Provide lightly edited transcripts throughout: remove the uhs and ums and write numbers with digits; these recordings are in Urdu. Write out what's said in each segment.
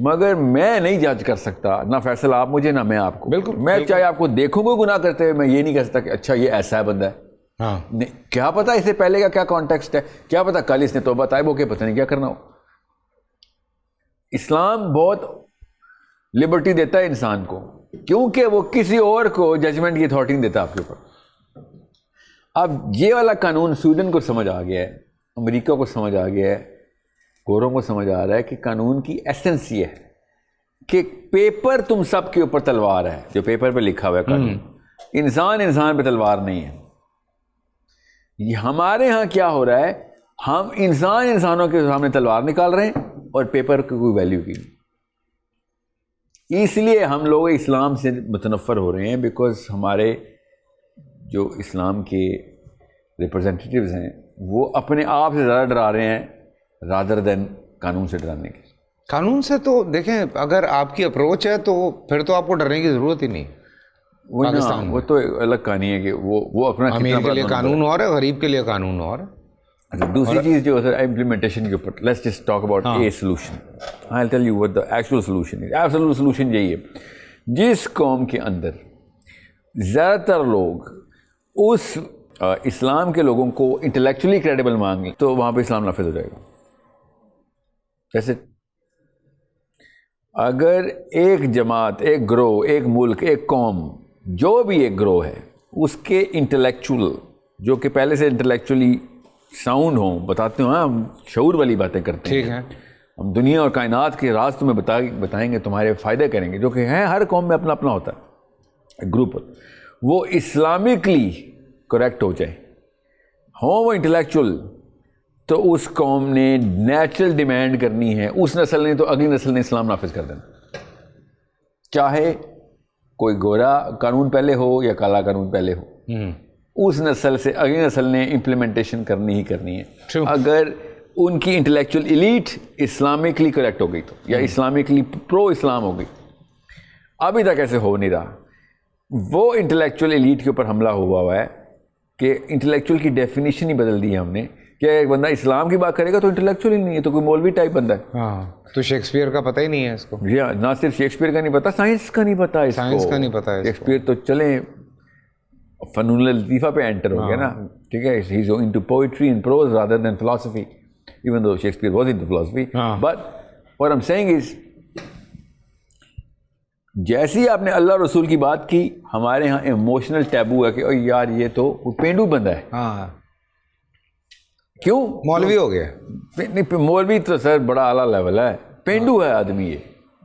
مگر میں نہیں جج کر سکتا، نہ فیصل آپ مجھے نہ میں آپ کو. بالکل، میں چاہے آپ کو دیکھوں گا گناہ کرتے ہوئے، میں یہ نہیں کہہ سکتا کہ اچھا یہ ایسا ہے بندہ ہے. ہاں کیا پتا اس سے پہلے کا کیا کانٹیکسٹ ہے، کیا پتا کل اس نے توبہ طائب ہو کے پتہ نہیں کیا کرنا ہو. اسلام بہت لبرٹی دیتا ہے انسان کو، کیونکہ وہ کسی اور کو ججمنٹ کی اتھارٹی نہیں دیتا آپ کے اوپر. اب یہ والا قانون سویڈن کو سمجھ آ گیا ہے، امریکہ کو سمجھ آ گیا ہے، گوروں کو سمجھ آ رہا ہے کہ قانون کی ایسنس یہ ہے کہ پیپر تم سب کے اوپر تلوار ہے، جو پیپر پہ لکھا ہوا ہے قانون. انسان پہ تلوار نہیں ہے. یہ ہمارے ہاں کیا ہو رہا ہے، ہم انسانوں کے سامنے تلوار نکال رہے ہیں اور پیپر کی کوئی ویلیو کی. اس لیے ہم لوگ اسلام سے متنفر ہو رہے ہیں، بیکاز ہمارے جو اسلام کے ریپرزنٹیٹیوز ہیں وہ اپنے آپ سے زیادہ ڈرا رہے ہیں رادر دین قانون سے ڈرانے کے. قانون سے تو دیکھیں، اگر آپ کی اپروچ ہے تو پھر تو آپ کو ڈرنے کی ضرورت ہی نہیں. وہ تو الگ کہانی ہے کہ وہ اپنا امیر کے لیے قانون اور ہے، غریب کے لیے قانون اور ہے. دوسری چیز جو ہے امپلیمنٹیشن کے اوپر، let's just talk about a solution. I will tell you what the actual solution is. Absolute solution یہی ہے، جس قوم کے اندر زیادہ تر لوگ اس اسلام کے لوگوں کو انٹلیکچولی کریڈیبل مانگیں تو وہاں پہ اسلام نافذ ہو جائے گا. جیسے اگر ایک جماعت، ایک گروہ، ایک ملک، ایک قوم، جو بھی ایک گروہ ہے، اس کے انٹلیکچول جو کہ پہلے سے انٹلیکچولی ساؤنڈ ہوں، بتاتے ہوں، ہم شعور والی باتیں کرتے ہیں، ٹھیک ہے، ہم دنیا اور کائنات کے راز تمہیں بتائیں گے، تمہارے فائدے کریں گے، جو کہ ہیں ہر قوم میں اپنا اپنا ہوتا ہے گروپ، وہ اسلامکلی کریکٹ ہو جائے، ہوں وہ انٹلیکچول، تو اس قوم نے نیچرل ڈیمانڈ کرنی ہے، اس نسل نے تو اگلی نسل نے اسلام نافذ کر دینا، چاہے کوئی گورا قانون پہلے ہو یا کالا قانون پہلے ہو. اس نسل سے اگلی نسل نے امپلیمنٹیشن کرنی ہی کرنی ہے. اگر ان کی انٹلیکچوئل ایلیٹ اسلامکلی کریکٹ ہو گئی تو، یا اسلامکلی پرو اسلام ہو گئی. ابھی تک ایسے ہو نہیں رہا. وہ انٹلیکچوئل ایلیٹ کے اوپر حملہ ہوا ہے کہ انٹلیکچوئل کی ڈیفینیشن ہی بدل دی ہے ہم نے. کہ ایک بندہ اسلام کی بات کرے گا تو انٹلیکچوئل ہی نہیں ہے، تو کوئی مولوی ٹائپ بندہ ہے. ہاں، تو شیکسپیئر کا پتہ ہی نہیں ہے اس کو. نہ صرف شیکسپیئر کا نہیں پتا، سائنس کا نہیں پتا. سائنس کا نہیں پتا ہے. شیکسپیئر تو چلیں فنون لطیفہ پہ انٹر ہو گیا نا، ٹھیک ہے. He is into poetry and prose rather than philosophy, even though Shakespeare was into philosophy. But what I am seeing is, جیسی آپ نے اللہ رسول کی بات کی، ہمارے یہاں ایموشنل ٹیبو ہے کہ او یار یہ تو پینڈو بندہ ہے. ہاں، کیوں مولوی ہو گیا. نہیں، مولوی تو سر بڑا اعلیٰ لیول ہے، پینڈو ہے آدمی یہ.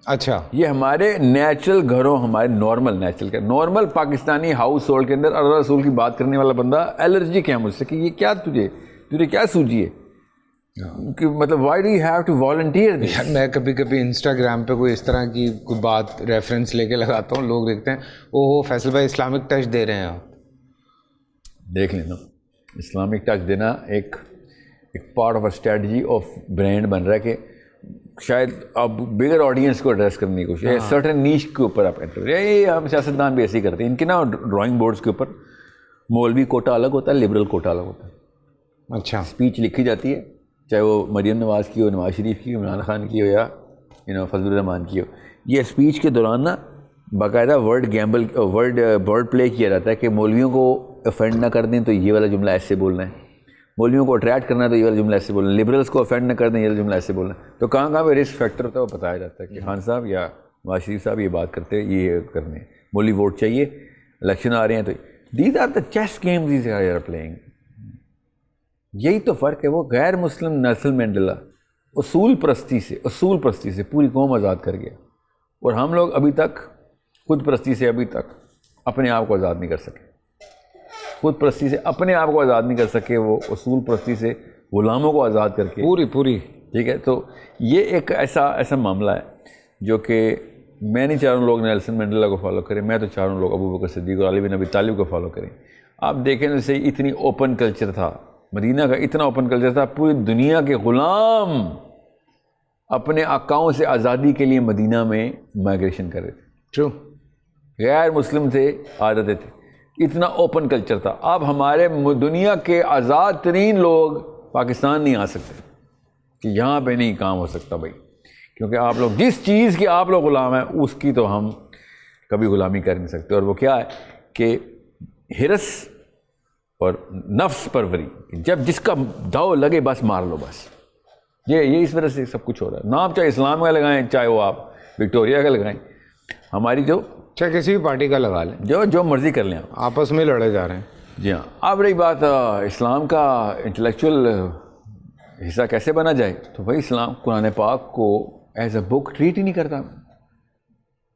اچھا، یہ ہمارے نیچرل گھروں، ہمارے نارمل پاکستانی ہاؤس ہولڈ کے اندر اللہ رسول کی بات کرنے والا بندہ الرجک ہے مجھ سے کہ یہ کیا تجھے کیا سوجی ہے، کہ مطلب why do you have to volunteer this. میں کبھی کبھی انسٹاگرام پہ کوئی اس طرح کی کوئی بات ریفرنس لے کے لگاتا ہوں، لوگ دیکھتے ہیں اوہ فیصل بھائی اسلامک ٹچ دے رہے ہیں. آپ دیکھ لینا، اسلامک ٹچ دینا ایک part of a strategy of brand بن رہا ہے کہ شاید اب بگر آڈینس کو ایڈریس کرنے کی کوشش ہے، سرٹن نیش کے اوپر آپ انٹر. یہ ہم سیاستدان بھی ایسے ہی کرتے ہیں. ان کے نا ڈرائنگ بورڈز کے اوپر مولوی کوٹا الگ ہوتا ہے، لبرل کوٹا الگ ہوتا ہے. اچھا، اسپیچ لکھی جاتی ہے، چاہے وہ مریم نواز کی ہو، نواز شریف کی ہو، عمران خان کی ہو، یا فضل الرحمان کی ہو. یہ اسپیچ کے دوران نا باقاعدہ ورڈ پلے کیا جاتا ہے کہ مولویوں کو افینڈ نہ کر دیں تو یہ والا جملہ ایسے بولنا ہے، مولویوں کو اٹریکٹ کرنا ہے تو یہ والا جملہ ایسے بولنا ہے، لبرلس کو افینڈ نہ کر دیں یہ والا جملہ ایسے بولنا ہے. تو کہاں پہ رسک فیکٹر ہوتا ہے وہ بتایا جاتا ہے کہ خان صاحب یا نواز شریف صاحب یہ بات کرتے ہیں، یہ کرنے مولوی ووٹ چاہیے، الیکشن آ رہے ہیں. تو these are the chess games these are playing. یہی تو فرق ہے. وہ غیر مسلم نیلسن منڈیلا اصول پرستی سے پوری قوم آزاد کر گیا، اور ہم لوگ ابھی تک خود پرستی سے ابھی تک اپنے آپ کو آزاد نہیں کر سکے. خود پرستی سے اپنے آپ کو آزاد نہیں کر سکے، وہ اصول پرستی سے غلاموں کو آزاد کر کے پوری ٹھیک ہے. تو یہ ایک ایسا معاملہ ہے جو کہ میں نہیں چاہ رہا ہوں لوگ نیلسن منڈیلا کو فالو کریں، میں تو چاہ رہا ہوں لوگ ابو بکر صدیق اور علی بن ابی طالب کو فالو کریں. آپ دیکھیں جیسے اتنی اوپن کلچر تھا مدینہ کا، اتنا اوپن کلچر تھا، پوری دنیا کے غلام اپنے آقاؤں سے آزادی کے لیے مدینہ میں مائگریشن کر رہے تھے. ٹرو، غیر مسلم تھے، عادتیں تھے، اتنا اوپن کلچر تھا. اب ہمارے دنیا کے آزاد ترین لوگ پاکستان نہیں آ سکتے کہ یہاں پہ نہیں کام ہو سکتا بھائی، کیونکہ آپ لوگ جس چیز کے آپ لوگ غلام ہیں اس کی تو ہم کبھی غلامی کر نہیں سکتے. اور وہ کیا ہے کہ ہرس اور نفس پروری, جب جس کا داؤ لگے بس مار لو بس. یہ اس وجہ سے سب کچھ ہو رہا ہے. نام چاہے اسلام کا لگائیں, چاہے وہ آپ وکٹوریا کا لگائیں, ہماری جو چاہے کسی بھی پارٹی کا لگا لیں, جو مرضی کر لیں آپ, آپس میں لڑے جا رہے ہیں. جی ہاں. اب رہی بات اسلام کا انٹلیکچوئل حصہ کیسے بنا جائے, تو بھائی اسلام قرآن پاک کو ایز اے بک ٹریٹ ہی نہیں کرتا.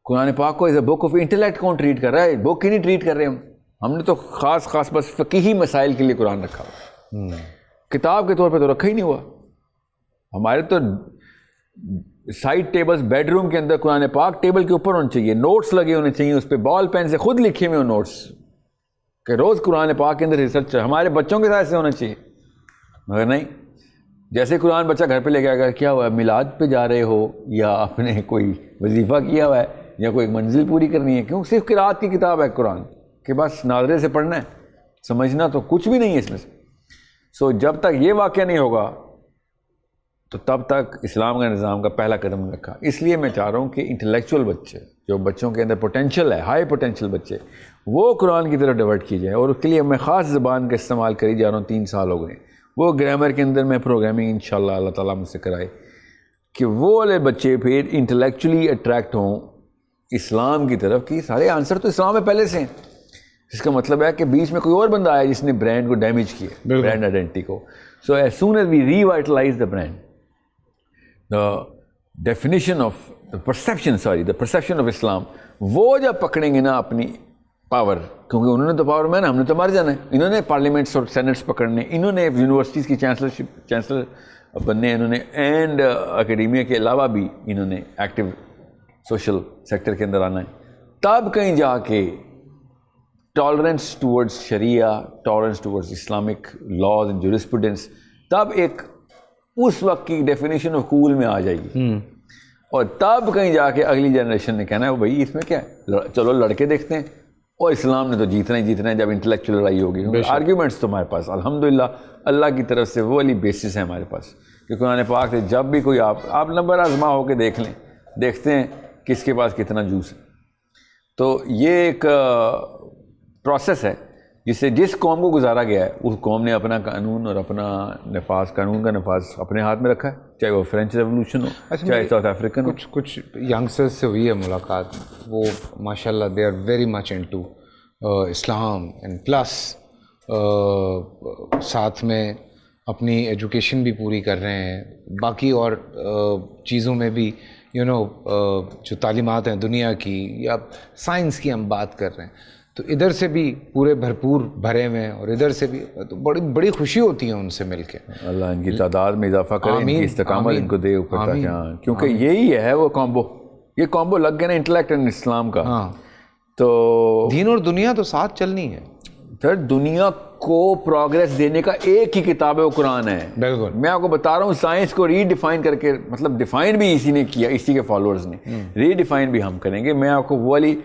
قرآن پاک کو as a book of intellect کون ٹریٹ کر رہا ہے؟ بک ہی نہیں ٹریٹ کر رہے ہم نے تو خاص بس فقیہی مسائل کے لیے قرآن رکھا ہوا, کتاب کے طور پہ تو رکھا ہی نہیں ہوا. ہمارے تو سائڈ ٹیبلز بیڈ روم کے اندر قرآن پاک ٹیبل کے اوپر ہونے چاہیے, نوٹس لگے ہونے چاہیے, اس پہ بال پین سے خود لکھے ہوئے نوٹس کہ روز قرآن پاک کے اندر ریسرچ. ہمارے بچوں کے ساتھ ایسے ہونا چاہیے, مگر نہیں. جیسے قرآن بچہ گھر پہ لے کے آئے گا, کیا ہوا ہے میلاد پہ جا رہے ہو یا آپ نے کوئی وظیفہ کیا ہوا ہے یا کوئی منزل پوری کرنی ہے؟ کیوں صرف قرات کی کتاب ہے قرآن کہ بس ناظرے سے پڑھنا ہے, سمجھنا تو کچھ بھی نہیں ہے اس میں سے. سو جب تک یہ واقعہ نہیں ہوگا تو تب تک اسلام کا نظام کا پہلا قدم نہیں رکھا. اس لیے میں چاہ رہا ہوں کہ انٹلیکچوئل بچے, جو بچوں کے اندر پوٹینشیل ہے, ہائی پوٹینشیل بچے, وہ قرآن کی طرف ڈیورٹ کی جائے. اور اس کے لیے میں خاص زبان کا استعمال کری جا رہا ہوں, 3 سال ہو گئے. وہ گرامر کے اندر میں پروگرامنگ انشاءاللہ اللہ تعالیٰ مجھ سے کرائے کہ وہ والے بچے پھر انٹلیکچولی اٹریکٹ ہوں اسلام کی طرف, کہ سارے آنسر تو اسلام میں پہلے سے ہیں. اس کا مطلب ہے کہ بیچ میں کوئی اور بندہ آیا جس نے برانڈ کو ڈیمیج کیا, برانڈ آئیڈینٹی کو. So as soon as we revitalise the brand, the definition of the perception of Islam, وہ جب پکڑیں گے نا اپنی پاور, کیونکہ انہوں نے تو پاور میں نا, ہم نے تو مار جانا ہے. انہوں نے پارلیمنٹس اور سینٹس پکڑنے, انہوں نے یونیورسٹیز کی چانسلر بننے, انہوں نے اینڈ اکیڈیمیا کے علاوہ بھی انہوں نے ایکٹیو سوشل سیکٹر کے اندر آنا ہے. تب کہیں جا کے tolerance towards sharia, tolerance towards Islamic laws and jurisprudence, تب ایک اس وقت کی ڈیفینیشن آف کول میں آ جائے گی. اور تب کہیں جا کے اگلی جنریشن نے کہنا ہے بھائی اس میں کیا ہے, چلو لڑکے دیکھتے ہیں. اور اسلام نے تو جیتنا ہی جیتنا ہے جب انٹلیکچوئل لڑائی ہوگی. آرگیومنٹس تو ہمارے پاس الحمدللہ اللہ کی طرف سے وہ والی بیسس ہے ہمارے پاس, کہ قرآن پاک سے جب بھی کوئی آپ نمبر آزما ہو کے دیکھ لیں, دیکھتے ہیں کس کے پاس کتنا جوس ہے. تو یہ ایک پروسیس ہے جسے جس قوم کو گزارا گیا ہے اس قوم نے اپنا قانون اور اپنا نفاذ, قانون کا نفاذ اپنے ہاتھ میں رکھا ہے, چاہے وہ فرینچ ریولوشن ہو, چاہے ساؤتھ افریقن ہو. کچھ ینگسٹرز سے ہوئی ہے ملاقات, وہ ماشاء اللہ they are very much into Islam, and plus ساتھ میں اپنی ایجوکیشن بھی پوری کر رہے ہیں, باقی اور چیزوں میں بھی جو تعلیمات ہیں دنیا کی یا سائنس کی ہم بات کر رہے ہیں, تو ادھر سے بھی پورے بھرپور بھرے ہوئے ہیں, اور ادھر سے بھی تو بڑی خوشی ہوتی ہے ان سے مل کے. اللہ ان کی تعداد میں اضافہ کرے, ان کی استقامت ان کو دے اوپر تک, کیونکہ یہی ہے وہ کامبو, یہ کامبو لگ گیا نا انٹلیکٹ اینڈ اسلام کا. تو دین اور دنیا تو ساتھ چلنی ہے سر. دنیا کو پروگریس دینے کا ایک ہی کتاب ہے, وہ قرآن ہے. بالکل, میں آپ کو بتا رہا ہوں سائنس کو ری ڈیفائن کر کے, مطلب ڈیفائن بھی اسی نے کیا, اسی کے فالوورز نے, ری ڈیفائن بھی ہم کریں گے. میں آپ کو وہ والی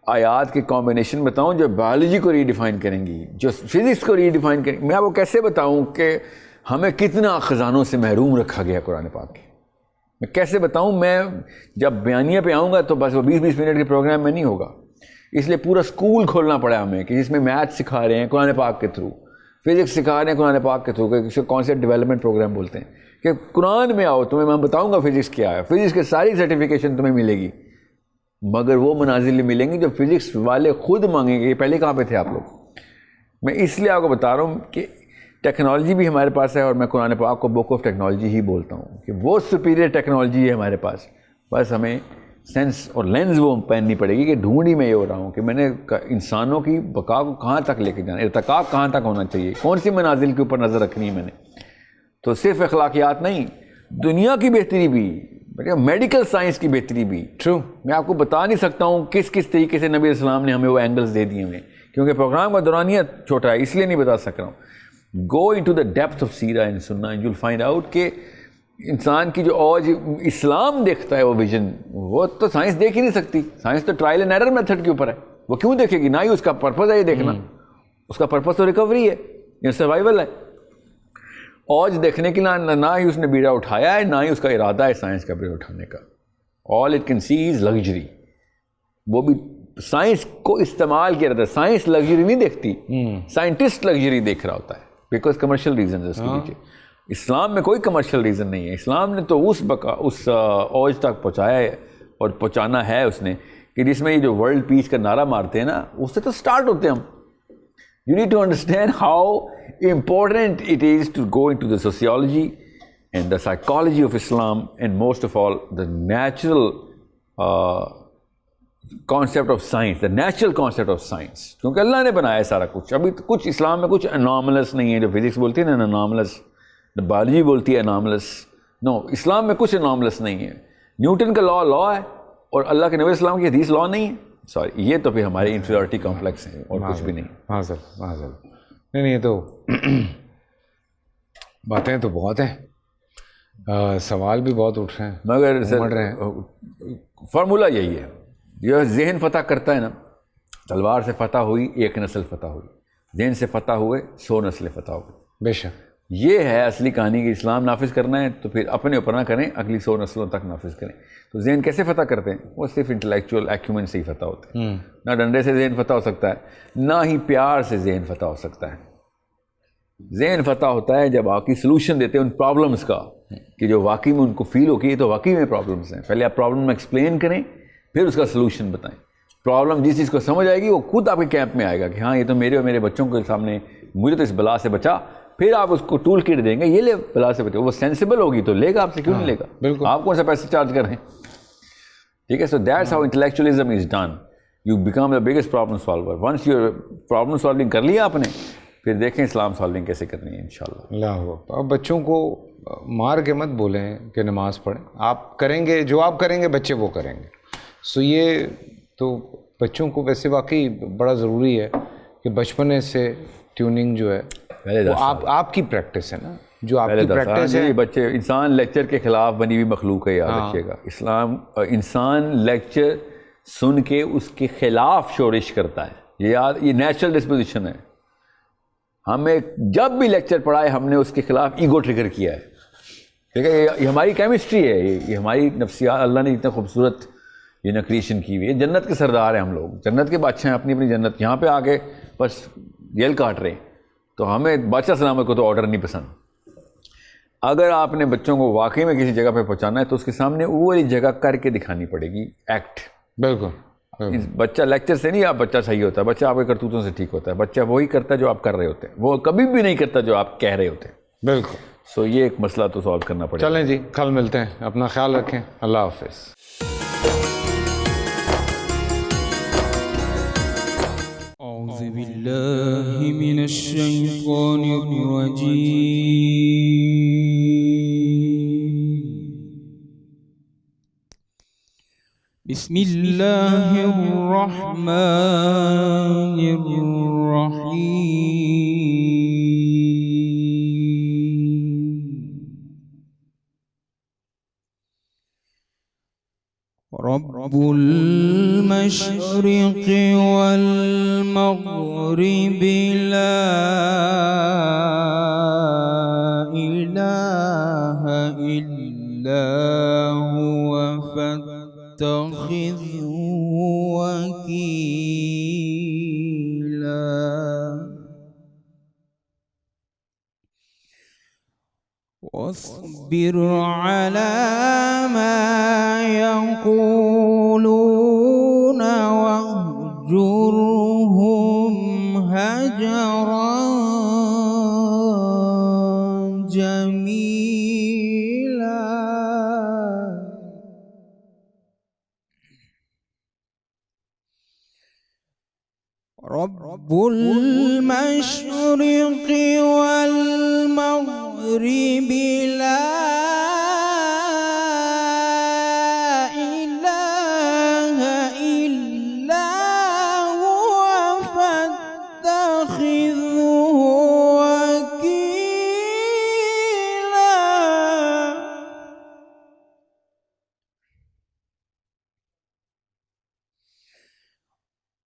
آیات کی کمبینیشن بتاؤں جو بایولوجی کو ری ڈیفائن کریں گی, جو فزکس کو ری ڈیفائن کریں گی. میں آپ کو کیسے بتاؤں کہ ہمیں کتنا خزانوں سے محروم رکھا گیا قرآن پاک کے, میں کیسے بتاؤں. میں جب بیانیہ پہ آؤں گا تو بس وہ 20-20 منٹ کے پروگرام میں نہیں ہوگا, اس لیے پورا اسکول کھولنا پڑا ہمیں کہ جس میں میتھ سکھا رہے ہیں قرآن پاک کے تھرو, فزکس سکھا رہے ہیں قرآن پاک کے تھرو, کہ اسے کانسیپٹ ڈیولپمنٹ پروگرام بولتے ہیں, کہ قرآن میں آؤ تمہیں میں بتاؤں گا فزکس کیا ہے, فزکس کی ساری سرٹیفکیشن تمہیں ملے گی, مگر وہ منازل ملیں گے جو فزکس والے خود مانگیں گے. یہ پہلے کہاں پہ تھے آپ لوگ؟ میں اس لیے آپ کو بتا رہا ہوں کہ ٹیکنالوجی بھی ہمارے پاس ہے, اور میں قرآن پاک کو بک آف ٹیکنالوجی ہی بولتا ہوں کہ وہ سپیریئر ٹیکنالوجی ہے ہمارے پاس. بس ہمیں سینس اور لینز وہ پہننی پڑے گی, کہ ڈھونڈ ہی میں یہ ہو رہا ہوں کہ میں نے انسانوں کی بقا کو کہاں تک لے کے جانا, ارتقا کہاں تک ہونا چاہیے, کون سی منازل کے اوپر نظر رکھنی ہے میں نے. تو صرف اخلاقیات نہیں, دنیا کی بہتری بھی, میڈیکل سائنس کی بہتری بھی. ٹرو, میں آپ کو بتا نہیں سکتا ہوں کس کس طریقے سے نبی السلام نے ہمیں وہ اینگلز دے دیے ہوئے, کیونکہ پروگرام کا دورانیہ چھوٹا ہے اس لیے نہیں بتا سک رہا ہوں. Go into the depth of سیرہ اینڈ سنہ and you will find out کہ انسان کی جو آج اسلام دیکھتا ہے وہ ویژن, وہ تو سائنس دیکھ ہی نہیں سکتی. سائنس تو ٹرائل اینڈ ایرر میتھڈ کے اوپر ہے, وہ کیوں دیکھے گی؟ نہ ہی اس کا پرپز ہے یہ دیکھنا, اس کا پرپز تو ریکوری ہے یا سروائیول ہے. اوج دیکھنے کے لیے نہ ہی اس نے بیڑا اٹھایا ہے، نہ ہی اس کا ارادہ ہے سائنس کا بیڑا اٹھانے کا. All it can see is luxury. وہ بھی سائنس کو استعمال کیا رہتا ہے. سائنس لگژری نہیں دیکھتی، سائنٹسٹ لگژری دیکھ رہا ہوتا ہے، بیکاز کمرشل ریزن ہے اس کے پیچھے. اسلام میں کوئی کمرشل ریزن نہیں ہے. اسلام نے تو اس اوج تک پہنچایا ہے اور پہنچانا ہے اس نے کہ جس میں یہ جو ورلڈ پیس کا نعرہ مارتے ہیں نا، اس سے تو سٹارٹ ہوتے ہیں ہم. You need to understand how important it is to go into the sociology and the psychology of Islam, and most of all the natural concept of science, the natural concept of science. کیونکہ اللہ نے بنایا ہے سارا کچھ. ابھی تو کچھ اسلام میں کچھ اناملس نہیں ہے. جو فزکس بولتی ہے نا اناملس، بایولوجی بولتی ہے اناملس. نو، اسلام میں کچھ اناملس نہیں ہے. نیوٹن کا لا ہے، اور اللہ کے نبی السلام کی حدیث لا نہیں ہے. سوری، یہ تو پھر ہماری انفیریورٹی کمپلیکس ہے اور کچھ بھی نہیں. ہاں سر، ہاں سر. نہیں یہ تو باتیں تو بہت ہیں، سوال بھی بہت اٹھ رہے ہیں، مگر اٹھ رہے ہیں. فارمولہ یہی ہے، جو ذہن فتح کرتا ہے نا، تلوار سے فتح ہوئی 1 نسل فتح ہوئی، ذہن سے فتح ہوئے 100 نسلیں فتح ہوئی. بے شک یہ ہے اصلی کہانی. کہ اسلام نافذ کرنا ہے تو پھر اپنے اوپر نہ کریں، اگلی 100 نسلوں تک نافذ کریں. تو ذہن کیسے فتح کرتے ہیں؟ وہ صرف انٹلیکچوئل ایکیومن سے ہی فتح ہوتے ہیں. نہ ڈنڈے سے ذہن فتح ہو سکتا ہے، نہ ہی پیار سے ذہن فتح ہو سکتا ہے. ذہن فتح ہوتا ہے جب آپ کی سلوشن دیتے ہیں ان پرابلمس کا، کہ جو واقعی میں ان کو فیل ہو کہ یہ تو واقعی میں پرابلمس ہیں. پہلے آپ پرابلم میں ایکسپلین کریں، پھر اس کا سلوشن بتائیں. پرابلم جس چیز کو سمجھ آئے گی وہ خود آپ کے کیمپ میں آئے گا کہ ہاں یہ تو میرے اور میرے بچوں کے سامنے، مجھے تو اس بلا سے بچا. پھر آپ اس کو ٹول کٹ دیں گے، یہ لے بلا سے بچو. وہ سینسیبل ہوگی تو لے گا آپ سے، کیوں نہیں لے گا؟ بالکل. آپ کون سا پیسے چارج کر رہے ہیں؟ ٹھیک ہے. So that's how intellectualism is done. You become the biggest problem solver. Once you problem solving کر لیا آپ نے، پھر دیکھیں اسلام سالونگ کیسے کرنی ہے انشاءاللہ. اللہ اکبر. اب بچوں کو مار کے مت بولیں کہ نماز پڑھیں. آپ کریں گے جو آپ کریں گے، بچے وہ کریں گے. سو یہ تو بچوں کو ویسے واقعی بڑا ضروری ہے کہ بچپنے سے ٹیوننگ جو ہے وہ آپ کی پریکٹس ہے نا، جو آپ کی پریکٹس ہے. بچے، انسان لیکچر کے خلاف بنی ہوئی مخلوق ہے، یاد رکھیے گا. اسلام، انسان لیکچر سن کے اس کے خلاف شورش کرتا ہے. یہ نیچرل ڈسپوزیشن ہے. ہمیں جب بھی لیکچر پڑھائے ہم نے اس کے خلاف ایگو ٹریگر کیا ہے. ٹھیک ہے. یہ ہماری کیمسٹری ہے، یہ ہماری نفسیات. اللہ نے اتنا خوبصورت یہ کریشن کی ہوئی ہے. جنت کے سردار ہیں ہم لوگ، جنت کے بادشاہ ہیں، اپنی اپنی جنت. یہاں پہ آگے بس جیل کاٹ رہے ہیں. تو ہمیں بادشاہ سلامت کو تو آرڈر نہیں پسند. اگر آپ نے بچوں کو واقعی میں کسی جگہ پہ پہنچانا ہے تو اس کے سامنے وہ والی جگہ کر کے دکھانی پڑے گی، ایکٹ. بالکل. بچہ لیکچر سے نہیں آپ بچہ صحیح ہوتا ہے، بچہ آپ کے کرتوتوں سے ٹھیک ہوتا ہے. بچہ وہی کرتا ہے جو آپ کر رہے ہوتے ہیں، وہ کبھی بھی نہیں کرتا جو آپ کہہ رہے ہوتے ہیں. بالکل. سو یہ ایک مسئلہ تو سالو کرنا پڑے گا. چلیں جی، کل ملتے ہیں. اپنا خیال رکھیں. اللہ حافظ. أعوذ بالله من الشيطان الرجيم. بسم الله الرحمن الرحيم. رب المشرق والمغرب لا إله إلا هو فاتخذه وكيلا. واصبر على ما يقولون واهجرهم هجرا جميلا. رب المشرق والمغرب لا إله إلا هو فاتخذه وكيلا.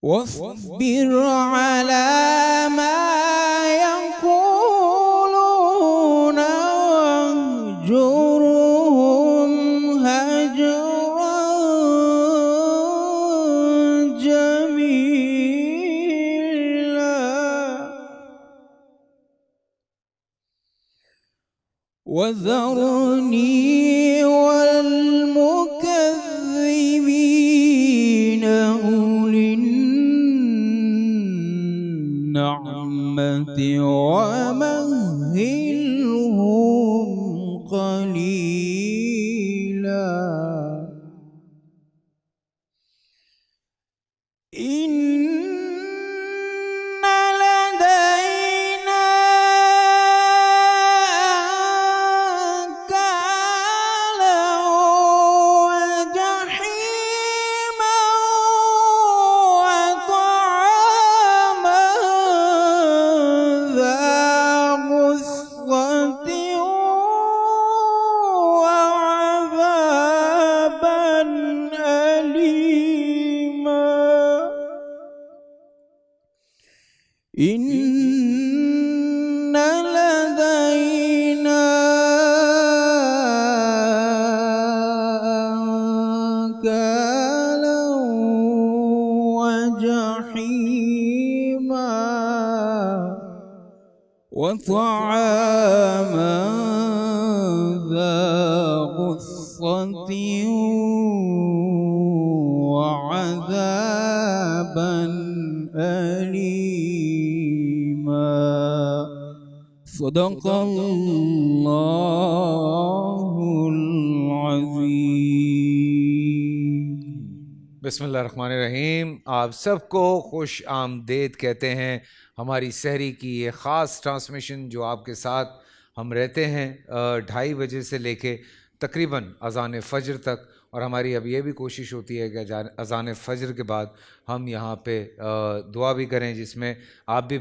واصبر على ما يقولون وذرني والمكذبين أولي النعمة ومهلهم قليلا إن لدينا أنكالا وجحيما وطعاما ذا غصة وعذابا أليما إن لدينا أنكالا وجحيما وطعاما ذا غصة وعذابا أليما صدق الله العظيم. بسم اللہ الرحمن الرحیم. آپ سب کو خوش آمدید کہتے ہیں ہماری سحری کی یہ خاص ٹرانسمیشن جو آپ کے ساتھ ہم رہتے ہیں 2:30 بجے سے لے کے تقریباً اذان فجر تک، اور ہماری اب یہ بھی کوشش ہوتی ہے کہ اذان فجر کے بعد ہم یہاں پہ دعا بھی کریں، جس میں آپ بھی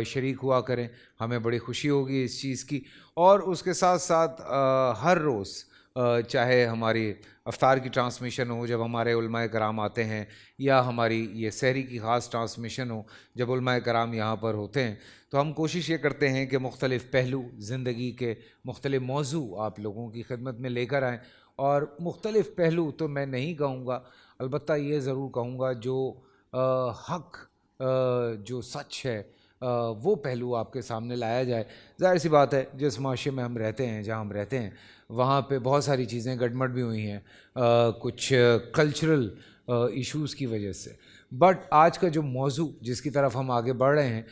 شریک ہوا کریں. ہمیں بڑی خوشی ہوگی اس چیز کی. اور اس کے ساتھ ساتھ ہر روز چاہے ہماری افطار کی ٹرانسمیشن ہو جب ہمارے علماء کرام آتے ہیں، یا ہماری یہ سحری کی خاص ٹرانسمیشن ہو جب علماء کرام یہاں پر ہوتے ہیں، تو ہم کوشش یہ کرتے ہیں کہ مختلف پہلو زندگی کے مختلف موضوع آپ لوگوں کی خدمت میں لے کر آئیں. اور مختلف پہلو تو میں نہیں کہوں گا، البتہ یہ ضرور کہوں گا جو حق جو سچ ہے وہ پہلو آپ کے سامنے لایا جائے. ظاہر سی بات ہے جس معاشرے میں ہم رہتے ہیں، جہاں ہم رہتے ہیں، وہاں پہ بہت ساری چیزیں گڈمڈ بھی ہوئی ہیں کچھ کلچرل ایشوز کی وجہ سے. بٹ آج کا جو موضوع جس کی طرف ہم آگے بڑھ رہے ہیں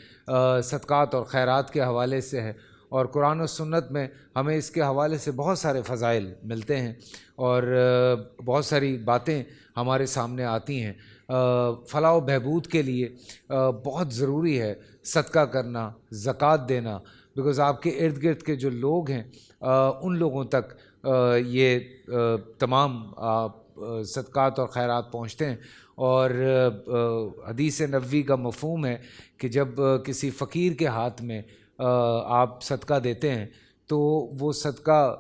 صدقات اور خیرات کے حوالے سے ہے، اور قرآن و سنت میں ہمیں اس کے حوالے سے بہت سارے فضائل ملتے ہیں اور بہت ساری باتیں ہمارے سامنے آتی ہیں. فلاح و بہبود کے لیے بہت ضروری ہے صدقہ کرنا، زکوٰۃ دینا، بیکاز آپ کے ارد گرد کے جو لوگ ہیں ان لوگوں تک یہ تمام صدقات اور خیرات پہنچتے ہیں. اور حدیث نبوی کا مفہوم ہے کہ جب کسی فقیر کے ہاتھ میں آپ صدقہ دیتے ہیں تو وہ صدقہ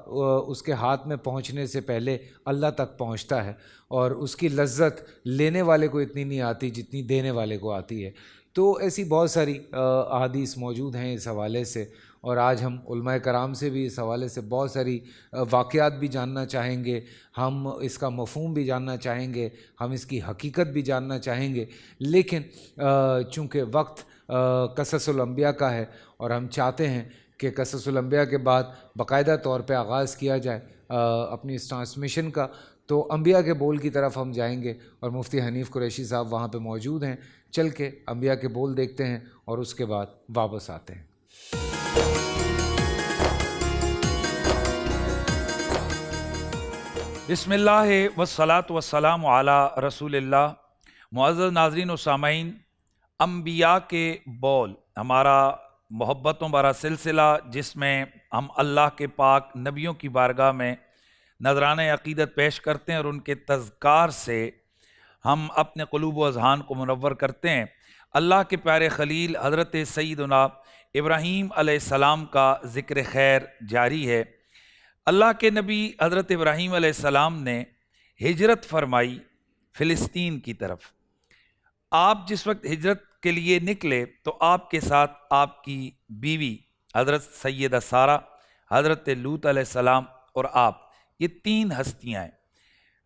اس کے ہاتھ میں پہنچنے سے پہلے اللہ تک پہنچتا ہے، اور اس کی لذت لینے والے کو اتنی نہیں آتی جتنی دینے والے کو آتی ہے. تو ایسی بہت ساری احادیث موجود ہیں اس حوالے سے، اور آج ہم علماء کرام سے بھی اس حوالے سے بہت ساری واقعات بھی جاننا چاہیں گے، ہم اس کا مفہوم بھی جاننا چاہیں گے، ہم اس کی حقیقت بھی جاننا چاہیں گے. لیکن چونکہ وقت قصص الانبیاء کا ہے اور ہم چاہتے ہیں کہ قصص الانبیاء کے بعد باقاعدہ طور پہ آغاز کیا جائے اپنی اس ٹرانسمیشن کا، تو انبیاء کے بول کی طرف ہم جائیں گے، اور مفتی حنیف قریشی صاحب وہاں پہ موجود ہیں. چل کے انبیاء کے بول دیکھتے ہیں اور اس کے بعد واپس آتے ہیں. بسم اللہ والصلاة والسلام علی رسول اللہ. معزز ناظرین و سامعین، انبیاء کے بول ہمارا محبتوں بھرا سلسلہ، جس میں ہم اللہ کے پاک نبیوں کی بارگاہ میں نذرانہ عقیدت پیش کرتے ہیں اور ان کے تذکار سے ہم اپنے قلوب و اذہان کو منور کرتے ہیں. اللہ کے پیارے خلیل حضرت سیدنا ابراہیم علیہ السلام کا ذکر خیر جاری ہے. اللہ کے نبی حضرت ابراہیم علیہ السلام نے ہجرت فرمائی فلسطین کی طرف. آپ جس وقت ہجرت کے لیے نکلے تو آپ کے ساتھ آپ کی بیوی حضرت سیدہ سارہ، حضرت لوط علیہ السلام اور آپ، یہ 3 ہستیاں ہیں.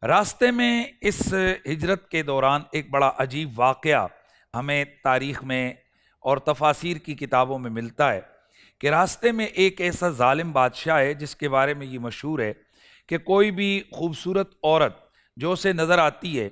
راستے میں اس ہجرت کے دوران ایک بڑا عجیب واقعہ ہمیں تاریخ میں اور تفاسیر کی کتابوں میں ملتا ہے کہ راستے میں ایک ایسا ظالم بادشاہ ہے جس کے بارے میں یہ مشہور ہے کہ کوئی بھی خوبصورت عورت جو اسے نظر آتی ہے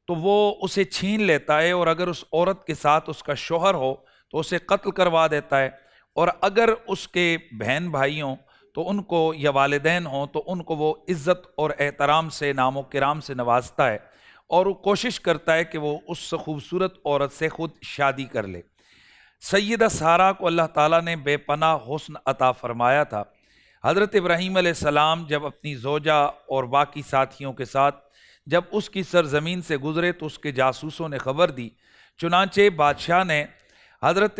تو وہ اسے چھین لیتا ہے، اور اگر اس عورت کے ساتھ اس کا شوہر ہو تو اسے قتل کروا دیتا ہے، اور اگر اس کے بہن بھائی ہوں تو ان کو، یا والدین ہوں تو ان کو وہ عزت اور احترام سے، نام و کرام سے نوازتا ہے، اور وہ کوشش کرتا ہے کہ وہ اس خوبصورت عورت سے خود شادی کر لے۔ سیدہ سارہ کو اللہ تعالیٰ نے بے پناہ حسن عطا فرمایا تھا۔ حضرت ابراہیم علیہ السلام جب اپنی زوجہ اور باقی ساتھیوں کے ساتھ جب اس کی سرزمین سے گزرے تو اس کے جاسوسوں نے خبر دی، چنانچہ بادشاہ نے حضرت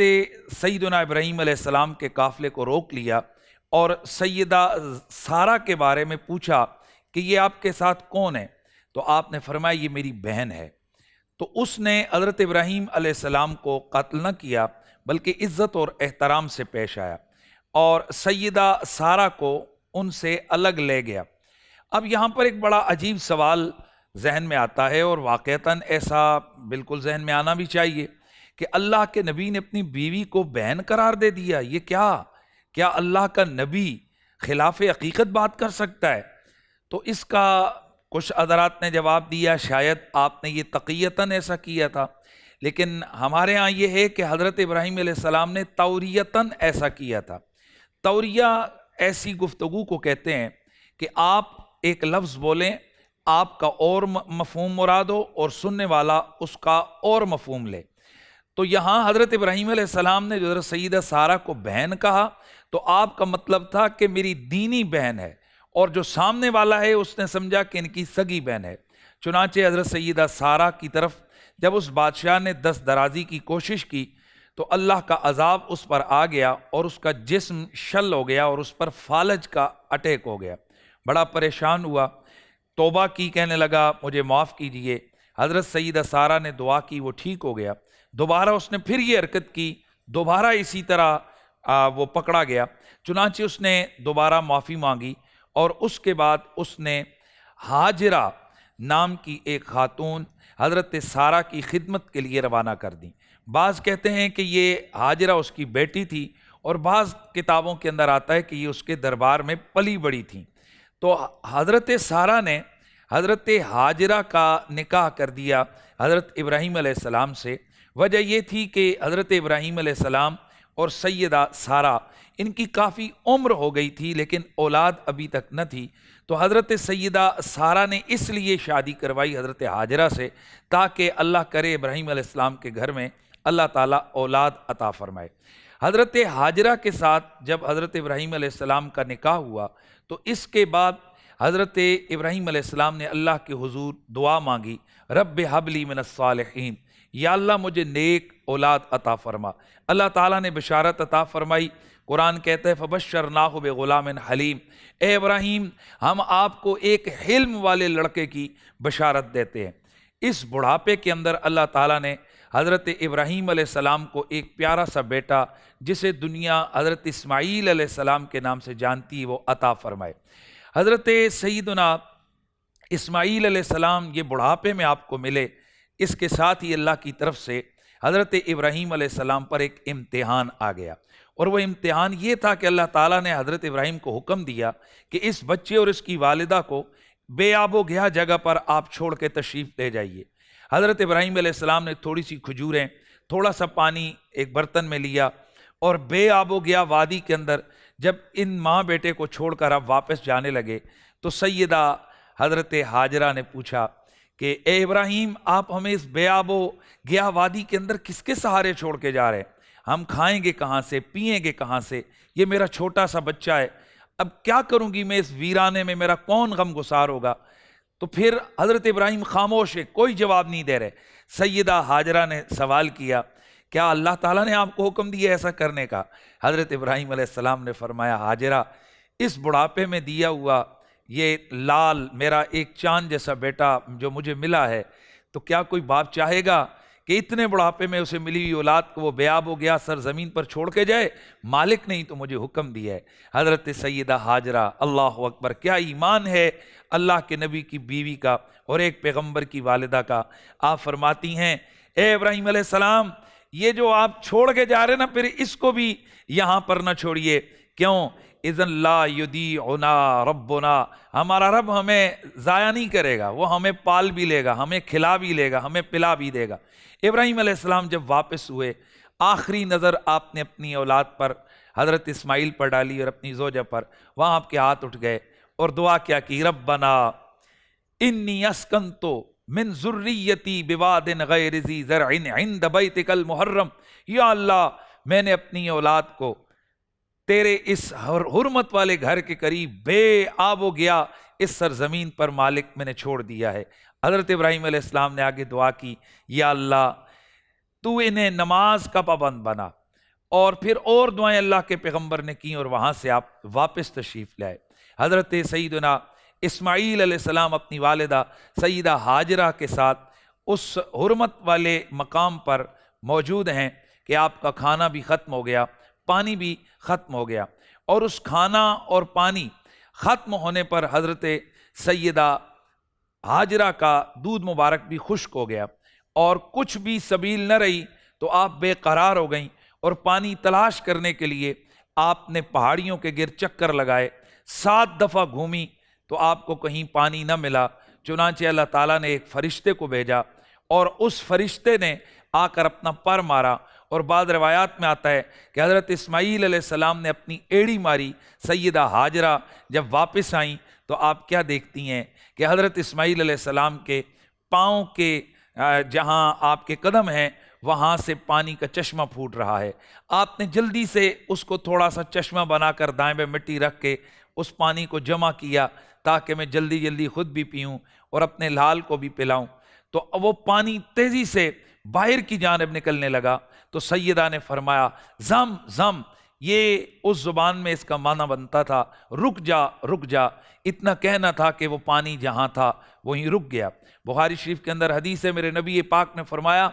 سیدنا ابراہیم علیہ السلام کے قافلے کو روک لیا اور سیدہ سارہ کے بارے میں پوچھا کہ یہ آپ کے ساتھ کون ہے؟ تو آپ نے فرمایا یہ میری بہن ہے۔ تو اس نے حضرت ابراہیم علیہ السلام کو قتل نہ کیا بلکہ عزت اور احترام سے پیش آیا اور سیدہ سارہ کو ان سے الگ لے گیا۔ اب یہاں پر ایک بڑا عجیب سوال ذہن میں آتا ہے، اور واقعتاً ایسا بالکل ذہن میں آنا بھی چاہیے کہ اللہ کے نبی نے اپنی بیوی کو بہن قرار دے دیا۔ یہ کیا اللہ کا نبی خلاف حقیقت بات کر سکتا ہے؟ تو اس کا کچھ حضرات نے جواب دیا شاید آپ نے یہ تقیتاً ایسا کیا تھا، لیکن ہمارے ہاں یہ ہے کہ حضرت ابراہیم علیہ السلام نے توریتاً ایسا کیا تھا۔ توریہ ایسی گفتگو کو کہتے ہیں کہ آپ ایک لفظ بولیں، آپ کا اور مفہوم مراد ہو اور سننے والا اس کا اور مفہوم لے۔ تو یہاں حضرت ابراہیم علیہ السلام نے جو حضرت سیدہ سارہ کو بہن کہا تو آپ کا مطلب تھا کہ میری دینی بہن ہے، اور جو سامنے والا ہے اس نے سمجھا کہ ان کی سگی بہن ہے۔ چنانچہ حضرت سیدہ سارہ کی طرف جب اس بادشاہ نے دست درازی کی کوشش کی تو اللہ کا عذاب اس پر آ گیا اور اس کا جسم شل ہو گیا اور اس پر فالج کا اٹیک ہو گیا۔ بڑا پریشان ہوا، توبہ کی، کہنے لگا مجھے معاف کیجئے۔ حضرت سیدہ سارہ نے دعا کی، وہ ٹھیک ہو گیا۔ دوبارہ اس نے پھر یہ حرکت کی، دوبارہ اسی طرح وہ پکڑا گیا۔ چنانچہ اس نے دوبارہ معافی مانگی اور اس کے بعد اس نے ہاجرہ نام کی ایک خاتون حضرت سارہ کی خدمت کے لیے روانہ کر دی۔ بعض کہتے ہیں کہ یہ ہاجرہ اس کی بیٹی تھی، اور بعض کتابوں کے اندر آتا ہے کہ یہ اس کے دربار میں پلی بڑی تھیں۔ تو حضرت سارہ نے حضرت ہاجرہ کا نکاح کر دیا حضرت ابراہیم علیہ السلام سے۔ وجہ یہ تھی کہ حضرت ابراہیم علیہ السلام اور سیدہ سارہ ان کی کافی عمر ہو گئی تھی لیکن اولاد ابھی تک نہ تھی، تو حضرت سیدہ سارہ نے اس لیے شادی کروائی حضرت ہاجرہ سے تاکہ اللہ کرے ابراہیم علیہ السلام کے گھر میں اللہ تعالیٰ اولاد عطا فرمائے۔ حضرت ہاجرہ کے ساتھ جب حضرت ابراہیم علیہ السلام کا نکاح ہوا تو اس کے بعد حضرت ابراہیم علیہ السلام نے اللہ کے حضور دعا مانگی، رب حب لی من الصالحین، یا اللہ مجھے نیک اولاد عطا فرما۔ اللہ تعالیٰ نے بشارت عطا فرمائی۔ قرآن کہتا ہے فبشرناہ بغلام حلیم، اے ابراہیم ہم آپ کو ایک حلم والے لڑکے کی بشارت دیتے ہیں۔ اس بڑھاپے کے اندر اللہ تعالیٰ نے حضرت ابراہیم علیہ السلام کو ایک پیارا سا بیٹا جسے دنیا حضرت اسماعیل علیہ السلام کے نام سے جانتی وہ عطا فرمائے۔ حضرت سیدنا اسماعیل علیہ السلام یہ بڑھاپے میں آپ کو ملے، اس کے ساتھ ہی اللہ کی طرف سے حضرت ابراہیم علیہ السلام پر ایک امتحان آ گیا، اور وہ امتحان یہ تھا کہ اللہ تعالیٰ نے حضرت ابراہیم کو حکم دیا کہ اس بچے اور اس کی والدہ کو بے آب و گیا جگہ پر آپ چھوڑ کے تشریف لے جائیے۔ حضرت ابراہیم علیہ السلام نے تھوڑی سی کھجوریں، تھوڑا سا پانی ایک برتن میں لیا، اور بے آب و گیا وادی کے اندر جب ان ماں بیٹے کو چھوڑ کر اب واپس جانے لگے تو سیدہ حضرت ہاجرہ نے پوچھا کہ اے ابراہیم آپ ہمیں اس بے آب و گیا وادی کے اندر کس کے سہارے چھوڑ کے جا رہے ہیں؟ ہم کھائیں گے کہاں سے، پئیں گے کہاں سے؟ یہ میرا چھوٹا سا بچہ ہے، اب کیا کروں گی میں اس ویرانے میں، میرا کون غم گسار ہوگا؟ تو پھر حضرت ابراہیم خاموش ہے، کوئی جواب نہیں دے رہے۔ سیدہ ہاجرہ نے سوال کیا کیا اللہ تعالیٰ نے آپ کو حکم دیا ایسا کرنے کا؟ حضرت ابراہیم علیہ السلام نے فرمایا ہاجرہ اس بڑھاپے میں دیا ہوا یہ لال میرا ایک چاند جیسا بیٹا جو مجھے ملا ہے، تو کیا کوئی باپ چاہے گا کہ اتنے بڑھاپے میں اسے ملی ہوئی اولاد کو وہ بے آب ہو گیا سرزمین پر چھوڑ کے جائے؟ مالک نہیں تو مجھے حکم دیا ہے۔ حضرت سیدہ ہاجرہ، اللہ اکبر، کیا ایمان ہے اللہ کے نبی کی بیوی کا اور ایک پیغمبر کی والدہ کا۔ آپ فرماتی ہیں اے ابراہیم علیہ السلام یہ جو آپ چھوڑ کے جا رہے نا پھر اس کو بھی یہاں پر نہ چھوڑیے. کیوں؟ اذن لا یضیعنا ربنا، ہمارا رب ہمیں ضائع نہیں کرے گا، وہ ہمیں پال بھی لے گا، ہمیں کھلا بھی لے گا، ہمیں پلا بھی دے گا. ابراہیم علیہ السلام جب واپس ہوئے، آخری نظر آپ نے اپنی اولاد پر حضرت اسماعیل پر ڈالی اور اپنی زوجہ پر. وہاں آپ کے ہاتھ اٹھ گئے اور دعا کیا کی، ربنا انی اسکنت من ذریتی بواد غیر ذی زرع عند بیتک المحرم، یا اللہ میں نے اپنی اولاد کو تیرے اس حرمت والے گھر کے قریب بے آب و گیا اس سرزمین پر مالک میں نے چھوڑ دیا ہے. حضرت ابراہیم علیہ السلام نے آگے دعا کی، یا اللہ تو انہیں نماز کا پابند بنا. اور پھر اور دعائیں اللہ کے پیغمبر نے کی اور وہاں سے آپ واپس تشریف لائے. حضرت سیدنا اسماعیل علیہ السلام اپنی والدہ سیدہ ہاجرہ کے ساتھ اس حرمت والے مقام پر موجود ہیں کہ آپ کا کھانا بھی ختم ہو گیا، پانی بھی ختم ہو گیا. اور اس کھانا اور پانی ختم ہونے پر حضرت سیدہ ہاجرہ کا دودھ مبارک بھی خشک ہو گیا اور کچھ بھی سبیل نہ رہی تو آپ بے قرار ہو گئیں اور پانی تلاش کرنے کے لیے آپ نے پہاڑیوں کے گرد چکر لگائے. 7 دفعہ گھومی تو آپ کو کہیں پانی نہ ملا. چنانچہ اللہ تعالیٰ نے ایک فرشتے کو بھیجا اور اس فرشتے نے آ کر اپنا پر مارا. اور بعض روایات میں آتا ہے کہ حضرت اسماعیل علیہ السلام نے اپنی ایڑی ماری. سیدہ ہاجرہ جب واپس آئیں تو آپ کیا دیکھتی ہیں کہ حضرت اسماعیل علیہ السلام کے پاؤں کے جہاں آپ کے قدم ہیں وہاں سے پانی کا چشمہ پھوٹ رہا ہے. آپ نے جلدی سے اس کو تھوڑا سا چشمہ بنا کر دائیں بائیں مٹی رکھ کے اس پانی کو جمع کیا تاکہ میں جلدی جلدی خود بھی پیوں اور اپنے لال کو بھی پلاؤں. تو وہ پانی تیزی سے باہر کی جانب نکلنے لگا. تو سیدہ نے فرمایا زم زم، یہ اس زبان میں اس کا معنی بنتا تھا رک جا رک جا. اتنا کہنا تھا کہ وہ پانی جہاں تھا وہیں رک گیا. بخاری شریف کے اندر حدیث ہے، میرے نبی پاک نے فرمایا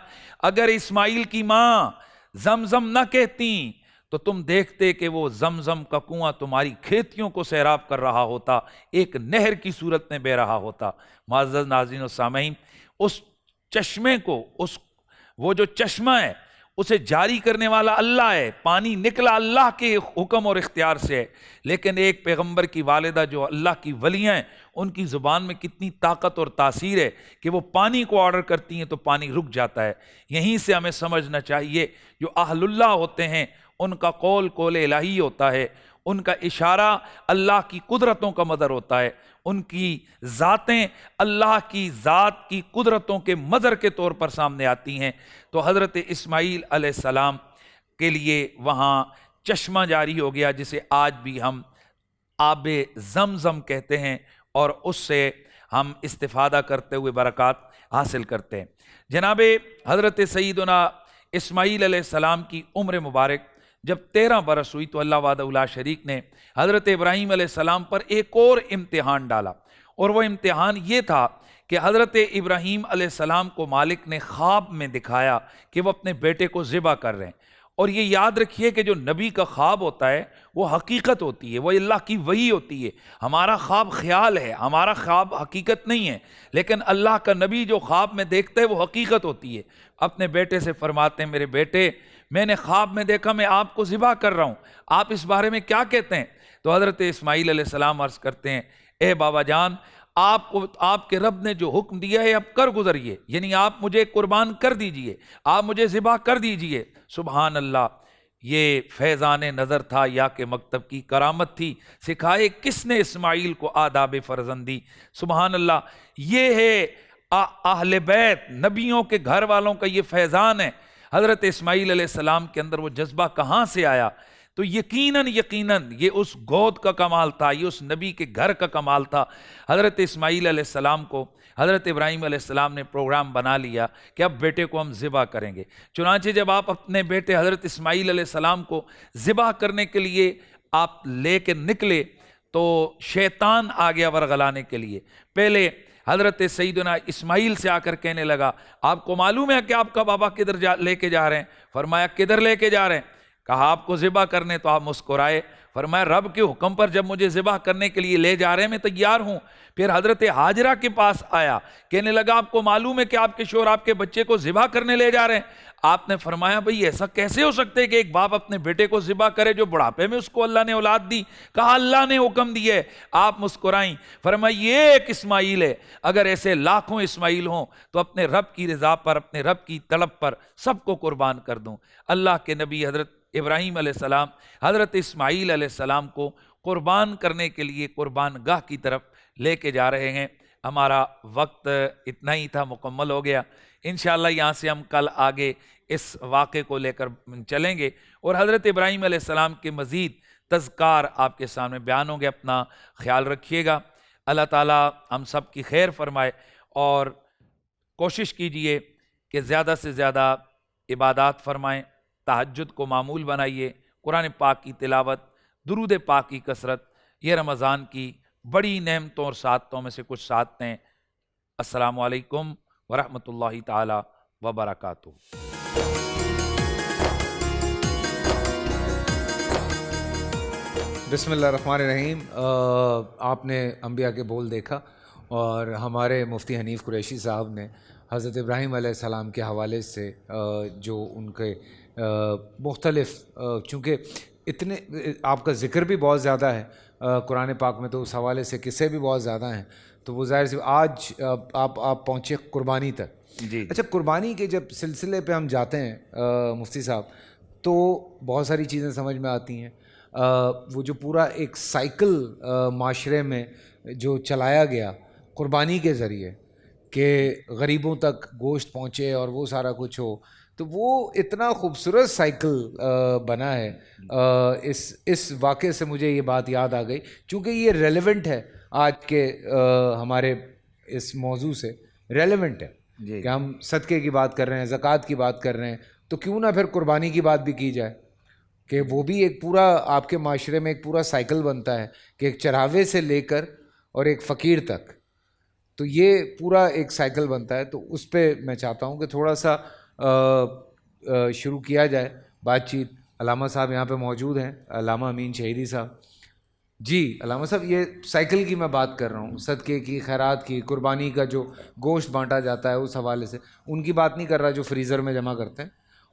اگر اسماعیل کی ماں زمزم نہ کہتی تو تم دیکھتے کہ وہ زمزم کا کنواں تمہاری کھیتیوں کو سیراب کر رہا ہوتا، ایک نہر کی صورت میں بہہ رہا ہوتا. معزز ناظرین و سامعین، اس چشمے کو وہ جو چشمہ ہے اسے جاری کرنے والا اللہ ہے. پانی نکلا اللہ کے حکم اور اختیار سے ہے. لیکن ایک پیغمبر کی والدہ جو اللہ کی ولیاں ہیں ان کی زبان میں کتنی طاقت اور تاثیر ہے کہ وہ پانی کو آرڈر کرتی ہیں تو پانی رک جاتا ہے. یہیں سے ہمیں سمجھنا چاہیے جو اہل اللہ ہوتے ہیں ان کا قول الہی ہوتا ہے، ان کا اشارہ اللہ کی قدرتوں کا مظہر ہوتا ہے، ان کی ذاتیں اللہ کی ذات کی قدرتوں کے مظہر کے طور پر سامنے آتی ہیں. تو حضرت اسماعیل علیہ السلام کے لیے وہاں چشمہ جاری ہو گیا جسے آج بھی ہم آب زمزم کہتے ہیں اور اس سے ہم استفادہ کرتے ہوئے برکات حاصل کرتے ہیں. جناب حضرت سیدنا اسماعیل علیہ السلام کی عمر مبارک جب 13 برس ہوئی تو اللہ وحدہ لا شریک نے حضرت ابراہیم علیہ السلام پر ایک اور امتحان ڈالا. اور وہ امتحان یہ تھا کہ حضرت ابراہیم علیہ السلام کو مالک نے خواب میں دکھایا کہ وہ اپنے بیٹے کو ذبح کر رہے ہیں. اور یہ یاد رکھیے کہ جو نبی کا خواب ہوتا ہے وہ حقیقت ہوتی ہے، وہ اللہ کی وحی ہوتی ہے. ہمارا خواب خیال ہے، ہمارا خواب حقیقت نہیں ہے. لیکن اللہ کا نبی جو خواب میں دیکھتا ہے وہ حقیقت ہوتی ہے. اپنے بیٹے سے فرماتے ہیں میرے بیٹے میں نے خواب میں دیکھا میں آپ کو ذبح کر رہا ہوں، آپ اس بارے میں کیا کہتے ہیں؟ تو حضرت اسماعیل علیہ السلام عرض کرتے ہیں اے بابا جان آپ کو آپ کے رب نے جو حکم دیا ہے اب کر گزریے، یعنی آپ مجھے قربان کر دیجئے، آپ مجھے ذبح کر دیجئے. سبحان اللہ، یہ فیضان نظر تھا یا کہ مکتب کی کرامت تھی. سکھائے کس نے اسماعیل کو آداب فرزندی. سبحان اللہ، یہ ہے اہل بیت نبیوں کے گھر والوں کا یہ فیضان ہے. حضرت اسماعیل علیہ السلام کے اندر وہ جذبہ کہاں سے آیا؟ تو یقیناً یہ اس گود کا کمال تھا، یہ اس نبی کے گھر کا کمال تھا. حضرت اسماعیل علیہ السلام کو حضرت ابراہیم علیہ السلام نے پروگرام بنا لیا کہ اب بیٹے کو ہم ذبح کریں گے. چنانچہ جب آپ اپنے بیٹے حضرت اسماعیل علیہ السلام کو ذبح کرنے کے لیے آپ لے کے نکلے تو شیطان آ گیا ورغلانے کے لیے. پہلے حضرت سیدنا اسماعیل سے آ کر کہنے لگا آپ کو معلوم ہے کہ آپ کا بابا کدھر لے کے جا رہے ہیں؟ فرمایا کدھر لے کے جا رہے ہیں؟ کہا آپ کو ذبح کرنے. تو آپ مسکرائے، فرمایا رب کے حکم پر جب مجھے ذبح کرنے کے لیے لے جا رہے ہیں میں تیار ہوں. پھر حضرت ہاجرہ کے پاس آیا, کہنے لگا آپ کو معلوم ہے کہ آپ کے شوہر آپ کے بچے کو ذبح کرنے لے جا رہے ہیں؟ آپ نے فرمایا بھئی ایسا کیسے ہو سکتے ہے کہ ایک باپ اپنے بیٹے کو ذبح کرے جو بڑھاپے میں اس کو اللہ نے اولاد دی؟ کہا اللہ نے حکم دیا ہے. آپ مسکرائیں, فرمایا یہ ایک اسماعیل ہے, اگر ایسے لاکھوں اسماعیل ہوں تو اپنے رب کی رضا پر, اپنے رب کی طلب پر سب کو قربان کر دوں. اللہ کے نبی حضرت ابراہیم علیہ السلام حضرت اسماعیل علیہ السلام کو قربان کرنے کے لیے قربان گاہ کی طرف لے کے جا رہے ہیں. ہمارا وقت اتنا ہی تھا, مکمل ہو گیا. انشاءاللہ یہاں سے ہم کل آگے اس واقعے کو لے کر چلیں گے اور حضرت ابراہیم علیہ السلام کے مزید تذکار آپ کے سامنے بیان ہوں گے. اپنا خیال رکھیے گا. اللہ تعالیٰ ہم سب کی خیر فرمائے اور کوشش کیجئے کہ زیادہ سے زیادہ عبادات فرمائیں, تہجد کو معمول بنائیے, قرآن پاک کی تلاوت, درود پاک کی کثرت. یہ رمضان کی بڑی نعمتوں اور سعادتوں میں سے کچھ سعادتیں. السلام علیکم ورحمۃ اللہ تعالی وبرکاتہ. بسم اللہ الرحمن الرحیم. آپ نے انبیاء کے بول دیکھا اور ہمارے مفتی حنیف قریشی صاحب نے حضرت ابراہیم علیہ السلام کے حوالے سے جو ان کے مختلف, چونکہ اتنے آپ کا ذکر بھی بہت زیادہ ہے قرآن پاک میں, تو اس حوالے سے قصے بھی بہت زیادہ ہیں, تو وہ ظاہر سے آج آپ پہنچے قربانی تک. جی اچھا, قربانی کے جب سلسلے پہ ہم جاتے ہیں مفتی صاحب, تو بہت ساری چیزیں سمجھ میں آتی ہیں. وہ جو پورا ایک سائیکل معاشرے میں جو چلایا گیا قربانی کے ذریعے کہ غریبوں تک گوشت پہنچے اور وہ سارا کچھ ہو, تو وہ اتنا خوبصورت سائیکل بنا ہے. اس واقعے سے مجھے یہ بات یاد آ گئی, چونکہ یہ ریلیونٹ ہے آج کے ہمارے اس موضوع سے, ریلیونٹ ہے کہ ہم صدقے کی بات کر رہے ہیں, زکوٰۃ کی بات کر رہے ہیں, تو کیوں نہ پھر قربانی کی بات بھی کی جائے کہ وہ بھی ایک پورا آپ کے معاشرے میں ایک پورا سائیکل بنتا ہے کہ ایک چراوے سے لے کر اور ایک فقیر تک, تو یہ پورا ایک سائیکل بنتا ہے. تو اس پہ میں چاہتا ہوں کہ تھوڑا سا شروع کیا جائے بات چیت. علامہ صاحب یہاں پہ موجود ہیں, علامہ امین شہیدی صاحب. جی علامہ صاحب, یہ سائیکل کی میں بات کر رہا ہوں, صدقے کی, خیرات کی, قربانی کا جو گوشت بانٹا جاتا ہے اس حوالے سے. ان کی بات نہیں کر رہا جو فریزر میں جمع کرتے ہیں,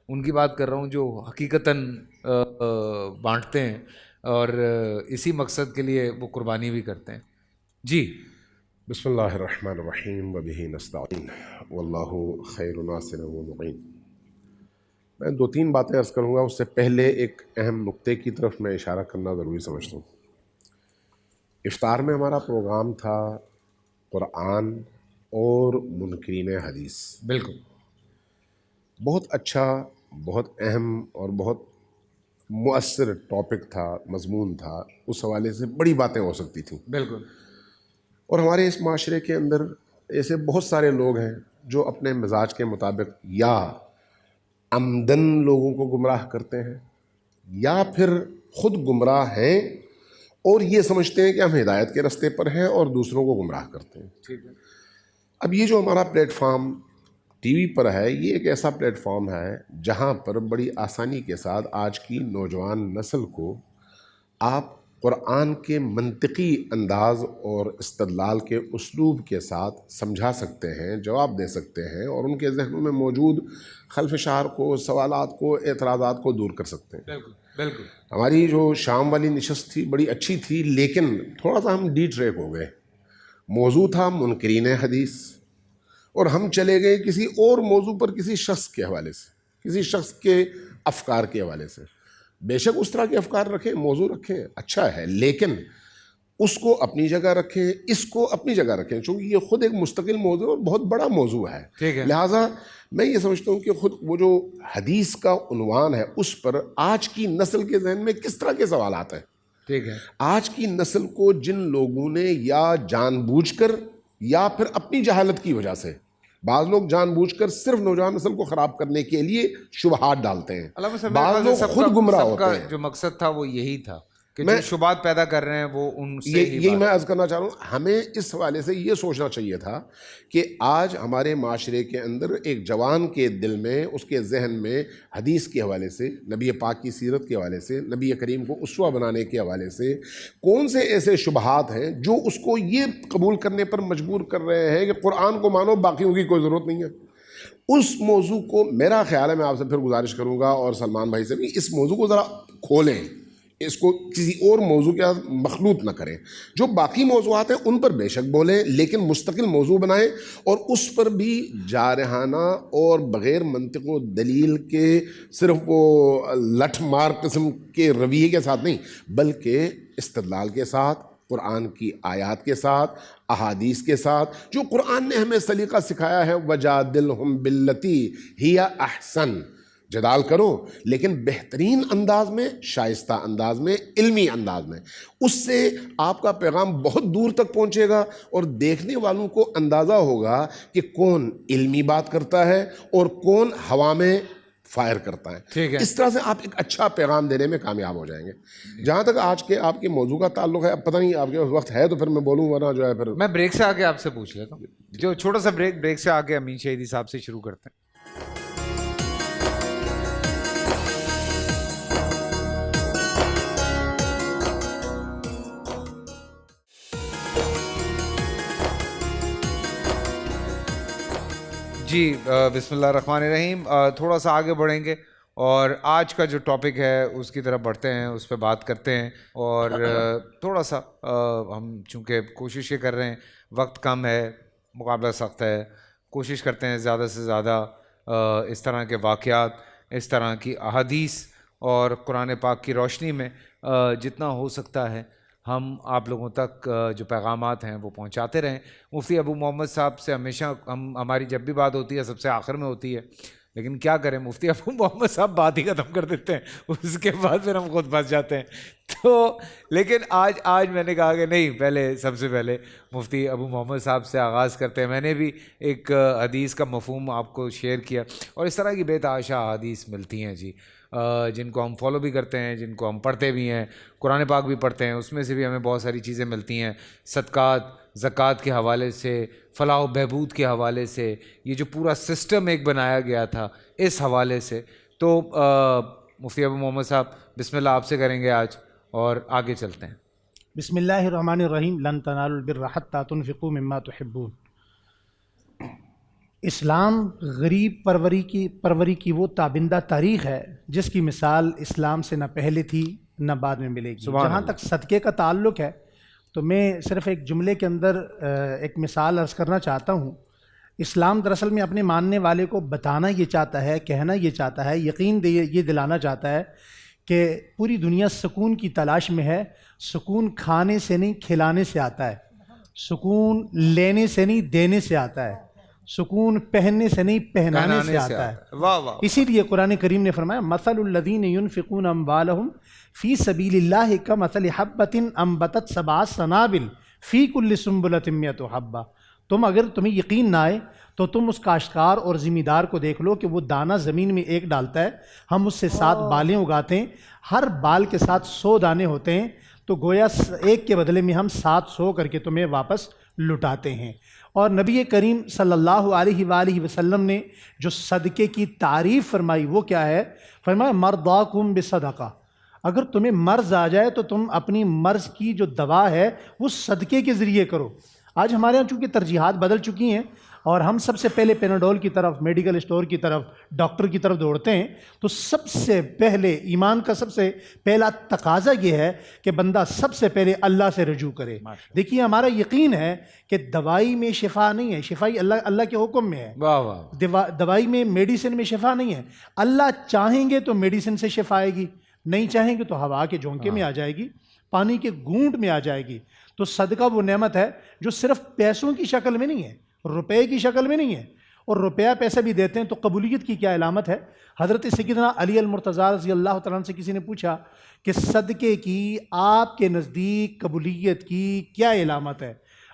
ان کی بات کر رہا ہوں جو حقیقتاً بانٹتے ہیں اور اسی مقصد کے لیے وہ قربانی بھی کرتے ہیں. جی بسم اللہ الرحمن الرحیم وبہ نستعین واللہ خیر ناصر و معین. میں 2-3 باتیں عرض کروں گا, اس سے پہلے ایک اہم نقطے کی طرف میں اشارہ کرنا ضروری سمجھتا ہوں. افطار میں ہمارا پروگرام تھا قرآن اور منکرین حدیث. بالکل, بہت اچھا, بہت اہم اور بہت مؤثر ٹاپک تھا, مضمون تھا. اس حوالے سے بڑی باتیں ہو سکتی تھیں. بالکل. اور ہمارے اس معاشرے کے اندر ایسے بہت سارے لوگ ہیں جو اپنے مزاج کے مطابق یا عمدن لوگوں کو گمراہ کرتے ہیں یا پھر خود گمراہ ہیں اور یہ سمجھتے ہیں کہ ہم ہدایت کے راستے پر ہیں اور دوسروں کو گمراہ کرتے ہیں. ٹھیک ہے. اب یہ جو ہمارا پلیٹ فارم ٹی وی پر ہے, یہ ایک ایسا پلیٹ فارم ہے جہاں پر بڑی آسانی کے ساتھ آج کی نوجوان نسل کو آپ قرآن کے منطقی انداز اور استدلال کے اسلوب کے ساتھ سمجھا سکتے ہیں, جواب دے سکتے ہیں اور ان کے ذہنوں میں موجود خلفشار کو, سوالات کو, اعتراضات کو دور کر سکتے ہیں. بالکل بالکل. ہماری جو شام والی نشست تھی بڑی اچھی تھی, لیکن تھوڑا سا ہم ڈی ٹریک ہو گئے. موضوع تھا منکرین حدیث اور ہم چلے گئے کسی اور موضوع پر, کسی شخص کے حوالے سے, کسی شخص کے افکار کے حوالے سے. بے شک اس طرح کے افکار رکھیں, موضوع رکھیں, اچھا ہے, لیکن اس کو اپنی جگہ رکھیں, اس کو اپنی جگہ رکھیں, چونکہ یہ خود ایک مستقل موضوع اور بہت بڑا موضوع ہے. لہٰذا میں یہ سمجھتا ہوں کہ خود وہ جو حدیث کا عنوان ہے اس پر آج کی نسل کے ذہن میں کس طرح کے سوالات ہیں. ٹھیک ہے. آج کی نسل کو جن لوگوں نے یا جان بوجھ کر یا پھر اپنی جہالت کی وجہ سے, بعض لوگ جان بوجھ کر صرف نوجوان نسل کو خراب کرنے کے لیے شبہات ڈالتے ہیں, بعض لوگ خود گمراہ ہوتے ہیں. جو مقصد تھا وہ یہی تھا کہ جو شبہات پیدا کر رہے ہیں وہ ان سے یہی میں عرض کرنا چاہ رہا ہوں. ہمیں اس حوالے سے یہ سوچنا چاہیے تھا کہ آج ہمارے معاشرے کے اندر ایک جوان کے دل میں، اس کے ذہن میں حدیث کے حوالے سے، نبی پاک کی سیرت کے حوالے سے، نبی کریم کو اسوہ بنانے کے حوالے سے کون سے ایسے شبہات ہیں جو اس کو یہ قبول کرنے پر مجبور کر رہے ہیں کہ قرآن کو مانو، باقیوں کی کوئی ضرورت نہیں ہے. اس موضوع کو میرا خیال ہے، میں آپ سے پھر گزارش کروں گا اور سلمان بھائی سے بھی، اس موضوع کو ذرا کھولیں، اس کو کسی اور موضوع کے ساتھ مخلوط نہ کریں. جو باقی موضوعات ہیں ان پر بے شک بولیں، لیکن مستقل موضوع بنائیں اور اس پر بھی جارحانہ اور بغیر منطق و دلیل کے صرف وہ لٹھ مار قسم کے رویے کے ساتھ نہیں، بلکہ استدلال کے ساتھ، قرآن کی آیات کے ساتھ، احادیث کے ساتھ. جو قرآن نے ہمیں سلیقہ سکھایا ہے، وَجَادِلْهُمْ بِالَّتِي هِيَ أَحْسَنُ، جدال کرو لیکن بہترین انداز میں، شائستہ انداز میں، علمی انداز میں. اس سے آپ کا پیغام بہت دور تک پہنچے گا اور دیکھنے والوں کو اندازہ ہوگا کہ کون علمی بات کرتا ہے اور کون ہوا میں فائر کرتا ہے. ٹھیک ہے. اس طرح سے آپ ایک اچھا پیغام دینے میں کامیاب ہو جائیں گے. جہاں تک آج کے آپ کے موضوع کا تعلق ہے، اب پتہ نہیں آپ کے وقت ہے تو پھر میں بولوں، ورنہ جو ہے پھر میں بریک سے آگے آپ سے پوچھ لیتا ہوں. جو چھوٹا سا بریک سے آگے امین شہیدی صاحب سے شروع کرتے ہیں. جی بسم اللہ الرحمن الرحیم. تھوڑا سا آگے بڑھیں گے اور آج کا جو ٹاپک ہے اس کی طرف بڑھتے ہیں، اس پہ بات کرتے ہیں. اور تھوڑا سا ہم چونکہ کوشش یہ کر رہے ہیں، وقت کم ہے، مقابلہ سخت ہے، کوشش کرتے ہیں زیادہ سے زیادہ اس طرح کے واقعات، اس طرح کی احادیث اور قرآن پاک کی روشنی میں جتنا ہو سکتا ہے ہم آپ لوگوں تک جو پیغامات ہیں وہ پہنچاتے رہیں. مفتی ابو محمد صاحب سے ہمیشہ ہماری جب بھی بات ہوتی ہے سب سے آخر میں ہوتی ہے، لیکن کیا کریں، مفتی ابو محمد صاحب بات ہی ختم کر دیتے ہیں، اس کے بعد پھر ہم خود پھنس جاتے ہیں. تو لیکن آج میں نے کہا کہ نہیں، پہلے سب سے پہلے مفتی ابو محمد صاحب سے آغاز کرتے ہیں. میں نے بھی ایک حدیث کا مفہوم آپ کو شیئر کیا اور اس طرح کی بے تحاشا حدیث ملتی ہیں جی، جن کو ہم فالو بھی کرتے ہیں، جن کو ہم پڑھتے بھی ہیں، قرآن پاک بھی پڑھتے ہیں. اس میں سے بھی ہمیں بہت ساری چیزیں ملتی ہیں، صدقات، زکوٰۃ کے حوالے سے، فلاح و بہبود کے حوالے سے، یہ جو پورا سسٹم ایک بنایا گیا تھا اس حوالے سے. تو مفتی ابو محمد صاحب بسم اللہ آپ سے کریں گے آج اور آگے چلتے ہیں. بسم اللہ الرحمن الرحیم. لن تنالوا البر حتى تنفقوا مما تحبون. اسلام غریب پروری کی وہ تابندہ تاریخ ہے جس کی مثال اسلام سے نہ پہلے تھی نہ بعد میں ملے گی. جہاں تک صدقے کا تعلق ہے تو میں صرف ایک جملے کے اندر ایک مثال عرض کرنا چاہتا ہوں. اسلام دراصل میں اپنے ماننے والے کو بتانا یہ چاہتا ہے، کہنا یہ چاہتا ہے، یقین یہ دلانا چاہتا ہے کہ پوری دنیا سکون کی تلاش میں ہے. سکون کھانے سے نہیں کھلانے سے آتا ہے، سکون لینے سے نہیں دینے سے آتا ہے، سکون پہننے سے نہیں پہنانے سے آتا ہے. واہ واہ. اسی لیے قرآن کریم نے فرمایا مثل الذین ينفقون اموالهم فی سبیل اللہ کمثل حبۃ انبتت سبع سنابل فی کل سنبلۃ مئۃ حبۃ. تمہیں یقین نہ آئے تو تم اس کاشتکار اور ذمہ دار کو دیکھ لو کہ وہ دانہ زمین میں ایک ڈالتا ہے، ہم اس سے 7 بالیں اگاتے ہیں، ہر بال کے ساتھ 100 دانے ہوتے ہیں، تو گویا ایک کے بدلے میں ہم 700 کر کے تمہیں واپس لٹاتے ہیں. اور نبی کریم صلی اللہ علیہ وآلہ وسلم نے جو صدقے کی تعریف فرمائی وہ کیا ہے؟ فرمایا مرضاکم بصدقہ. اگر تمہیں مرض آ جائے تو تم اپنی مرض کی جو دوا ہے وہ صدقے کے ذریعے کرو. آج ہمارے ہاں چونکہ ترجیحات بدل چکی ہیں اور ہم سب سے پہلے پیناڈول کی طرف، میڈیکل اسٹور کی طرف، ڈاکٹر کی طرف دوڑتے ہیں، تو سب سے پہلے ایمان کا سب سے پہلا تقاضا یہ ہے کہ بندہ سب سے پہلے اللہ سے رجوع کرے. دیکھیے ہمارا یقین ہے کہ دوائی میں شفا نہیں ہے، شفائی اللہ کے حکم میں ہے. واہ واہ. دوائی میں، میڈیسن میں شفا نہیں ہے. اللہ چاہیں گے تو میڈیسن سے شفا آئے گی، نہیں چاہیں گے تو ہوا کے جھونکے میں آ جائے گی، پانی کے گھونٹ میں آ جائے گی. تو صدقہ وہ نعمت ہے جو صرف پیسوں کی شکل میں نہیں ہے، روپے کی شکل میں نہیں ہے. اور روپیہ پیسے بھی دیتے ہیں تو قبولیت کی کیا علامت ہے؟ حضرت سیدنا علی المرتضیٰ رضی اللہ تعالیٰ عنہ سے کسی نے پوچھا کہ صدقے کی آپ کے نزدیک قبولیت کی کیا علامت ہے؟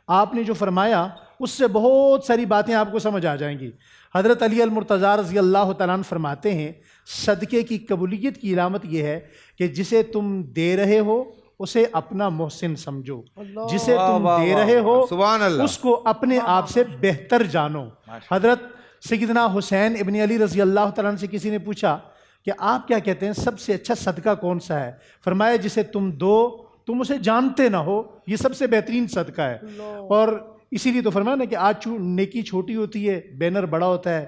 آپ نے جو فرمایا اس سے بہت ساری باتیں آپ کو سمجھ آ جائیں گی. حضرت علی المرتضیٰ رضی اللہ تعالیٰ عنہ فرماتے ہیں صدقے کی قبولیت کی علامت یہ ہے کہ جسے تم دے رہے ہو اسے اپنا محسن سمجھو، جسے تم دے رہے ہو سبحان اللہ۔ اس کو اپنے آپ سے بہتر جانو۔ حضرت سیدنا حسین ابن علی رضی اللہ تعالیٰ عنہ سے کسی نے پوچھا کہ آپ کیا کہتے ہیں سب سے اچھا صدقہ کون سا ہے؟ فرمایا جسے تم دو تم اسے جانتے نہ ہو، یہ سب سے بہترین صدقہ ہے۔ اور اسی لیے تو فرمایا نا کہ آج نیکی چھوٹی ہوتی ہے بینر بڑا ہوتا ہے،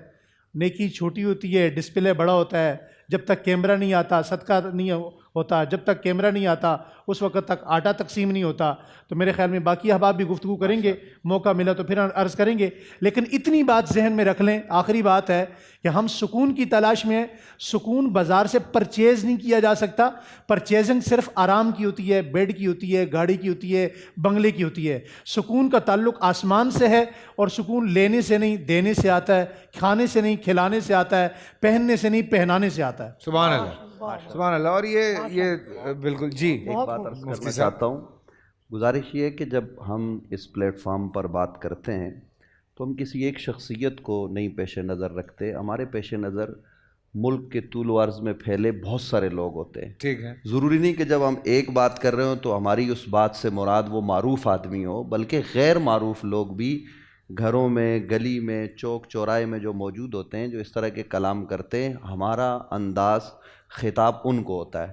نیکی چھوٹی ہوتی ہے ڈسپلے بڑا ہوتا ہے، جب تک کیمرہ نہیں آتا صدقہ نہیں ہوتا، جب تک کیمرہ نہیں آتا اس وقت تک آٹا تقسیم نہیں ہوتا۔ تو میرے خیال میں باقی احباب بھی گفتگو کریں گے، موقع ملا تو پھر عرض کریں گے، لیکن اتنی بات ذہن میں رکھ لیں، آخری بات ہے کہ ہم سکون کی تلاش میں ہیں۔ سکون بازار سے پرچیز نہیں کیا جا سکتا، پرچیزنگ صرف آرام کی ہوتی ہے، بیڈ کی ہوتی ہے، گاڑی کی ہوتی ہے، بنگلے کی ہوتی ہے۔ سکون کا تعلق آسمان سے ہے، اور سکون لینے سے نہیں دینے سے آتا ہے، کھانے سے نہیں کھلانے سے آتا ہے، پہننے سے نہیں پہنانے سے آتا ہے۔ سبحان اللہ، سبحان اللہ۔ اور یہ بالکل جی ایک بات عرض کرنا چاہتا ہوں، گزارش یہ ہے کہ جب ہم اس پلیٹ فارم پر بات کرتے ہیں تو ہم کسی ایک شخصیت کو نہیں پیش نظر رکھتے، ہمارے پیش نظر ملک کے طول و عرض میں پھیلے بہت سارے لوگ ہوتے ہیں۔ ٹھیک ہے، ضروری نہیں کہ جب ہم ایک بات کر رہے ہوں تو ہماری اس بات سے مراد وہ معروف آدمی ہو، بلکہ غیر معروف لوگ بھی گھروں میں، گلی میں، چوک چوراہے میں جو موجود ہوتے ہیں، جو اس طرح کے کلام کرتے ہیں، ہمارا انداز خطاب ان کو ہوتا ہے۔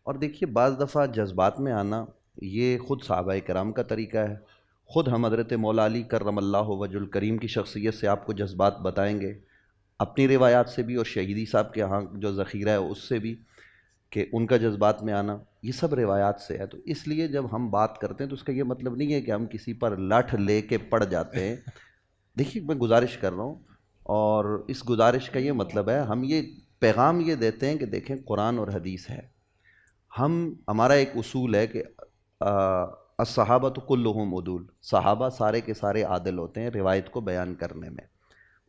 اور دیکھیے بعض دفعہ جذبات میں آنا یہ خود صحابہ کرام کا طریقہ ہے، خود ہم حضرت مولا علی کرم اللہ وجہ الکریم کی شخصیت سے آپ کو جذبات بتائیں گے، اپنی روایات سے بھی اور شہیدی صاحب کے ہاں جو ذخیرہ ہے اس سے بھی، کہ ان کا جذبات میں آنا یہ سب روایات سے ہے۔ تو اس لیے جب ہم بات کرتے ہیں تو اس کا یہ مطلب نہیں ہے کہ ہم کسی پر لٹھ لے کے پڑ جاتے ہیں۔ دیکھیے میں گزارش کر رہا ہوں، اور اس گزارش کا یہ مطلب ہے ہم یہ پیغام یہ دیتے ہیں کہ دیکھیں قرآن اور حدیث ہے، ہمارا ایک اصول ہے کہ الصحابۃ کلہم عدول، صحابہ سارے کے سارے عادل ہوتے ہیں روایت کو بیان کرنے میں،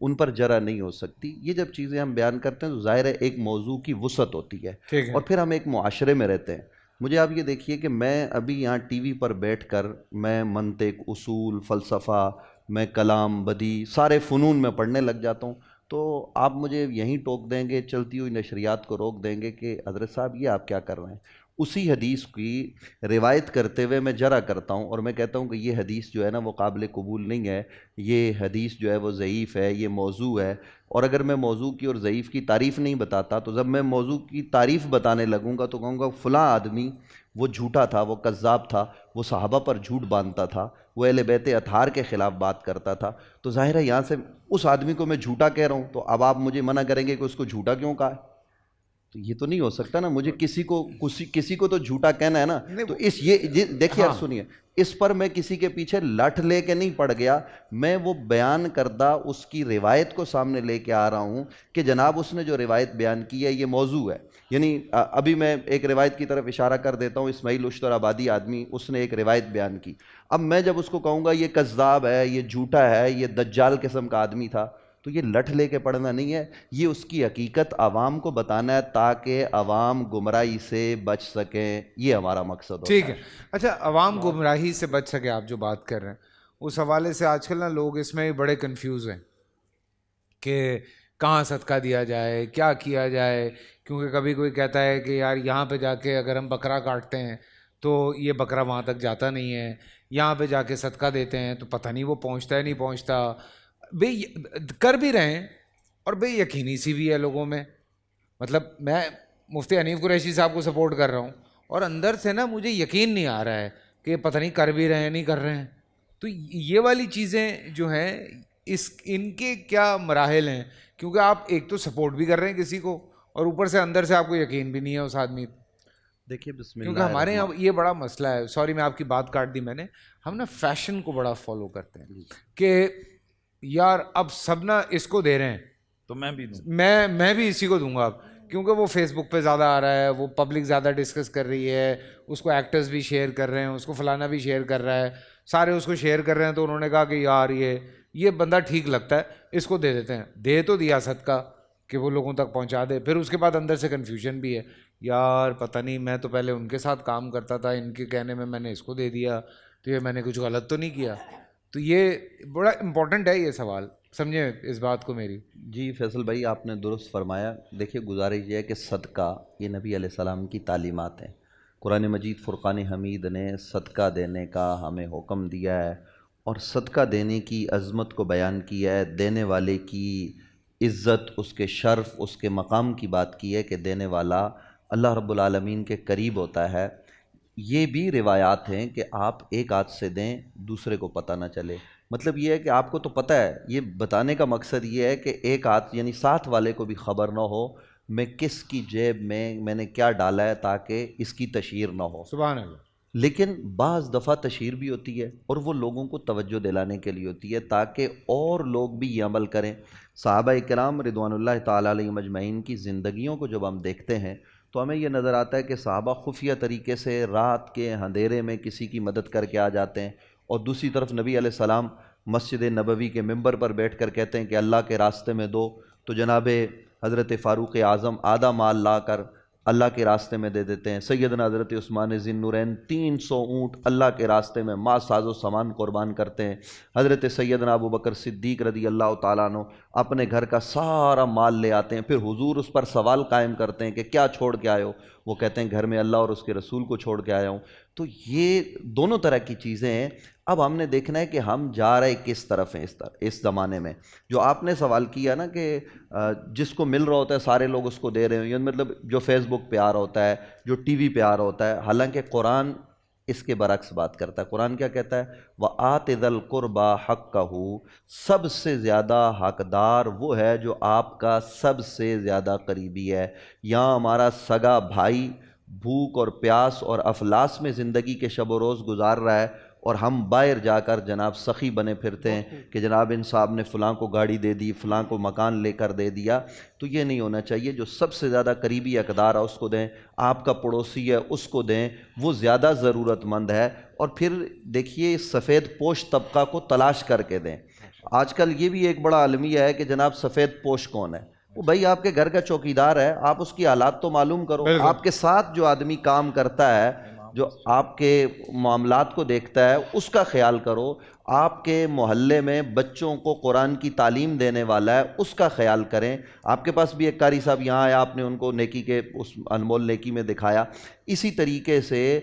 ان پر جرح نہیں ہو سکتی۔ یہ جب چیزیں ہم بیان کرتے ہیں تو ظاہر ہے ایک موضوع کی وسعت ہوتی ہے، اور پھر ہم ایک معاشرے میں رہتے ہیں۔ مجھے آپ یہ دیکھیے کہ میں ابھی یہاں ٹی وی پر بیٹھ کر میں منطق، اصول، فلسفہ، میں کلام، بدیع، سارے فنون میں پڑھنے لگ جاتا ہوں، تو آپ مجھے یہیں ٹوک دیں گے، چلتی ہوئی نشریات کو روک دیں گے کہ حضرت صاحب یہ آپ کیا کر رہے ہیں۔ اسی حدیث کی روایت کرتے ہوئے میں جرح کرتا ہوں، اور میں کہتا ہوں کہ یہ حدیث جو ہے نا وہ قابل قبول نہیں ہے، یہ حدیث جو ہے وہ ضعیف ہے، یہ موضوع ہے۔ اور اگر میں موضوع کی اور ضعیف کی تعریف نہیں بتاتا تو جب میں موضوع کی تعریف بتانے لگوں گا تو کہوں گا فلاں آدمی وہ جھوٹا تھا، وہ کذاب تھا، وہ صحابہ پر جھوٹ باندھتا تھا، وہ اہل بیت اطہار کے خلاف بات کرتا تھا، تو ظاہر ہے یہاں سے اس آدمی کو میں جھوٹا کہہ رہا ہوں، تو اب آپ مجھے منع کریں گے کہ اس کو جھوٹا کیوں کہا ہے؟ تو یہ تو نہیں ہو سکتا نا، مجھے کسی کو تو جھوٹا کہنا ہے نا۔ تو دیکھیے آپ سنیے، اس پر میں کسی کے پیچھے لٹھ لے کے نہیں پڑ گیا، میں وہ بیان کردہ اس کی روایت کو سامنے لے کے آ رہا ہوں کہ جناب اس نے جو روایت بیان کی ہے یہ موضوع ہے۔ یعنی ابھی میں ایک روایت کی طرف اشارہ کر دیتا ہوں، اسماعیل اشتر آبادی آدمی، اس نے ایک روایت بیان کی، اب میں جب اس کو کہوں گا یہ کذاب ہے، یہ جھوٹا ہے، یہ دجال قسم کا آدمی تھا، تو یہ لٹھ لے کے پڑھنا نہیں ہے، یہ اس کی حقیقت عوام کو بتانا ہے تاکہ عوام گمراہی سے بچ سکیں، یہ ہمارا مقصد ہوتا ہے۔ ٹھیک ہے۔ اچھا، عوام گمراہی سے بچ سکے، آپ جو بات کر رہے ہیں اس حوالے سے آج کل نا لوگ اس میں بڑے کنفیوز ہیں کہ کہاں صدقہ دیا جائے، کیا کیا جائے، کیونکہ کبھی کوئی کہتا ہے کہ یار یہاں پہ جا کے اگر ہم بکرا کاٹتے ہیں تو یہ بکرا وہاں تک جاتا نہیں ہے، یہاں پہ جا کے صدقہ دیتے ہیں تو پتہ نہیں وہ پہنچتا ہے نہیں پہنچتا، بے کر بھی رہے ہیں، اور بے یقینی سی بھی ہے لوگوں میں۔ مطلب میں مفتی حنیف قریشی صاحب کو سپورٹ کر رہا ہوں، اور اندر سے نا مجھے یقین نہیں آ رہا ہے کہ پتہ نہیں کر بھی رہے ہیں نہیں کر رہے ہیں۔ تو یہ والی چیزیں جو ہیں ان کے کیا مراحل ہیں؟ کیونکہ آپ ایک تو سپورٹ بھی کر رہے ہیں کسی کو، اور اوپر سے اندر سے آپ کو یقین بھی نہیں ہے اس آدمی۔ دیکھیے بسم اللہ، کیونکہ ہمارے یہاں یہ بڑا مسئلہ ہے، سوری میں آپ کی بات کاٹ دی میں نے، ہم نا فیشن کو بڑا فالو کرتے ہیں کہ یار اب سب نا اس کو دے رہے ہیں تو میں بھی دوں، میں بھی اسی کو دوں گا اب، کیونکہ وہ فیس بک پہ زیادہ آ رہا ہے، وہ پبلک زیادہ ڈسکس کر رہی ہے، اس کو ایکٹرز بھی شیئر کر رہے ہیں، اس کو فلانا بھی شیئر کر رہا ہے، سارے اس کو شیئر کر رہے ہیں، تو انہوں نے کہا کہ یار یہ بندہ ٹھیک لگتا ہے، اس کو دے دیتے ہیں۔ دے تو دیا صدقہ کہ وہ لوگوں تک پہنچا دے، پھر اس کے بعد اندر سے کنفیوژن بھی ہے، یار پتہ نہیں میں تو پہلے ان کے ساتھ کام کرتا تھا، ان کے کہنے میں نے اس کو دے دیا، تو یہ میں نے کچھ غلط تو نہیں کیا۔ تو یہ بڑا امپورٹنٹ ہے یہ سوال، سمجھیں اس بات کو میری۔ جی فیصل بھائی آپ نے درست فرمایا۔ دیکھیے گزارش یہ ہے کہ صدقہ یہ نبی علیہ السلام کی تعلیمات ہیں، قرآن مجید فرقان حمید نے صدقہ دینے کا ہمیں حکم دیا ہے، اور صدقہ دینے کی عظمت کو بیان کیا ہے، دینے والے کی عزت، اس کے شرف، اس کے مقام کی بات کی ہے کہ دینے والا اللہ رب العالمین کے قریب ہوتا ہے۔ یہ بھی روایات ہیں کہ آپ ایک ہاتھ سے دیں، دوسرے کو پتہ نہ چلے۔ مطلب یہ ہے کہ آپ کو تو پتہ ہے، یہ بتانے کا مقصد یہ ہے کہ ایک ہاتھ یعنی ساتھ والے کو بھی خبر نہ ہو میں کس کی جیب میں نے کیا ڈالا ہے، تاکہ اس کی تشہیر نہ ہو۔ سبحان اللہ۔ لیکن بعض دفعہ تشہیر بھی ہوتی ہے، اور وہ لوگوں کو توجہ دلانے کے لیے ہوتی ہے تاکہ اور لوگ بھی یہ عمل کریں۔ صحابہ کرام رضوان اللہ تعالیٰ علیہم اجمعین کی زندگیوں کو جب ہم دیکھتے ہیں تو ہمیں یہ نظر آتا ہے کہ صحابہ خفیہ طریقے سے رات کے اندھیرے میں کسی کی مدد کر کے آ جاتے ہیں، اور دوسری طرف نبی علیہ السلام مسجد نبوی کے ممبر پر بیٹھ کر کہتے ہیں کہ اللہ کے راستے میں دو، تو جناب حضرت فاروق اعظم آدھا مال لا کر اللہ کے راستے میں دے دیتے ہیں۔ سیدنا حضرت عثمان ذی النورین 300 اونٹ اللہ کے راستے میں ما ساز و سامان قربان کرتے ہیں۔ حضرت سیدنا ابو بکر صدیق رضی اللہ تعالیٰ عنہ اپنے گھر کا سارا مال لے آتے ہیں، پھر حضور اس پر سوال قائم کرتے ہیں کہ کیا چھوڑ کے آئے ہو؟ وہ کہتے ہیں گھر میں اللہ اور اس کے رسول کو چھوڑ کے آیا ہوں۔ تو یہ دونوں طرح کی چیزیں ہیں۔ اب ہم نے دیکھنا ہے کہ ہم جا رہے کس طرف ہیں اس زمانے میں۔ جو آپ نے سوال کیا نا کہ جس کو مل رہا ہوتا ہے سارے لوگ اس کو دے رہے ہیں، یعنی مطلب جو فیس بک پہ آ رہا ہوتا ہے، جو ٹی وی پہ آ رہا ہوتا ہے، حالانکہ قرآن اس کے برعکس بات کرتا ہے۔ قرآن کیا کہتا ہے؟ وَآتِ ذَا الْقُرْبَى حَقَّهُ، سب سے زیادہ حقدار وہ ہے جو آپ کا سب سے زیادہ قریبی ہے۔ یہاں ہمارا سگا بھائی بھوک اور پیاس اور افلاس میں زندگی کے شب و روز گزار رہا ہے، اور ہم باہر جا کر جناب سخی بنے پھرتے ہیں کہ جناب ان صاحب نے فلاں کو گاڑی دے دی، فلاں کو مکان لے کر دے دیا۔ تو یہ نہیں ہونا چاہیے۔ جو سب سے زیادہ قریبی حقدار ہے اس کو دیں، آپ کا پڑوسی ہے اس کو دیں، وہ زیادہ ضرورت مند ہے۔ اور پھر دیکھیے سفید پوش طبقہ کو تلاش کر کے دیں۔ آج کل یہ بھی ایک بڑا عالمیہ ہے کہ جناب سفید پوش کون ہے؟ وہ بھائی آپ کے گھر کا چوکیدار ہے، آپ اس کی حالات تو معلوم کرو۔ آپ کے ساتھ جو آدمی کام کرتا ہے، جو آپ کے معاملات کو دیکھتا ہے، اس کا خیال کرو۔ آپ کے محلے میں بچوں کو قرآن کی تعلیم دینے والا ہے، اس کا خیال کریں۔ آپ کے پاس بھی ایک قاری صاحب یہاں آیا، آپ نے ان کو نیکی کے اس انمول نیکی میں دکھایا۔ اسی طریقے سے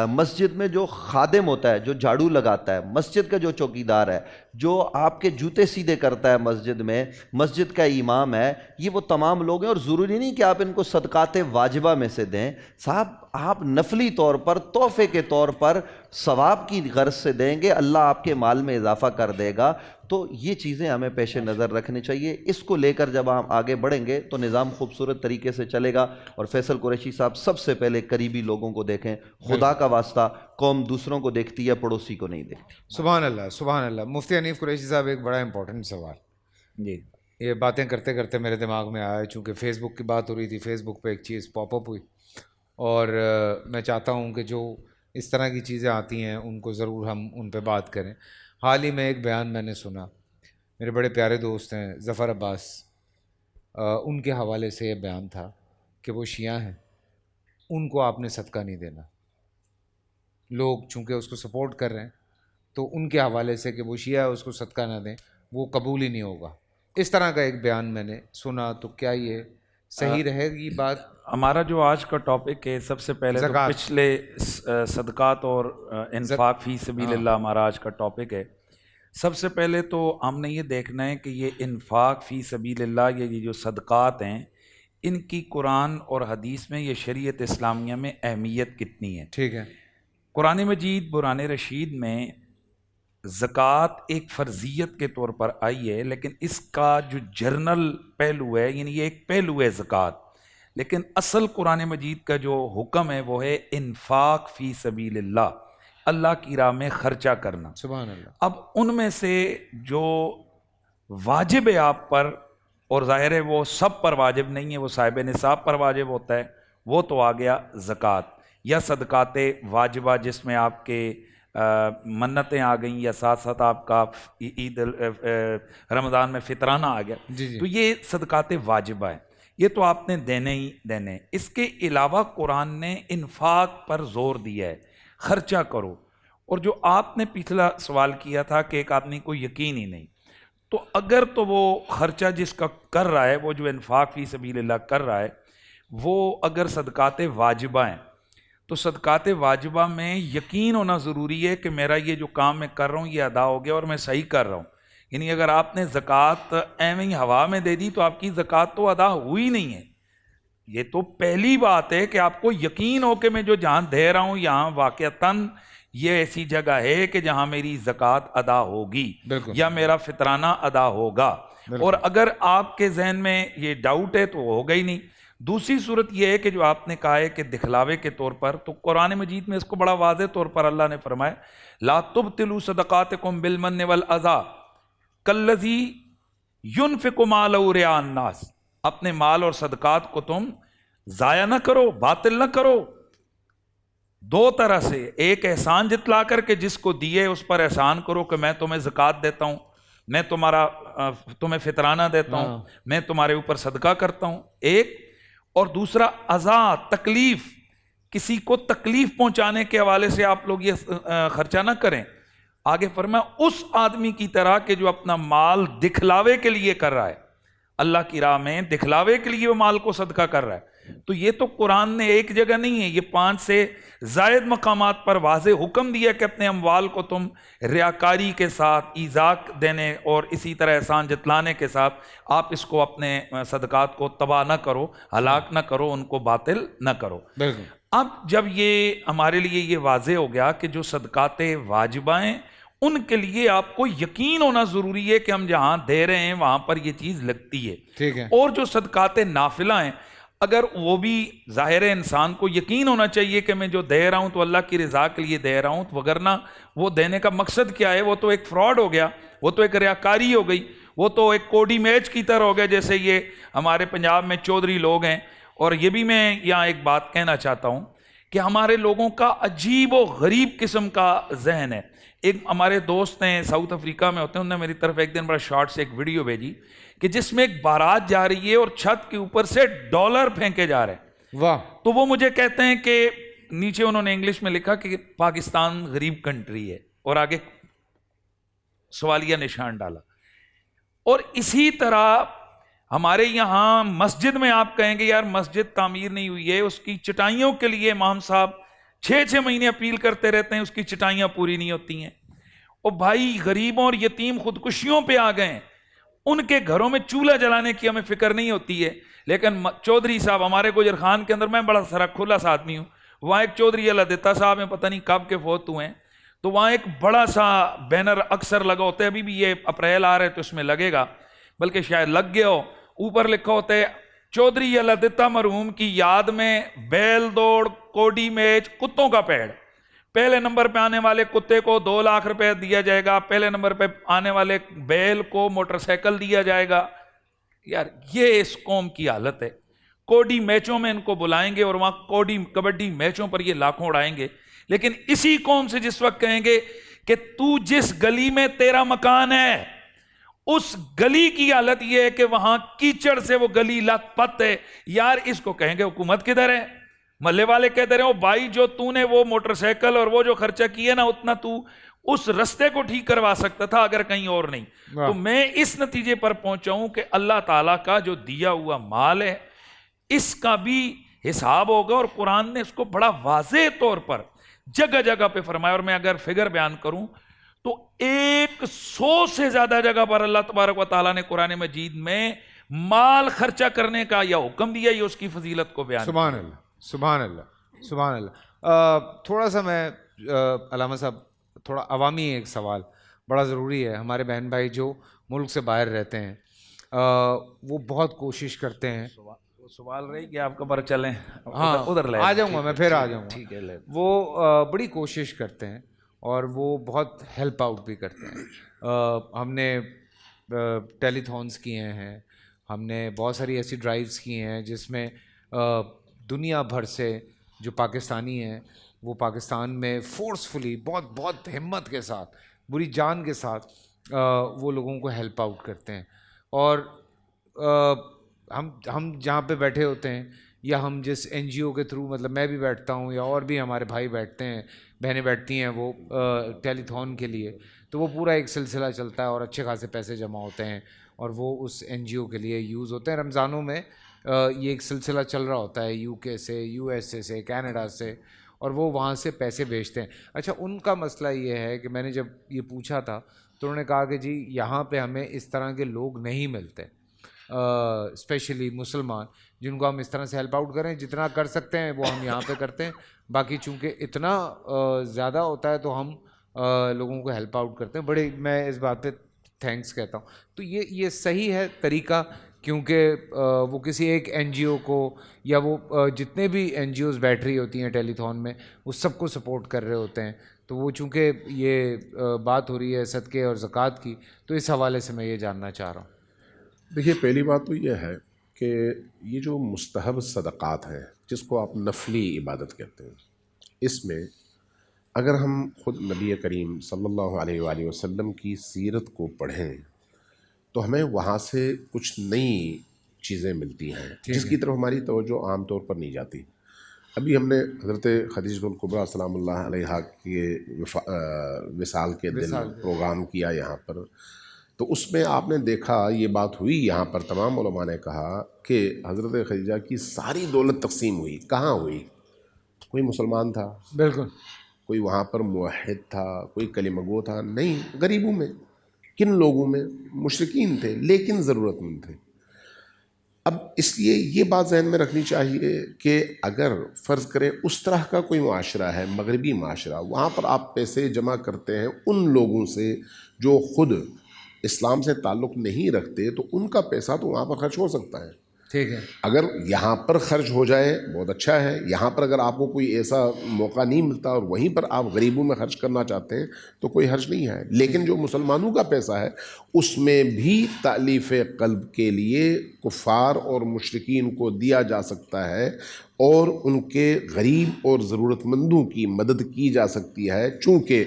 مسجد میں جو خادم ہوتا ہے، جو جھاڑو لگاتا ہے، مسجد کا جو چوکیدار ہے، جو آپ کے جوتے سیدھے کرتا ہے مسجد میں، مسجد کا امام ہے، یہ وہ تمام لوگ ہیں۔ اور ضروری نہیں کہ آپ ان کو صدقات واجبہ میں سے دیں، صاحب آپ نفلی طور پر تحفے کے طور پر ثواب کی غرض سے دیں گے، اللہ آپ کے مال میں اضافہ کر دے گا۔ تو یہ چیزیں ہمیں پیش نظر رکھنی چاہیے۔ اس کو لے کر جب ہم آگے بڑھیں گے تو نظام خوبصورت طریقے سے چلے گا۔ اور فیصل قریشی صاحب سب سے پہلے قریبی لوگوں کو دیکھیں، خدا کا واسطہ قوم دوسروں کو دیکھتی ہے، پڑوسی کو نہیں دیکھتی۔ سبحان اللہ، سبحان اللہ۔ مفتی حنیف قریشی صاحب ایک بڑا امپورٹنٹ سوال، جی یہ باتیں کرتے کرتے میرے دماغ میں آیا، چونکہ فیس بک کی بات ہو رہی تھی، فیس بک پہ ایک چیز پاپ اپ ہوئی، اور میں چاہتا ہوں کہ جو اس طرح کی چیزیں آتی ہیں ان کو ضرور ہم ان پہ بات کریں۔ حال ہی میں ایک بیان میں نے سنا، میرے بڑے پیارے دوست ہیں ظفر عباس، ان کے حوالے سے یہ بیان تھا کہ وہ شیعہ ہیں، ان کو آپ نے صدقہ نہیں دینا۔ لوگ چونکہ اس کو سپورٹ کر رہے ہیں تو ان کے حوالے سے کہ وہ شیعہ ہے اس کو صدقہ نہ دیں، وہ قبول ہی نہیں ہوگا۔ اس طرح کا ایک بیان میں نے سنا، تو کیا یہ صحیح رہے گی بات؟ ہمارا جو آج کا ٹاپک ہے، سب سے پہلے تو زکوٰۃ، پچھلے صدقات اور انفاق فی سبیل اللہ ہمارا آج کا ٹاپک ہے۔ سب سے پہلے تو ہم نے یہ دیکھنا ہے کہ یہ انفاق فی سبیل اللہ، یہ جو صدقات ہیں، ان کی قرآن اور حدیث میں، یہ شریعت اسلامیہ میں اہمیت کتنی ہے۔ ٹھیک ہے۔ قرآن مجید برہان رشید میں زکوٰۃ ایک فرضیت کے طور پر آئی ہے، لیکن اس کا جو جرنل پہلو ہے، یعنی یہ ایک پہلو ہے زکوٰۃ، لیکن اصل قرآن مجید کا جو حکم ہے وہ ہے انفاق فی سبیل اللہ، اللہ کی راہ میں خرچہ کرنا۔ سبحان اللہ۔ اب ان میں سے جو واجب ہے آپ پر، اور ظاہر ہے وہ سب پر واجب نہیں ہے، وہ صاحب نصاب پر واجب ہوتا ہے، وہ تو آ گیا زکوٰۃ یا صدقات واجبہ، جس میں آپ کے منتیں آ گئیں، یا ساتھ ساتھ آپ کا عید رمضان میں فطرانہ آ گیا، تو یہ صدقات واجبہ ہے، یہ تو آپ نے دینے ہی دینے۔ اس کے علاوہ قرآن نے انفاق پر زور دیا ہے، خرچہ کرو۔ اور جو آپ نے پچھلا سوال کیا تھا کہ ایک آدمی کو یقین ہی نہیں، تو اگر تو وہ خرچہ جس کا کر رہا ہے، وہ جو انفاق فی سبیل اللہ کر رہا ہے، وہ اگر صدقات واجبہ ہیں، تو صدقات واجبہ میں یقین ہونا ضروری ہے کہ میرا یہ جو کام میں کر رہا ہوں یہ ادا ہو گیا اور میں صحیح کر رہا ہوں. یعنی اگر آپ نے زکوٰۃ ایویں ہی ہوا میں دے دی تو آپ کی زکوٰۃ تو ادا ہوئی نہیں ہے. یہ تو پہلی بات ہے کہ آپ کو یقین ہو کہ میں جو جہاں دے رہا ہوں یہاں واقعتاً یہ ایسی جگہ ہے کہ جہاں میری زکوٰۃ ادا ہوگی یا میرا فطرانہ ادا ہوگا. اور اگر آپ کے ذہن میں یہ ڈاؤٹ ہے تو ہوگا ہی نہیں. دوسری صورت یہ ہے کہ جو آپ نے کہا ہے کہ دکھلاوے کے طور پر، تو قرآن مجید میں اس کو بڑا واضح طور پر اللہ نے فرمایا لا تبطلوا صدقاتکم بالمن والعذا کالذی ينفق مالہ رئاء الناس. اپنے مال اور صدقات کو تم ضائع نہ کرو، باطل نہ کرو. دو طرح سے، ایک احسان جتلا کر کے جس کو دیے اس پر احسان کرو کہ میں تمہیں زکوٰۃ دیتا ہوں، میں تمہیں فطرانہ دیتا ہوں، میں تمہارے اوپر صدقہ کرتا ہوں، ایک. اور دوسرا عزا، تکلیف، کسی کو تکلیف پہنچانے کے حوالے سے آپ لوگ یہ خرچہ نہ کریں. آگے فرمایا اس آدمی کی طرح کہ جو اپنا مال دکھلاوے کے لیے کر رہا ہے، اللہ کی راہ میں دکھلاوے کے لیے وہ مال کو صدقہ کر رہا ہے. تو یہ تو قرآن نے ایک جگہ نہیں ہے، یہ 5 سے زائد مقامات پر واضح حکم دیا کہ اپنے اموال کو تم ریاکاری کے ساتھ، ایذا دینے اور اسی طرح احسان جتلانے کے ساتھ آپ اس کو اپنے صدقات کو تباہ نہ کرو، ہلاک نہ کرو، ان کو باطل نہ کرو. اب جب یہ ہمارے لیے یہ واضح ہو گیا کہ جو صدقات واجبہ ہیں ان کے لیے آپ کو یقین ہونا ضروری ہے کہ ہم جہاں دے رہے ہیں وہاں پر یہ چیز لگتی ہے. ٹھیک ہے. اور جو صدقات نافلہ ہیں اگر وہ بھی ظاہر انسان کو یقین ہونا چاہیے کہ میں جو دے رہا ہوں تو اللہ کی رضا کے لیے دے رہا ہوں، وگرنہ وہ دینے کا مقصد کیا ہے؟ وہ تو ایک فراڈ ہو گیا، وہ تو ایک ریاکاری ہو گئی، وہ تو ایک کوڈی میچ کی طرح ہو گیا. جیسے یہ ہمارے پنجاب میں چودھری لوگ ہیں. اور یہ بھی میں یہاں ایک بات کہنا چاہتا ہوں کہ ہمارے لوگوں کا عجیب و غریب قسم کا ذہن ہے. ایک ہمارے دوست ہیں ساؤتھ افریقہ میں ہوتے ہیں، انہوں نے میری طرف ایک دن بڑا شارٹ سے ایک ویڈیو بھیجی کہ جس میں ایک بارات جا رہی ہے اور چھت کے اوپر سے ڈالر پھینکے جا رہے ہیں. واہ. تو وہ مجھے کہتے ہیں کہ نیچے انہوں نے انگلش میں لکھا کہ پاکستان غریب کنٹری ہے اور آگے سوالیہ نشان ڈالا. اور اسی طرح ہمارے یہاں مسجد میں آپ کہیں گے یار مسجد تعمیر نہیں ہوئی ہے، اس کی چٹائیوں کے لیے امام صاحب 6 مہینے اپیل کرتے رہتے ہیں، اس کی چٹائیاں پوری نہیں ہوتی ہیں. اور بھائی غریبوں اور یتیم خودکشیوں پہ آ گئے ہیں، ان کے گھروں میں چولہا جلانے کی ہمیں فکر نہیں ہوتی ہے. لیکن چودھری صاحب ہمارے گوجر خان کے اندر، میں بڑا سارا کھلا سا آدمی ہوں، وہاں ایک چودھری اللہ دیتا صاحب ہیں، پتہ نہیں کب کے فوت ہوئے ہیں. تو وہاں ایک بڑا سا بینر اکثر لگا ہوتا ہے، ابھی بھی یہ اپریل آ رہا ہے تو اس میں لگے گا، بلکہ شاید لگ گیا ہو. اوپر لکھا ہوتا ہے چودھری اللہ دیتا مرحوم کی یاد میں بیل دوڑ، کوڈی میچ، کتوں کا پیڑ. پہلے نمبر پہ آنے والے کتے کو 2 لاکھ روپے دیا جائے گا، پہلے نمبر پہ آنے والے بیل کو موٹر سائیکل دیا جائے گا. یار یہ اس قوم کی حالت ہے. کوڈی میچوں میں ان کو بلائیں گے اور وہاں کبڈی میچوں پر یہ لاکھوں اڑائیں گے. لیکن اسی قوم سے جس وقت کہیں گے کہ تو جس گلی میں تیرا مکان ہے اس گلی کی حالت یہ ہے کہ وہاں کیچڑ سے وہ گلی لت پت ہے، یار اس کو کہیں گے حکومت کدھر ہے؟ محلے والے کہتے رہے ہو بھائی جو تو نے وہ موٹر سائیکل اور وہ جو خرچہ کیے نا اتنا تو اس رستے کو ٹھیک کروا سکتا تھا اگر کہیں اور نہیں. تو میں اس نتیجے پر پہنچا ہوں کہ اللہ تعالیٰ کا جو دیا ہوا مال ہے اس کا بھی حساب ہوگا. اور قرآن نے اس کو بڑا واضح طور پر جگہ جگہ پہ فرمایا. اور میں اگر فگر بیان کروں تو 100 سے زیادہ جگہ پر اللہ تبارک و تعالیٰ نے قرآن مجید میں مال خرچہ کرنے کا یا حکم دیا یا اس کی فضیلت کو بیان. سبحان اللہ، سبحان اللہ، سبحان اللہ. تھوڑا سا میں علامہ صاحب تھوڑا عوامی ایک سوال بڑا ضروری ہے. ہمارے بہن بھائی جو ملک سے باہر رہتے ہیں وہ بہت کوشش کرتے ہیں. سوال رہی کہ آپ کا پر چلیں. ہاں ادھر لے آ جاؤں گا میں، پھر آ جاؤں گا. ٹھیک ہے. وہ بڑی کوشش کرتے ہیں اور وہ بہت ہیلپ آؤٹ بھی کرتے ہیں. ہم نے ٹیلی تھونس کیے ہیں، ہم نے بہت ساری ایسی ڈرائیوز کی ہیں جس میں دنیا بھر سے جو پاکستانی ہیں وہ پاکستان میں فورسفلی بہت بہت ہمت کے ساتھ، بری جان کے ساتھ وہ لوگوں کو ہیلپ آؤٹ کرتے ہیں. اور ہم جہاں پہ بیٹھے ہوتے ہیں یا ہم جس این جی او کے تھرو، مطلب میں بھی بیٹھتا ہوں یا اور بھی ہمارے بھائی بیٹھتے ہیں، بہنیں بیٹھتی ہیں وہ ٹیلی تھون کے لیے، تو وہ پورا ایک سلسلہ چلتا ہے اور اچھے خاصے پیسے جمع ہوتے ہیں اور وہ اس این جی او کے لیے یوز ہوتے ہیں. رمضانوں میں یہ ایک سلسلہ چل رہا ہوتا ہے، یو کے سے، یو ایس اے سے، کینیڈا سے، اور وہ وہاں سے پیسے بھیجتے ہیں. اچھا ان کا مسئلہ یہ ہے کہ میں نے جب یہ پوچھا تھا تو انہوں نے کہا کہ جی یہاں پہ ہمیں اس طرح کے لوگ نہیں ملتے, اسپیشلی مسلمان جن کو ہم اس طرح سے ہیلپ آؤٹ کریں. جتنا کر سکتے ہیں وہ ہم یہاں پہ کرتے ہیں, باقی چونکہ اتنا زیادہ ہوتا ہے تو ہم لوگوں کو ہیلپ آؤٹ کرتے ہیں. بڑے میں اس بات پہ تھینکس کہتا ہوں. تو یہ صحیح ہے طریقہ, کیونکہ وہ کسی ایک این جی او کو یا وہ جتنے بھی این جی اوز بیٹھ رہی ہوتی ہیں ٹیلی تھون میں وہ سب کو سپورٹ کر رہے ہوتے ہیں. تو وہ چونکہ یہ بات ہو رہی ہے صدقے اور زکوٰۃ کی, تو اس حوالے سے میں یہ جاننا چاہ رہا ہوں. دیکھیے پہلی بات تو یہ ہے کہ یہ جو مستحب صدقات ہیں جس کو آپ نفلی عبادت کہتے ہیں, اس میں اگر ہم خود نبی کریم صلی اللہ علیہ وآلہ وسلم کی سیرت کو پڑھیں تو ہمیں وہاں سے کچھ نئی چیزیں ملتی ہیں جس کی طرف ہماری توجہ عام طور پر نہیں جاتی. ابھی ہم نے حضرت خدیجہ الکبریٰ سلام اللہ علیہا کے وصال کے دن پروگرام کیا یہاں پر, تو اس میں آپ نے دیکھا یہ بات ہوئی یہاں پر تمام علماء نے کہا کہ حضرت خدیجہ کی ساری دولت تقسیم ہوئی. کہاں ہوئی؟ کوئی مسلمان تھا؟ بالکل. کوئی وہاں پر موحد تھا؟ کوئی کلمہ گو تھا؟ نہیں. غریبوں میں. کن لوگوں میں؟ مشرکین تھے لیکن ضرورت مند تھے. اب اس لیے یہ بات ذہن میں رکھنی چاہیے کہ اگر فرض کریں اس طرح کا کوئی معاشرہ ہے, مغربی معاشرہ, وہاں پر آپ پیسے جمع کرتے ہیں ان لوگوں سے جو خود اسلام سے تعلق نہیں رکھتے, تو ان کا پیسہ تو وہاں پر خرچ ہو سکتا ہے. ٹھیک ہے. اگر یہاں پر خرچ ہو جائے بہت اچھا ہے. یہاں پر اگر آپ کو کوئی ایسا موقع نہیں ملتا اور وہیں پر آپ غریبوں میں خرچ کرنا چاہتے ہیں تو کوئی حرج نہیں ہے. لیکن جو مسلمانوں کا پیسہ ہے اس میں بھی تألیف قلب کے لیے کفار اور مشرکین کو دیا جا سکتا ہے اور ان کے غریب اور ضرورت مندوں کی مدد کی جا سکتی ہے. چونکہ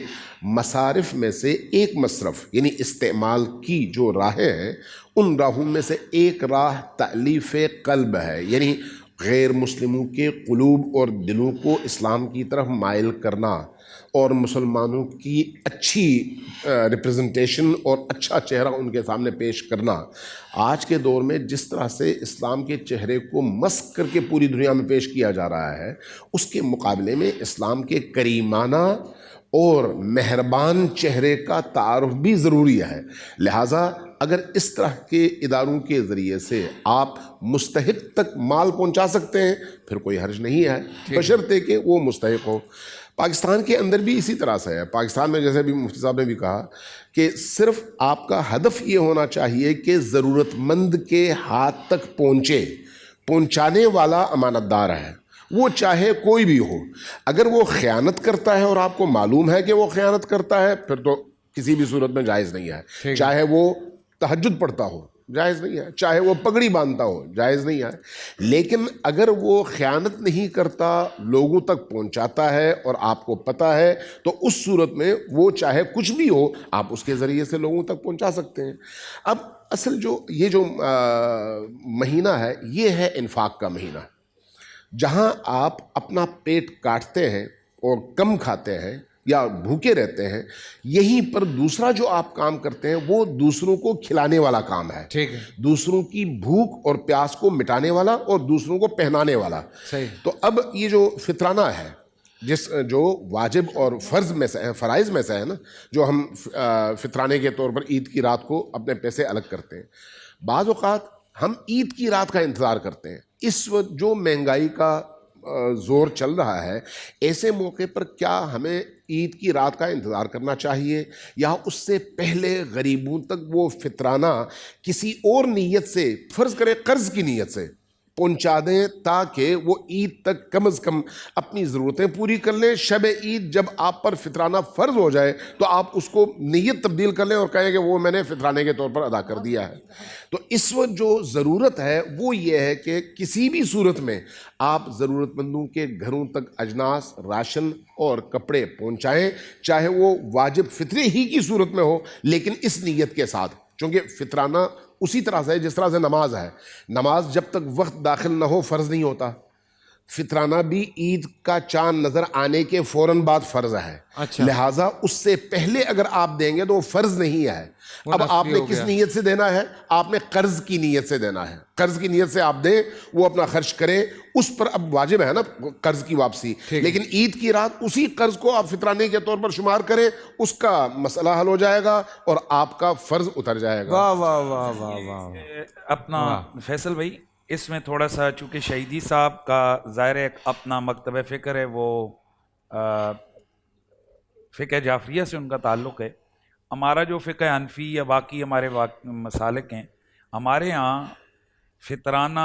مصارف میں سے ایک مصرف یعنی استعمال کی جو راہیں ہیں ان راہوں میں سے ایک راہ تألیف قلب ہے, یعنی غیر مسلموں کے قلوب اور دلوں کو اسلام کی طرف مائل کرنا اور مسلمانوں کی اچھی ریپرزنٹیشن اور اچھا چہرہ ان کے سامنے پیش کرنا. آج کے دور میں جس طرح سے اسلام کے چہرے کو مسخ کر کے پوری دنیا میں پیش کیا جا رہا ہے, اس کے مقابلے میں اسلام کے کریمانہ اور مہربان چہرے کا تعارف بھی ضروری ہے. لہٰذا اگر اس طرح کے اداروں کے ذریعے سے آپ مستحق تک مال پہنچا سکتے ہیں پھر کوئی حرج نہیں ہے, بشرطے کہ وہ مستحق ہو. پاکستان کے اندر بھی اسی طرح سے ہے. پاکستان میں جیسے بھی مفتی صاحب نے بھی کہا کہ صرف آپ کا ہدف یہ ہونا چاہیے کہ ضرورت مند کے ہاتھ تک پہنچے. پہنچانے والا امانت دار ہے, وہ چاہے کوئی بھی ہو. اگر وہ خیانت کرتا ہے اور آپ کو معلوم ہے کہ وہ خیانت کرتا ہے پھر تو کسی بھی صورت میں جائز نہیں ہے. چاہے وہ تہجد پڑھتا ہو جائز نہیں ہے, چاہے وہ پگڑی باندھتا ہو جائز نہیں ہے. لیکن اگر وہ خیانت نہیں کرتا, لوگوں تک پہنچاتا ہے اور آپ کو پتہ ہے, تو اس صورت میں وہ چاہے کچھ بھی ہو آپ اس کے ذریعے سے لوگوں تک پہنچا سکتے ہیں. اب اصل یہ جو مہینہ ہے یہ ہے انفاق کا مہینہ, جہاں آپ اپنا پیٹ کاٹتے ہیں اور کم کھاتے ہیں یا بھوکے رہتے ہیں. یہیں پر دوسرا جو آپ کام کرتے ہیں وہ دوسروں کو کھلانے والا کام ہے. ٹھیک ہے. دوسروں کی بھوک اور پیاس کو مٹانے والا اور دوسروں کو پہنانے والا. صحیح. تو اب یہ جو فطرانہ ہے جو واجب اور فرض میں سے ہے, فرائض میں سے ہے نا, جو ہم فطرانے کے طور پر عید کی رات کو اپنے پیسے الگ کرتے ہیں. بعض اوقات ہم عید کی رات کا انتظار کرتے ہیں. اس وقت جو مہنگائی کا زور چل رہا ہے, ایسے موقع پر کیا ہمیں عید کی رات کا انتظار کرنا چاہیے یا اس سے پہلے غریبوں تک وہ فطرانہ کسی اور نیت سے, فرض کرے قرض کی نیت سے, پہنچا دیں تاکہ وہ عید تک کم از کم اپنی ضرورتیں پوری کر لیں. شب عید جب آپ پر فطرانہ فرض ہو جائے تو آپ اس کو نیت تبدیل کر لیں اور کہیں کہ وہ میں نے فطرانے کے طور پر ادا کر دیا ہے. تو اس وقت جو ضرورت ہے وہ یہ ہے کہ کسی بھی صورت میں آپ ضرورت مندوں کے گھروں تک اجناس, راشن اور کپڑے پہنچائیں, چاہے وہ واجب فطرے ہی کی صورت میں ہو, لیکن اس نیت کے ساتھ. چونکہ فطرانہ اسی طرح سے جس طرح سے نماز ہے, نماز جب تک وقت داخل نہ ہو فرض نہیں ہوتا. فطرانہ بھی عید کا چاند نظر آنے کے فوراً بعد فرض ہے, لہٰذا اس سے پہلے اگر آپ دیں گے تو وہ فرض نہیں ہے. اب آپ نے کس نیت سے دینا ہے؟ آپ نے قرض کی نیت سے دینا ہے. قرض کی نیت سے آپ دیں, وہ اپنا خرچ کریں, اس پر اب واجب ہے نا قرض کی واپسی, لیکن عید کی رات اسی قرض کو آپ فطرانے کے طور پر شمار کریں, اس کا مسئلہ حل ہو جائے گا اور آپ کا فرض اتر جائے گا. واہ واہ واہ واہ واہ. اپنا فیصل بھائی اس میں تھوڑا سا, چونکہ شہیدی صاحب کا ظاہر ایک اپنا مکتب فکر ہے, وہ فقہ جعفریہ سے ان کا تعلق ہے. ہمارا جو فقہ حنفی یا باقی ہمارے مسالک ہیں, ہمارے ہاں فطرانہ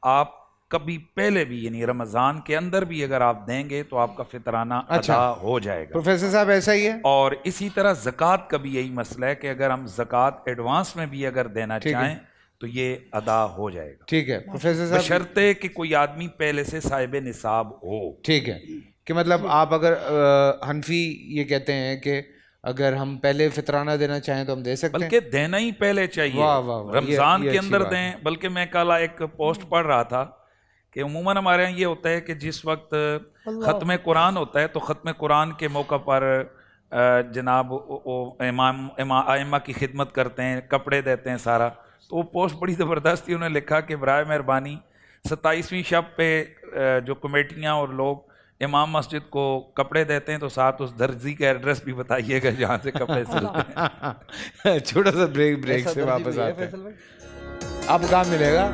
آپ کبھی پہلے بھی, یعنی رمضان کے اندر بھی اگر آپ دیں گے تو آپ کا فطرانہ ادا ہو جائے گا. پروفیسر صاحب ایسا ہی ہے. اور اسی طرح زکوٰۃ کا بھی یہی مسئلہ ہے کہ اگر ہم زکوٰۃ ایڈوانس میں بھی اگر دینا چاہیں تو یہ ادا ہو جائے گا. ٹھیک ہے پروفیسر صاحب, بشرطے کہ کوئی آدمی پہلے سے صاحب نصاب ہو. ٹھیک ہے, کہ مطلب آپ اگر حنفی یہ کہتے ہیں کہ اگر ہم پہلے فطرانہ دینا چاہیں تو ہم دے سکتے ہیں, بلکہ دینا ہی پہلے چاہیے. رمضان کے اندر دیں. بلکہ میں کل ایک پوسٹ پڑھ رہا تھا کہ عموماً ہمارے یہاں یہ ہوتا ہے کہ جس وقت ختم قرآن ہوتا ہے تو ختم قرآن کے موقع پر جناب ائمہ کی خدمت کرتے ہیں, کپڑے دیتے ہیں سارا. تو وہ پوسٹ بڑی زبردست تھی, انہوں نے لکھا کہ برائے مہربانی 27ویں شب پہ جو کمیٹیاں اور لوگ امام مسجد کو کپڑے دیتے ہیں تو ساتھ اس درزی کا ایڈریس بھی بتائیے گا جہاں سے کپڑے سلتے ہیں. چھوٹا سا بریک سے واپس آتے ہیں. آپ کو کام ملے گا.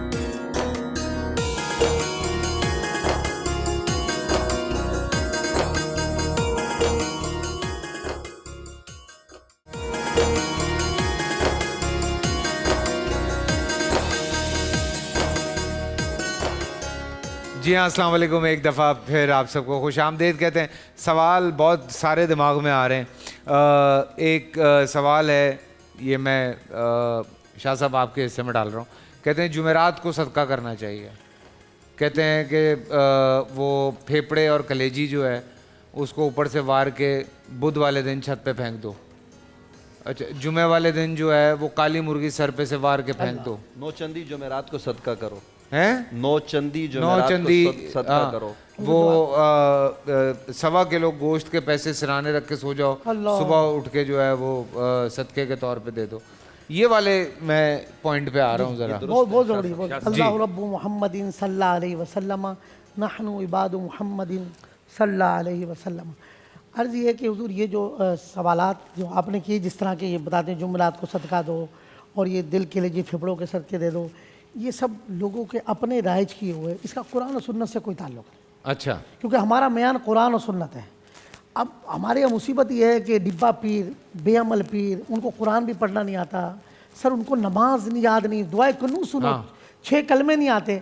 جی ہاں, السلام علیکم. ایک دفعہ پھر آپ سب کو خوش آمدید کہتے ہیں. سوال بہت سارے دماغ میں آ رہے ہیں. ایک سوال ہے, یہ میں شاہ صاحب آپ کے حصے میں ڈال رہا ہوں. کہتے ہیں جمعرات کو صدقہ کرنا چاہیے. کہتے ہیں کہ وہ پھیپڑے اور کلیجی جو ہے اس کو اوپر سے وار کے بدھ والے دن چھت پہ پھینک دو. اچھا, جمعہ والے دن جو ہے وہ کالی مرغی سر پہ سے وار کے پھینک دو. 9 چندی جمعرات کو صدقہ کرو. ہیں 9 چندی جمعرات کو صدقہ کرو. وہ 1.25 کلو گوشت کے پیسے سرانے رکھ کے سو جاؤ, صبح اٹھ کے جو ہے وہ صدقے کے طور پہ دے دو. یہ والے میں پوائنٹ پہ آ رہا ہوں ذرا. بہت ضروری. اللہ رب محمد صلی اللہ علیہ وسلم نحن عباد محمد صلی اللہ علیہ وسلم. عرض یہ ہے کہ حضور یہ جو سوالات جو آپ نے کیے, جس طرح کے یہ بتاتے ہیں جمعرات کو صدقہ دو اور یہ دل کے لیے پھپڑوں کے صدقے دے دو, یہ سب لوگوں کے اپنے رائج کیے ہوئے, اس کا قرآن و سنت سے کوئی تعلق نہیں. اچھا, کیونکہ ہمارا میان قرآن و سنت ہے. اب ہمارے یہاں مصیبت یہ ہے کہ ڈبہ پیر, بے عمل پیر, ان کو قرآن بھی پڑھنا نہیں آتا سر, ان کو نماز نہیں یاد نہیں, دعائے قنوت سنو, 6 کلمے نہیں آتے.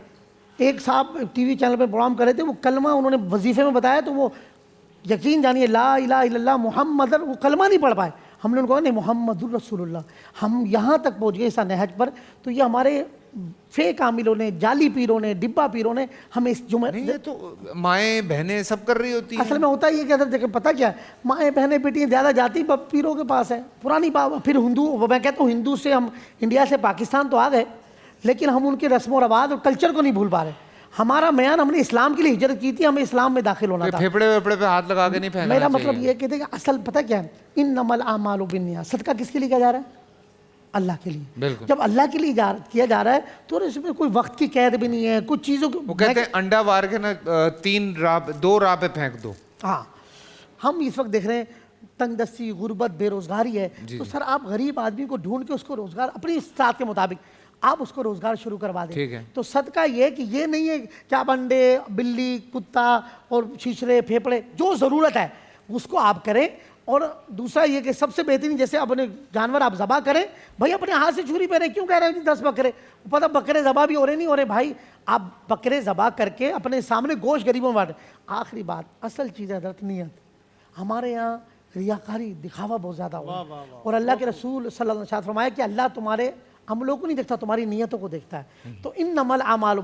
ایک صاحب ٹی وی چینل پہ پروگرام کر رہے تھے, وہ کلمہ انہوں نے وظیفے میں بتایا تو وہ یقین جانیے لا الہ الا اللہ محمد, وہ کلمہ نہیں پڑھ پائے. ہم نے ان کو کہا نہیں محمد الرسول اللہ. ہم یہاں تک پہنچ گئے اس نہج پر. تو یہ ہمارے فیک عاملوں نے, جعلی پیروں نے, ڈبہ پیروں نے ہمیں اس جمعہ, یہ تو مائیں بہنیں سب کر رہی ہوتی ہیں. اصل میں ہوتا یہ کہ دیکھیں پتہ کیا ہے, مائیں بہنیں بیٹیاں زیادہ جاتی پیروں کے پاس ہے, پرانی بات. پھر ہندو, میں کہتا ہوں ہندو سے ہم انڈیا سے پاکستان تو آ گئے, لیکن ہم ان کے رسم و رواج اور کلچر کو نہیں بھول پا رہے. ہمارا میان, ہم نے اسلام کے لیے ہجرت کی تھی, ہمیں اسلام میں داخل ہونا تھا. پھیپڑے ویپڑے پہ ہاتھ لگا کے نہیں پھینکنا. میرا مطلب یہ کہ اصل پتہ کیا ہے, انما الاعمال بالنیات. صدقہ کس کے لیے کیا جا رہا ہے؟ اللہ کے لیے. جب اللہ کے لیے کیا جا رہا ہے تو اس میں کوئی وقت کی قید بھی نہیں ہے, کچھ چیزوں کو. وہ کہتے ہیں انڈا وار کے نا 2 راہ پہ پھینک دو. ہاں, ہم اس وقت دیکھ رہے ہیں تنگ دستی, غربت, بے روزگاری ہے. تو سر آپ غریب آدمی کو ڈھونڈ کے اس کو روزگار اپنی استطاعت کے مطابق آپ اس کو روزگار شروع کروا دیں. تو صدقہ یہ کہ یہ نہیں ہے کہ آپ انڈے, بلی, کتا اور چھیچرے, پھیپڑے, جو ضرورت ہے اس کو آپ کریں. اور دوسرا یہ کہ سب سے بہترین, جیسے اپنے جانور آپ ذبح کریں, بھائی اپنے ہاتھ سے چھری پہ رہے, کیوں کہہ رہے ہیں 10 بکرے؟ پتہ بکرے ذبح بھی ہو رہے نہیں ہو رہے بھائی, آپ بکرے ذبح کر کے اپنے سامنے گوشت غریبوں میں بانٹیں. آخری بات, اصل چیز ہے حضرت نیت. ہمارے یہاں ریاکاری, دکھاوا بہت زیادہ ہوا, اور اللہ کے رسول صلی اللہ علیہ وسلم فرمایا کہ اللہ تمہارے عملوں کو نہیں دیکھتا, تمہاری نیتوں کو دیکھتا ہے. تو انما الاعمال,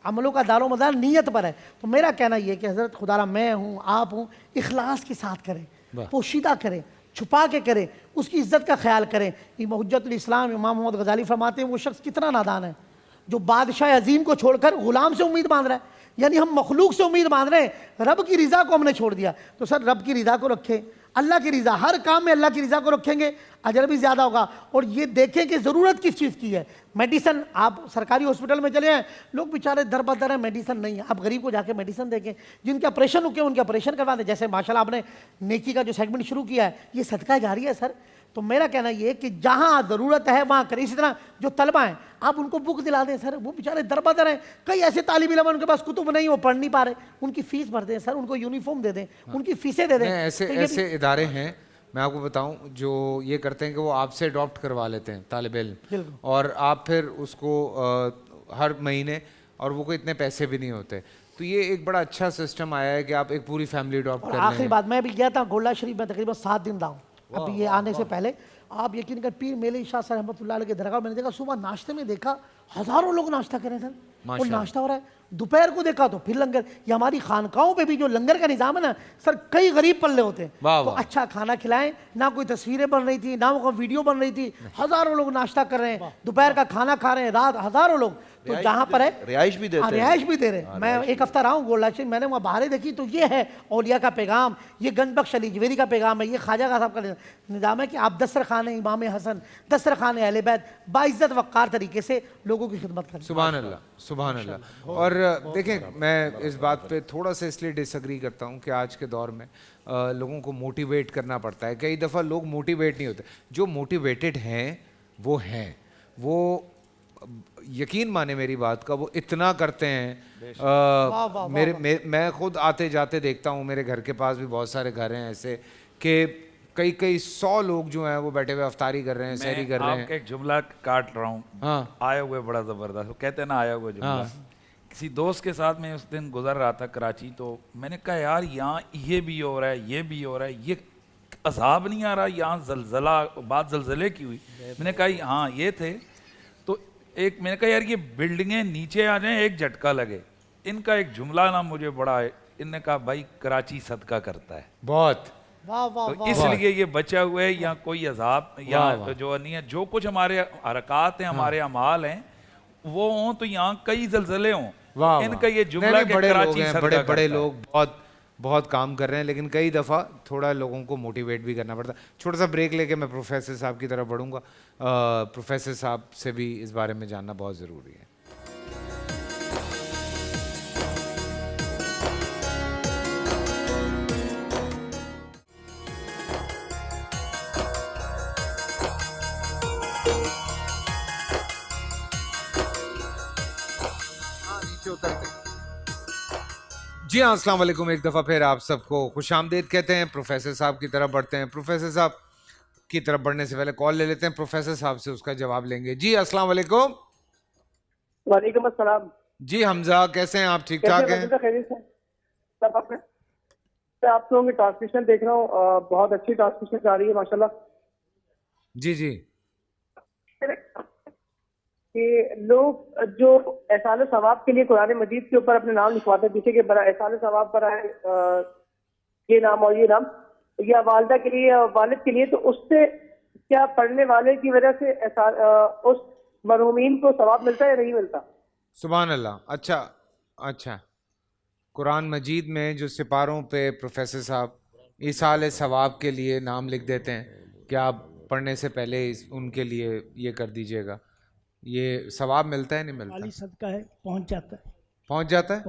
عملوں کا دار و مدار نیت پر ہے. تو میرا کہنا یہ کہ حضرت خدا میں ہوں, آپ ہوں, اخلاص کے ساتھ کریں, پوشیدہ کریں, چھپا کے کریں, اس کی عزت کا خیال کریں. حجت الاسلام امام محمد غزالی فرماتے ہیں وہ شخص کتنا نادان ہے جو بادشاہ عظیم کو چھوڑ کر غلام سے امید باندھ رہا ہے. یعنی ہم مخلوق سے امید باندھ رہے ہیں, رب کی رضا کو ہم نے چھوڑ دیا. تو سر رب کی رضا کو رکھیں, اللہ کی رضا, ہر کام میں اللہ کی رضا کو رکھیں گے اجر بھی زیادہ ہوگا. اور یہ دیکھیں کہ ضرورت کس چیز کی ہے. میڈیسن, آپ سرکاری ہاسپٹل میں چلے ہیں, لوگ بیچارے در بدر ہیں, میڈیسن نہیں ہے. آپ غریب کو جا کے میڈیسن دیکھیں, جن کے آپریشن رکے ان کے آپریشن کروا دیں. جیسے ماشاء اللہ آپ نے نیکی کا جو سیگمنٹ شروع کیا ہے, یہ صدقہ جاری ہے سر. تو میرا کہنا یہ ہے کہ جہاں ضرورت ہے وہاں کریں. اسی طرح جو طلبہ ہیں آپ ان کو بک دلا دیں سر, وہ بیچارے در بدر ہیں. کئی ایسے طالب علم ان کے پاس کتب نہیں, وہ پڑھ نہیں پا رہے, ان کی فیس بھر دیں سر, ان کو یونیفارم دے دیں, ان کی فیسیں دے دیں. ایسے ادارے ہیں میں آپ کو بتاؤں جو یہ کرتے ہیں کہ وہ آپ سے اڈاپٹ کروا لیتے ہیں طالب علم, اور آپ پھر اس کو ہر مہینے, اور وہ کوئی اتنے پیسے بھی نہیں ہوتے. تو یہ ایک بڑا اچھا سسٹم آیا ہے کہ آپ ایک پوری فیملی اڈاپٹ کر لیں. آخری بات, میں بھی گیا تھا گولڈا شریف میں, تقریباً 7 دن رہا ہوں ابھی یہ آنے سے پہلے. آپ یقین کر پیر میلے شاہ صاحب رحمۃ اللہ علیہ کے درگاہ میں نے دیکھا صبح ناشتے میں دیکھا ہزاروں لوگ ناشتہ کریں سر, اور ناشتہ ہو رہا ہے. دوپہر کو دیکھا تو پھر لنگر. یہ ہماری خانقاہوں پہ بھی جو لنگر کا نظام ہے نا سر, کئی غریب پلے ہوتے ہیں. تو اچھا کھانا کھلائیں, نہ کوئی تصویریں بن رہی تھی, نہ وہ ویڈیو بن رہی تھی, ہزاروں لوگ ناشتہ کر رہے ہیں, دوپہر کا کھانا کھا رہے ہیں, رات ہزاروں لوگ. تو جہاں پر ہے رہائش بھی دیتے ہیں, رہائش بھی دے رہے ہیں. میں ایک ہفتہ رہا ہوں گولڈا شریف, میں نے وہاں بہاریں دیکھی. تو یہ ہے اولیاء کا پیغام, یہ گنج بخش علی جویری کا پیغام ہے, یہ خواجہ صاحب کا نظام ہے کہ آپ دسترخوان امام حسن, دسترخوان اہل بیت, باعزت وقار طریقے سے لوگوں کی خدمت کریں. سبحان اللہ, سبحان اللہ. اور دیکھیں میں اس بات پہ تھوڑا سا اس لیے ڈس ایگری کرتا ہوں کہ آج کے دور میں لوگوں کو موٹیویٹ کرنا پڑتا ہے. کئی دفعہ لوگ موٹیویٹ نہیں ہوتے. جو موٹیویٹڈ ہیں وہ ہیں, وہ یقین مانے میری بات کا, وہ اتنا کرتے ہیں. میں خود آتے جاتے دیکھتا ہوں, میرے گھر کے پاس بھی بہت سارے گھر ہیں ایسے کہ کئی 100 لوگ جو ہیں وہ بیٹھے ہوئے افطاری کر رہے ہیں, سحری کر رہے ہیں. آپ کا ایک جملہ کاٹ رہا ہوں, آئے ہوئے بڑا زبردست, وہ کہتے ہیں نا آیا ہوا جملہ. کسی دوست کے ساتھ میں اس دن گزر رہا تھا کراچی, تو میں نے کہا یار یہاں یہ بھی ہو رہا ہے, یہ بھی ہو رہا ہے, یہ عذاب نہیں آ رہا, یہاں زلزلہ, بات زلزلے کی ہوئی. میں نے کہا ہاں یہ تھے. تو ایک میں نے کہا یار یہ بلڈنگیں نیچے آ جائیں ایک جھٹکا لگے. ان کا ایک جملہ نا مجھے بڑا ہے, ان نے کہا بھائی کراچی صدقہ کرتا ہے بہت, تو اس لیے یہ بچا ہوا ہے. یا کوئی عذاب یا جو نہیں ہے, جو کچھ ہمارے حرکات ہیں, ہمارے اعمال ہیں وہ ہوں, تو یہاں کئی زلزلے ہوں. ان کا یہ جملہ کہ کراچی صدقہ کرتا ہے. بڑے لوگ بہت کام کر رہے ہیں, لیکن کئی دفعہ تھوڑا لوگوں کو موٹیویٹ بھی کرنا پڑتا ہے. چھوٹا سا بریک لے کے میں پروفیسر صاحب کی طرف بڑھوں گا. پروفیسر صاحب سے بھی اس بارے میں جاننا بہت ضروری ہے. جی ہاں, السلام علیکم. ایک دفعہ پھر آپ سب کو خوش آمدید کہتے ہیں. پروفیسر صاحب کی طرف بڑھتے ہیں. پروفیسر صاحب کی طرف بڑھنے سے پہلے کال لے لیتے ہیں, پروفیسر صاحب سے اس کا جواب لیں گے. جی السلام علیکم. وعلیکم السلام. جی حمزہ کیسے ہیں آپ, ٹھیک ٹھاک ہیں؟ آپ لوگوں کی ٹرانسمیشن دیکھ رہا ہوں, بہت اچھی ٹرانسمیشن جا رہی ہے ماشاء اللہ. جی کہ لوگ جو احسان ثواب کے لیے قرآن مجید کے اوپر اپنے نام لکھواتے ہیں, پیچھے کے برا احسان ثواب پر آئے یہ نام اور یہ نام, یا والدہ کے لیے یا والد کے لیے, تو اس سے کیا پڑھنے والے کی وجہ سے اس مرحومین کو ثواب ملتا ہے یا نہیں ملتا؟ سبحان اللہ. اچھا قرآن مجید میں جو سپاروں پہ پروفیسر صاحب ایصال ثواب کے لیے نام لکھ دیتے ہیں کہ آپ پڑھنے سے پہلے ان کے لیے یہ کر دیجئے گا, یہ ثواب ملتا ہے نہیں ملتا؟ مالی صدقہ ہے, پہنچ جاتا ہے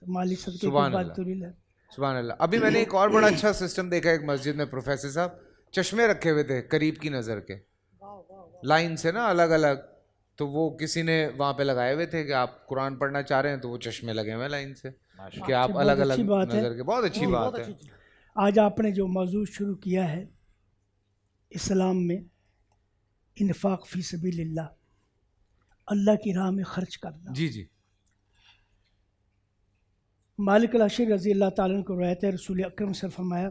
مالی صدقے کی بات تو نہیں ہے. سبحان اللہ. ابھی میں نے ایک اور بڑا اچھا سسٹم دیکھا ایک مسجد میں, پروفیسر صاحب چشمے رکھے ہوئے تھے قریب کی نظر کے, لائن سے نا الگ الگ, تو وہ کسی نے وہاں پہ لگائے ہوئے تھے کہ آپ قرآن پڑھنا چاہ رہے ہیں تو وہ چشمے لگے ہوئے لائن سے کہ آپ الگ الگ نظر کے. بہت اچھی بات ہے. آج آپ نے جو موضوع شروع کیا ہے اسلام میں انفاق فی سبیل اللہ, اللہ کی راہ میں خرچ کرنا. جی مالک الاشر رضی اللہ تعالیٰ عنہ کو روایت ہے, رسول اکرم صلی اللہ علیہ وسلم فرمایا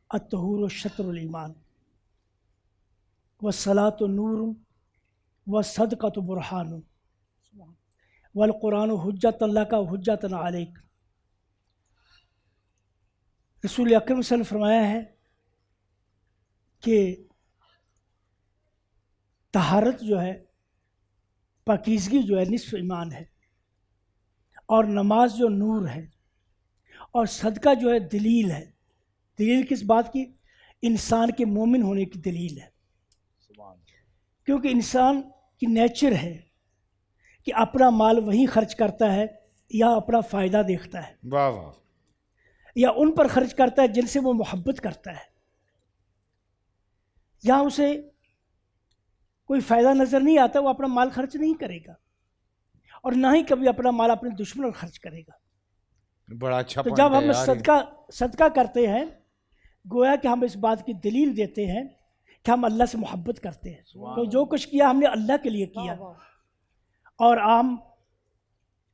الطہور شطر الایمان والصلاۃ نور والصدقۃ برہان والقرآن حجت لک حجت علیک. رسول اکرم صلی اللہ علیہ وسلم فرمایا ہے کہ طہارت جو ہے, پاکیزگی جو ہے نصف ایمان ہے, اور نماز جو نور ہے، اور صدقہ جو ہے دلیل ہے. دلیل کس بات کی؟ انسان کے مومن ہونے کی دلیل ہے. کیونکہ انسان کی نیچر ہے کہ اپنا مال وہیں خرچ کرتا ہے یا اپنا فائدہ دیکھتا ہے، واہ واہ، یا ان پر خرچ کرتا ہے جن سے وہ محبت کرتا ہے، یا اسے کوئی فائدہ نظر نہیں آتا وہ اپنا مال خرچ نہیں کرے گا، اور نہ ہی کبھی اپنا مال اپنے دشمن پر خرچ کرے گا. بڑا اچھا تو پوائنٹ جب ہے ہم یار. صدقہ کرتے ہیں، گویا کہ ہم اس بات کی دلیل دیتے ہیں کہ ہم اللہ سے محبت کرتے ہیں. تو جو کچھ کیا ہم نے اللہ کے لیے کیا، اور ہم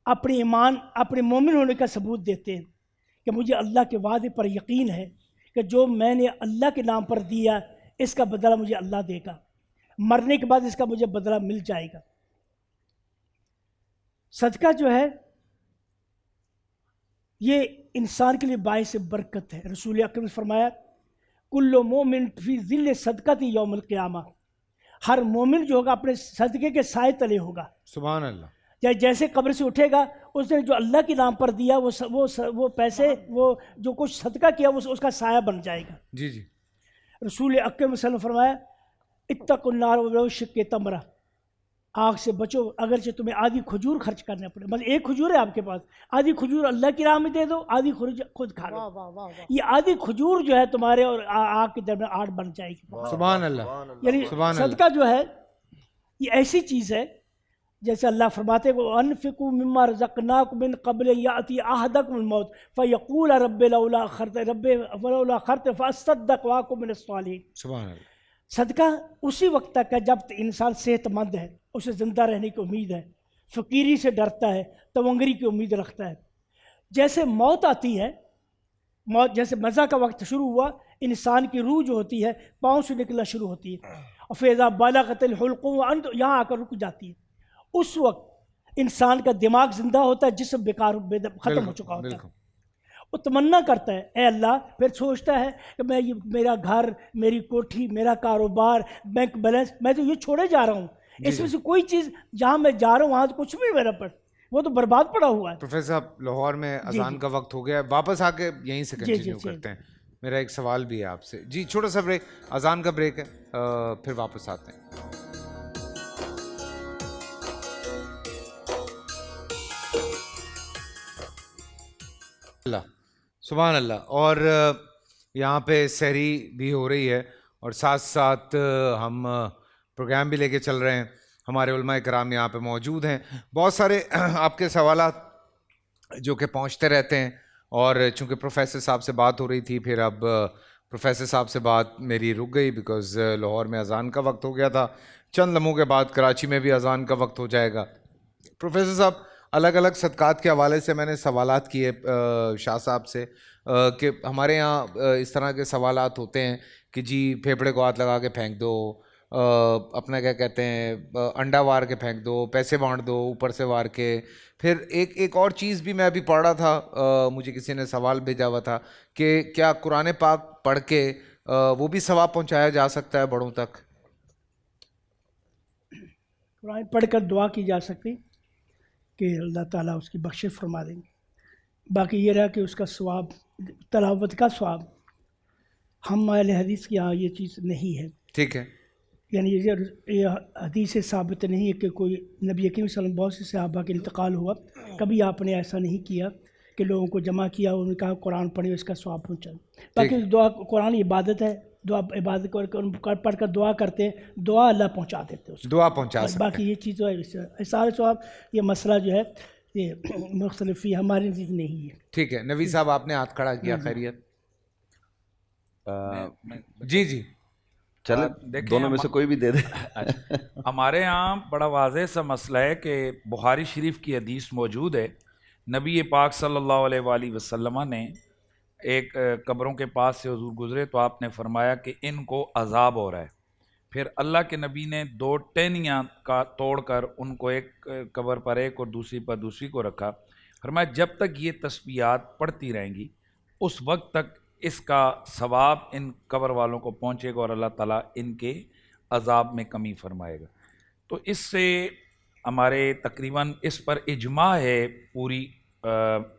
اپنے ایمان، اپنے مومن ہونے کا ثبوت دیتے ہیں کہ مجھے اللہ کے وعدے پر یقین ہے کہ جو میں نے اللہ کے نام پر دیا اس کا بدلہ مجھے اللہ دے گا، مرنے کے بعد اس کا مجھے بدلہ مل جائے گا. صدقہ جو ہے یہ انسان کے لیے باعث برکت ہے. رسول اکرم نے فرمایا کل مومن فی ظل صدقۃ یوم القیامہ، ہر مومن جو ہوگا اپنے صدقے کے سائے تلے ہوگا. سبحان اللہ. جیسے قبر سے اٹھے گا اس نے جو اللہ کے نام پر دیا وہ پیسے، وہ جو کچھ صدقہ کیا وہ اس کا سایہ بن جائے گا. جی جی. رسول اکرم صلی اللہ علیہ وسلم نے فرمایا اتقوا النار ولو شق تمرہ، آگ سے بچو اگرچہ تمہیں آدھی کھجور خرچ کرنے پڑے. بس ایک کھجور ہے آپ کے پاس، آدھی کھجور اللہ کی راہ میں دے دو، آدھی خود کھا لو. یہ آدھی کھجور جو ہے تمہارے اور آگ کے درمیان آڑ بن جائے گی. سبحان اللہ. یعنی صدقہ جو ہے یہ ایسی چیز ہے جیسے اللہ فرماتے ہیں وَأَنفِقُوا مِمَّا رَزَقْنَاكُم مِّن قَبْلِ أَن يَأْتِيَ أَحَدَكُمُ الْمَوْتُ فَيَقُولَ رَبِّ لَوْلَا أَخَّرْتَنِي فَأَصَّدَّقَ وَأَكُن مِّنَ الصَّالِحِينَ. سبحان اللہ. صدقہ اسی وقت تک ہے جب انسان صحت مند ہے، اسے زندہ رہنے کی امید ہے، فقیری سے ڈرتا ہے، تونگری کی امید رکھتا ہے. جیسے موت آتی ہے، موت جیسے مزہ کا وقت شروع ہوا، انسان کی روح جو ہوتی ہے پاؤں سے نکلنا شروع ہوتی ہے، اور فیضا بلغت الحلقوم یہاں آ کر رک جاتی ہے. اس وقت انسان کا دماغ زندہ ہوتا ہے، جسم بیکار ختم ہو چکا ہوتا ہے. وہ تمنا کرتا ہے اے اللہ، پھر سوچتا ہے کہ میں یہ میرا گھر، میری کوٹھی، میرا کاروبار، بینک بیلنس، میں تو یہ چھوڑے جا رہا ہوں، اس میں سے کوئی چیز جہاں میں جا رہا ہوں وہاں تو کچھ بھی میرا پر وہ تو برباد پڑا ہوا ہے. پروفیسر صاحب لاہور میں اذان کا وقت ہو گیا ہے، واپس آ کے یہیں سے کنٹینیو کرتے ہیں. میرا ایک سوال بھی ہے آپ سے. جی چھوٹا سا بریک، اذان کا بریک ہے، پھر واپس آتے ہیں. اللہ سبحان اللہ. اور یہاں پہ سحری بھی ہو رہی ہے اور ساتھ ساتھ ہم پروگرام بھی لے کے چل رہے ہیں. ہمارے علماء کرام یہاں پہ موجود ہیں. بہت سارے آپ کے سوالات جو کہ پہنچتے رہتے ہیں، اور چونکہ پروفیسر صاحب سے بات ہو رہی تھی پھر اب پروفیسر صاحب سے بات میری رک گئی بیکاز لاہور میں اذان کا وقت ہو گیا تھا. چند لمحوں کے بعد کراچی میں بھی اذان کا وقت ہو جائے گا. پروفیسر صاحب الگ الگ صدقات کے حوالے سے میں نے سوالات کیے شاہ صاحب سے کہ ہمارے یہاں اس طرح کے سوالات ہوتے ہیں کہ جی پھیپھڑے کو ہاتھ لگا کے پھینک دو، اپنا کیا کہتے ہیں انڈا وار کے پھینک دو، پیسے بانٹ دو اوپر سے وار کے. پھر ایک اور چیز بھی میں ابھی پڑھ رہا تھا، مجھے کسی نے سوال بھیجا ہوا تھا کہ کیا قرآن پاک پڑھ کے وہ بھی ثواب پہنچایا جا سکتا ہے بڑوں تک؟ قرآن پڑھ کر دعا کی جا سکتی کہ اللہ تعالیٰ اس کی بخشش فرما دیں گے. باقی یہ رہا کہ اس کا ثواب، تلاوت کا ثواب، ہم اہل حدیث کے یہاں یہ چیز نہیں ہے. ٹھیک ہے. یعنی یہ حدیث سے ثابت نہیں ہے کہ کوئی نبی کریم صلی اللہ علیہ وسلم بہت سے صحابہ کا انتقال ہوا، کبھی آپ نے ایسا نہیں کیا کہ لوگوں کو جمع کیا اور انہوں نے کہا قرآن پڑھیں اس کا ثواب پہنچائیں. باقی دعا، قرآن عبادت ہے، دعا عبادت پڑھ کر دعا کرتے ہیں، دعا اللہ پہنچا دیتے ہیں، دعا پہنچا سکتے ہیں. باقی یہ چیز جو ہے سارے ثواب، یہ مسئلہ جو ہے یہ مختلف ہمارے نزدیک نہیں ہے. ٹھیک ہے. نوی صاحب آپ نے ہاتھ کھڑا کیا، خیریت؟ جی جی چلے دونوں میں سے کوئی بھی دے دے. ہمارے ہاں بڑا واضح سا مسئلہ ہے کہ بخاری شریف کی حدیث موجود ہے، نبی پاک صلی اللہ علیہ وآلہ وسلم نے ایک قبروں کے پاس سے حضور گزرے تو آپ نے فرمایا کہ ان کو عذاب ہو رہا ہے. پھر اللہ کے نبی نے 2 ٹہنیاں کا توڑ کر ان کو ایک قبر پر ایک اور دوسری پر دوسری کو رکھا. فرمایا جب تک یہ تسبیحات پڑھتی رہیں گی اس وقت تک اس کا ثواب ان قبر والوں کو پہنچے گا اور اللہ تعالیٰ ان کے عذاب میں کمی فرمائے گا. تو اس سے ہمارے تقریباً اس پر اجماع ہے پوری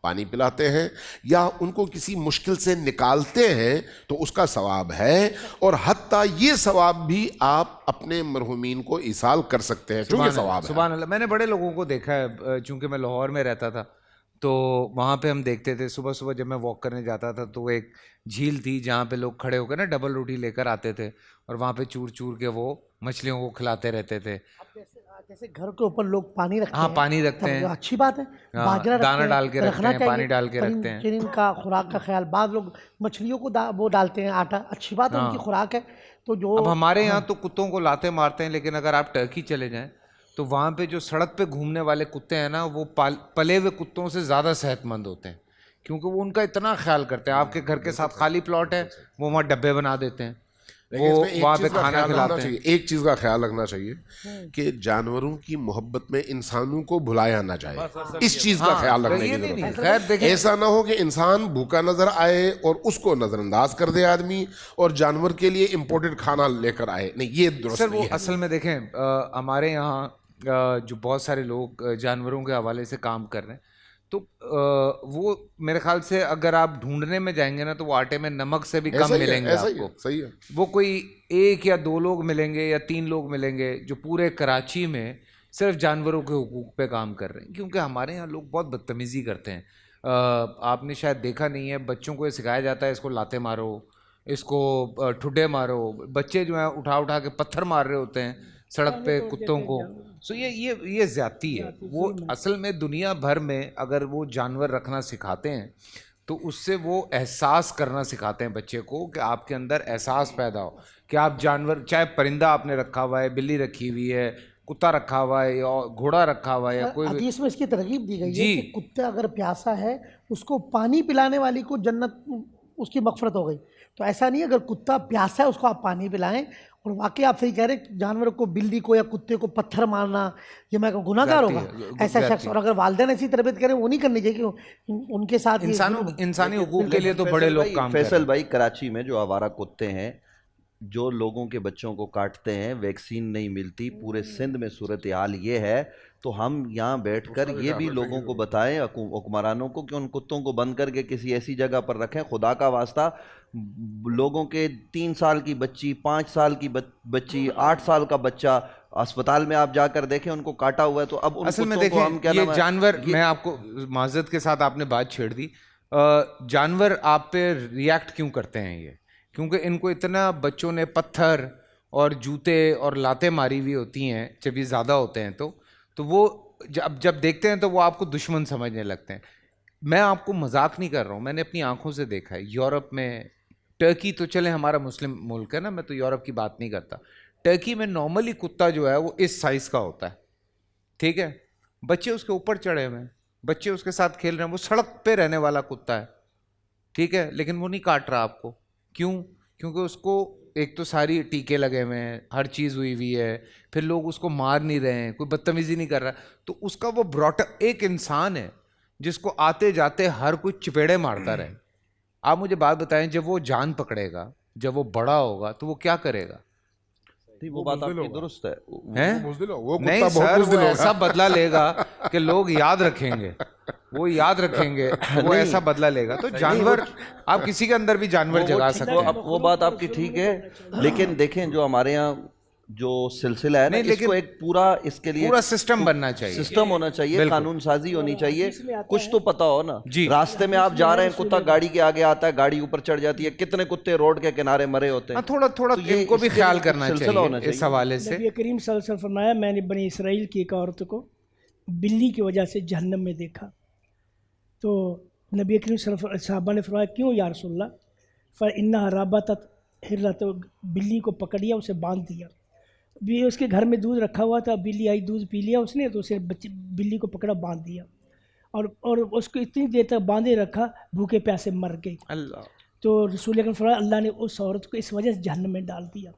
پانی پلاتے ہیں یا ان کو کسی مشکل سے نکالتے ہیں تو اس کا ثواب ہے، اور حتیٰ یہ ثواب بھی آپ اپنے مرحومین کو ایصال کر سکتے ہیں چونکہ ثواب ہے۔ سبحان اللہ. میں نے بڑے لوگوں کو دیکھا ہے، چونکہ میں لاہور میں رہتا تھا تو وہاں پہ ہم دیکھتے تھے صبح صبح جب میں واک کرنے جاتا تھا تو وہ ایک جھیل تھی جہاں پہ لوگ کھڑے ہو کر نا ڈبل روٹی لے کر آتے تھے اور وہاں پہ چور چور کے وہ مچھلیوں کو کھلاتے رہتے تھے. جیسے گھر کے اوپر لوگ پانی رکھتے ہیں. ہاں پانی رکھتے ہیں، اچھی بات ہے. باجرہ دانہ ڈال کے رکھتے ہیں، پانی ڈال کے رکھتے ہیں. ان کا خوراک کا خیال. بعض لوگ مچھلیوں کو وہ ڈالتے ہیں آٹا، اچھی بات ہے، ان کی خوراک ہے. تو جو اب ہمارے یہاں تو کتوں کو لاتے مارتے ہیں، لیکن اگر آپ ٹرکی چلے جائیں تو وہاں پہ جو سڑک پہ گھومنے والے کتے ہیں نا وہ پلے ہوئے کتوں سے زیادہ صحت مند ہوتے ہیں، کیونکہ وہ ان کا اتنا خیال کرتے ہیں. آپ کے گھر کے ساتھ خالی پلاٹ ہے، وہ وہاں ڈبے بنا دیتے ہیں، وہ وہاں پہ کھانا کھلاتے ہیں. ایک چیز کا خیال رکھنا چاہیے کہ جانوروں کی محبت میں انسانوں کو بھلایا نہ جائے، اس چیز کا خیال رکھنے کی ضرورت ہے. ایسا نہ ہو کہ انسان بھوکا نظر آئے اور اس کو نظر انداز کر دے آدمی اور جانور کے لیے امپورٹڈ کھانا لے کر آئے. نہیں، یہ درست سر وہ نہیں ہے. اصل میں دیکھیں ہمارے یہاں جو بہت سارے لوگ جانوروں کے حوالے سے کام کر رہے ہیں تو وہ میرے خیال سے اگر آپ ڈھونڈنے میں جائیں گے نا تو وہ آٹے میں نمک سے بھی کم ملیں گے آپ کو. صحیح ہے. وہ کوئی 1 یا 2 لوگ ملیں گے یا 3 لوگ ملیں گے جو پورے کراچی میں صرف جانوروں کے حقوق پہ کام کر رہے ہیں، کیونکہ ہمارے یہاں لوگ بہت بدتمیزی کرتے ہیں. آپ نے شاید دیکھا نہیں ہے، بچوں کو یہ سکھایا جاتا ہے اس کو لاتے مارو، اس کو ٹھڈے مارو. بچے جو ہیں اٹھا کے پتھر مار رہے ہوتے ہیں سڑک پہ کتوں کو. سو یہ زیادتی ہے. وہ اصل میں دنیا بھر میں اگر وہ جانور رکھنا سکھاتے ہیں تو اس سے وہ احساس کرنا سکھاتے ہیں بچے کو، کہ آپ کے اندر احساس پیدا ہو کہ آپ جانور، چاہے پرندہ آپ نے رکھا ہوا ہے، بلی رکھی ہوئی ہے، کتا رکھا ہوا ہے یا گھوڑا رکھا ہوا ہے یا کوئی. حدیث میں اس کی ترغیب دی گئی ہے کہ کتا اگر پیاسا ہے اس کو پانی پلانے والی کو جنت اس کی مغفرت ہو گئی. تو ایسا نہیں، اگر کتا پیاسا ہے اس کو آپ پانی پلائیں. اور واقعی آپ صحیح کہہ رہے ہیں، جانور کو، بلی کو یا کتے کو پتھر مارنا یہ میں گناہ گار ہوگا ایسا شخص. اور اگر والدین ایسی تربیت کریں وہ نہیں کرنی چاہیے کہ ان کے ساتھ انسانی حقوق کے لیے تو بڑے لوگ کام کرتے ہیں. فیصل بھائی، کراچی میں جو آوارہ کتے ہیں جو لوگوں کے بچوں کو کاٹتے ہیں، ویکسین نہیں ملتی، پورے سندھ میں صورتحال یہ ہے. تو ہم یہاں بیٹھ کر یہ بھی لوگوں کو بتائیں، حکمرانوں کو، کہ ان کتوں کو بند کر کے کسی ایسی جگہ پر رکھیں. خدا کا واسطہ لوگوں کے 3 سال کی بچی، 5 سال کی بچی، 8 سال کا بچہ اسپتال میں آپ جا کر دیکھیں ان کو کاٹا ہوا ہے. تو اب ان اصل میں کتوں کو ہم دیکھیں یہ جانور، میں آپ کو معذرت کے ساتھ آپ نے بات چھیڑ دی، جانور آپ پہ ریئیکٹ کیوں کرتے ہیں؟ یہ کیونکہ ان کو اتنا بچوں نے پتھر اور جوتے اور لاتیں ماری ہوئی ہوتی ہیں جب یہ زیادہ ہوتے ہیں تو وہ جب دیکھتے ہیں تو وہ آپ کو دشمن سمجھنے لگتے ہیں. میں آپ کو مذاق نہیں کر رہا ہوں، میں نے اپنی آنکھوں سے دیکھا ہے. یورپ میں ٹرکی تو چلے ہمارا مسلم ملک ہے نا، میں تو یورپ کی بات نہیں کرتا. ٹرکی میں نارملی کتا جو ہے وہ اس سائز کا ہوتا ہے، ٹھیک ہے؟ بچے اس کے اوپر چڑھے ہوئے ہیں، بچے اس کے ساتھ کھیل رہے ہیں. وہ سڑک پہ رہنے والا کتا ہے، ٹھیک ہے، لیکن وہ نہیں کاٹ رہا آپ کو. کیوں؟ کیونکہ اس کو ایک تو ساری ٹیکے لگے ہوئے ہیں، ہر چیز ہوئی ہے، پھر لوگ اس کو مار نہیں رہے ہیں، کوئی بدتمیزی نہیں کر رہا. تو اس کا وہ ایک انسان ہے جس کو آتے جاتے ہر کوئی چپیڑے مارتا رہے. آپ مجھے بات بتائیں، جب وہ جان پکڑے گا، جب وہ بڑا ہوگا تو وہ کیا کرے گا؟ وہ بات آپ کی درست ہے. نہیں سر، وہ ایسا بدلہ لے گا کہ لوگ یاد رکھیں گے، وہ یاد رکھیں گے، وہ ایسا بدلہ لے گا. تو جانور، آپ کسی کے اندر بھی جانور جگا سکتے ہیں. وہ بات آپ کی ٹھیک ہے، لیکن دیکھیں جو ہمارے یہاں جو سلسلہ ہے نا، اس کو ایک پورا، اس کے لیے پورا سسٹم بننا چاہیے، سسٹم ہونا چاہیے، قانون سازی ہونی چاہیے. کچھ تو پتا ہو نا. راستے میں آپ جا رہے ہیں، کتا گاڑی کے آگے آتا ہے، گاڑی اوپر چڑھ جاتی ہے. کتنے کتے روڈ کے کنارے مرے ہوتے ہیں. تھوڑا ان کو بھی خیال کرنا چاہیے اس حوالے سے. نبی کریم صلی اللہ علیہ وسلم فرمایا، میں نے بنی اسرائیل کی ایک عورت کو بلی کی وجہ سے جہنم میں دیکھا. تو نبی کریم صلی اللہ علیہ وسلم صحابہ نے فرمایا، کیوں یا رسول اللہ؟ فَإِنَّهَا رَابَطَتْ حِرَّةً، بلی کو پکڑ لیا، اسے باندھ دیا. اس کے گھر میں دودھ رکھا ہوا تھا، بلی آئی، دودھ پی لیا اس نے، تو اسے بلی کو پکڑا، باندھ دیا، اور اس کو اتنی دیر تک باندھے رکھا، بھوکے پیاسے مر گئی. تو رسول اکرم فرمایا، اللہ نے اس عورت کو اس وجہ سے جہنم میں ڈال دیا.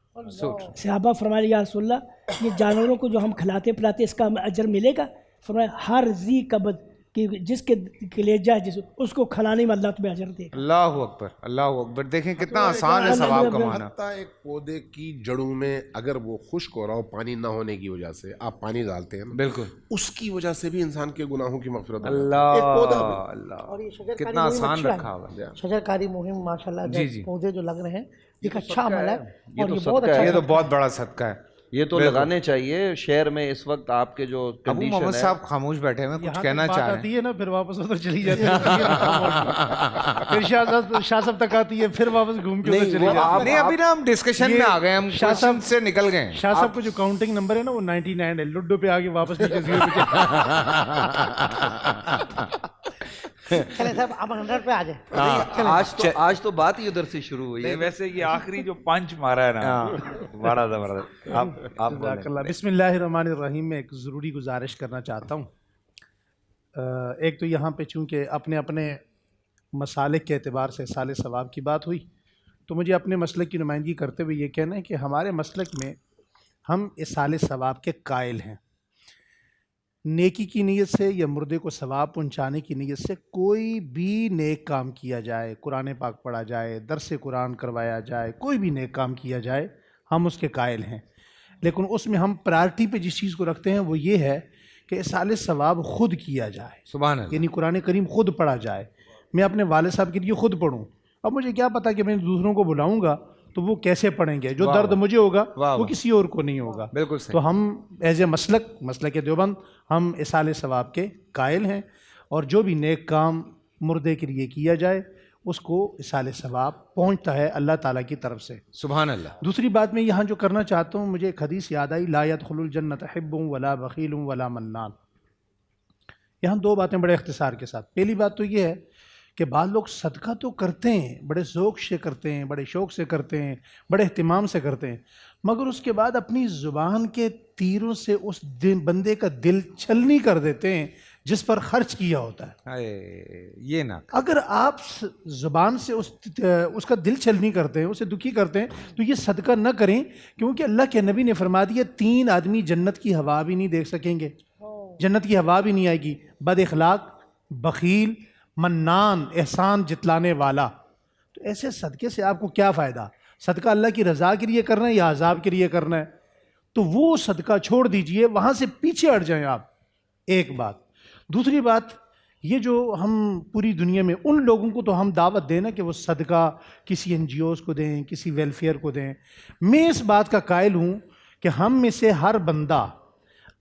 صحابہ فرمایا، یا رسول اللہ، یہ جانوروں کو جو ہم کھلاتے پلاتے اس کا ہمیں اجر ملے گا؟ فرمایا، ہر ذی قبض کہ جس کے کلیجہ ہے اس کو کھلانے میں اللہ تمہیں اجر دے گا. اللہ اکبر، اللہ اکبر. دیکھیں کتنا آسان ہے ثواب کمانا. حتیٰ ایک پودے کی جڑوں میں اگر وہ خشک ہو رہا ہو پانی نہ ہونے کی وجہ سے، آپ پانی ڈالتے ہیں نا، بالکل اس کی وجہ سے بھی انسان کے گناہوں کی مغفرت. اللہ اور یہ شجرکاری کتنا مہم آسان اچھا رکھا ہوا ہے. شجرکاری مہم ماشاءاللہ جی جی. پودے جو لگ رہے ہیں ایک اچھا عمل ہے اور تو یہ صدقہ بہت ہے. اچھا. یہ تو بہت بڑا صدقہ ہے. یہ تو لگانے چاہیے. شہر میں اس وقت آپ کے جو ابو کنڈیشن محمد ہے، صاحب خاموش بیٹھے ہیں، کچھ کہنا چاہ رہے ہیں. آتی ہے نا پھر واپس ادھر چلی جاتی ہے. پھر شاہ صاحب تک آتی ہے، پھر واپس گھوم کے ادھر چلی جاتی ہے. نہیں ابھی نا ہم ڈسکشن میں آ گئے، ہم شاہ صاحب کوشچن سے نکل گئے. شاہ صاحب کو جو کاؤنٹنگ نمبر ہے نا وہ 99 ہے. لڈو پہ آگے واپس نیچے 0 پہ چلے صاحب اب 100 پہ آ جائیں. آج تو بات ہی ادھر سے شروع ہوئی ہے. ویسے یہ آخری جو پنچ مارا ہے نا بڑا زبردست. آپ جزاک اللہ. بسم اللہ الرحمن الرحیم. میں ایک ضروری گزارش کرنا چاہتا ہوں. ایک تو یہاں پہ چونکہ اپنے اپنے مسالک کے اعتبار سے سال ثواب کی بات ہوئی، تو مجھے اپنے مسلک کی نمائندگی کرتے ہوئے یہ کہنا ہے کہ ہمارے مسلک میں ہم اصال ثواب کے قائل ہیں. نیکی کی نیت سے یا مردے کو ثواب پہنچانے کی نیت سے کوئی بھی نیک کام کیا جائے، قرآن پاک پڑھا جائے، درس قرآن کروایا جائے، کوئی بھی نیک کام کیا جائے، ہم اس کے قائل ہیں. لیکن اس میں ہم پرائرٹی پہ جس چیز کو رکھتے ہیں وہ یہ ہے کہ اصال ثواب خود کیا جائے. سبحان اللہ. یعنی قرآن کریم خود پڑھا جائے. میں اپنے والد صاحب کے لیے خود پڑھوں. اب مجھے کیا پتا کہ میں دوسروں کو بلاؤں گا تو وہ کیسے پڑھیں گے. جو درد مجھے ہوگا وہ کسی اور کو نہیں ہوگا. بالکل صحیح. تو ہم ایز اے مسلک دیوبند ہم اصال ثواب کے قائل ہیں، اور جو بھی نیک کام مردے کے لیے کیا جائے اس کو اصال ثواب پہنچتا ہے اللہ تعالیٰ کی طرف سے. سبحان اللہ. دوسری بات میں یہاں جو کرنا چاہتا ہوں، مجھے ایک حدیث یاد آئی، لا يدخل الجنت حب ولا بخیل ولا منان. یہاں دو باتیں بڑے اختصار کے ساتھ. پہلی بات تو یہ ہے کہ بعض لوگ صدقہ تو کرتے ہیں، بڑے ذوق سے کرتے ہیں، بڑے شوق سے کرتے ہیں، بڑے اہتمام سے کرتے ہیں، مگر اس کے بعد اپنی زبان کے تیروں سے اس بندے کا دل چھلنی کر دیتے ہیں جس پر خرچ کیا ہوتا ہے. یہ نہ اگر آپ زبان سے اس کا دل چھلنی کرتے ہیں، اسے دکھی کرتے ہیں، تو یہ صدقہ نہ کریں، کیونکہ اللہ کے نبی نے فرما دیا 3 آدمی جنت کی ہوا بھی نہیں دیکھ سکیں گے. جنت کی ہوا بھی نہیں آئے گی. بد اخلاق، بخیل، منان، احسان جتلانے والا. تو ایسے صدقے سے آپ کو کیا فائدہ؟ صدقہ اللہ کی رضا کے لیے کرنا ہے یا عذاب کے لیے کرنا ہے؟ تو وہ صدقہ چھوڑ دیجئے، وہاں سے پیچھے ہٹ جائیں آپ. ایک بات. دوسری بات، یہ جو ہم پوری دنیا میں ان لوگوں کو تو ہم دعوت دیں نا کہ وہ صدقہ کسی NGOs کو دیں، کسی ویلفیئر کو دیں. میں اس بات کا قائل ہوں کہ ہم میں سے ہر بندہ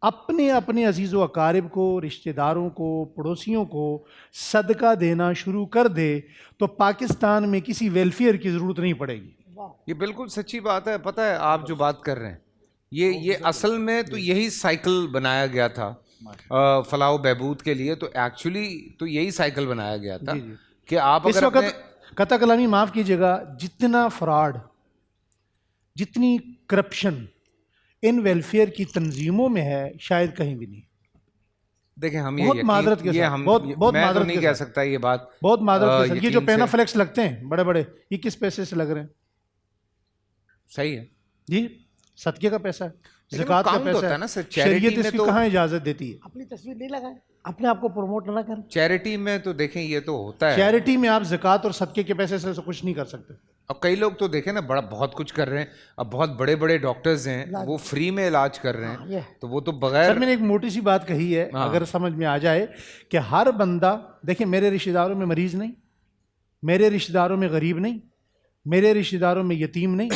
اپنے اپنے عزیز و اقارب کو، رشتہ داروں کو، پڑوسیوں کو صدقہ دینا شروع کر دے تو پاکستان میں کسی ویلفیئر کی ضرورت نہیں پڑے گی. یہ بالکل سچی بات ہے. پتہ ہے آپ جو بات کر رہے ہیں، یہ اصل میں تو یہی سائیکل بنایا گیا تھا فلاح و بہبود کے لیے. تو ایکچولی تو یہی سائیکل بنایا گیا تھا کہ آپ اس اگر وقت قطع کلامی معاف کیجیے گا، جتنا فراڈ، جتنی کرپشن ان ویلفیئر کی تنظیموں میں ہے شاید کہیں بھی نہیں. دیکھیں ہم بہت معذرت کے ساتھ، بہت میں تو معذرت نہیں کے کہہ ساتھ، سکتا یہ بات بہت معذرت کے ساتھ. یہ جو یقین پینا سے- فلیکس لگتے ہیں بڑے بڑے، یہ کس پیسے سے لگ رہے ہیں؟ صحیح ہے. جی صدقے کا پیسہ ہے، لیکن زکوٰۃ کا کام تو پیسہ ہوتا ہے ہے. نا سر. چیریٹی شریعت میں اس کی تو کہاں اجازت دیتی ہے؟ اپنی تصویر نہیں لگائیں، اپنے آپ کو پروموٹ نہ کریں. چیریٹی میں تو دیکھیں یہ تو ہوتا ہے. چیریٹی میں آپ زکوٰۃ اور صدقے کے پیسے سے کچھ نہیں کر سکتے. اب کئی لوگ تو دیکھیں نا بہت کچھ کر رہے ہیں. اب بہت بڑے بڑے ڈاکٹرز ہیں وہ فری میں علاج کر رہے ہیں، تو وہ تو بغیر. سر میں نے ایک موٹی سی بات کہی ہے، اگر سمجھ میں آ جائے کہ ہر بندہ، دیکھیں میرے رشتہ داروں میں مریض نہیں، میرے رشتہ داروں میں غریب نہیں، میرے رشتہ داروں میں یتیم نہیں،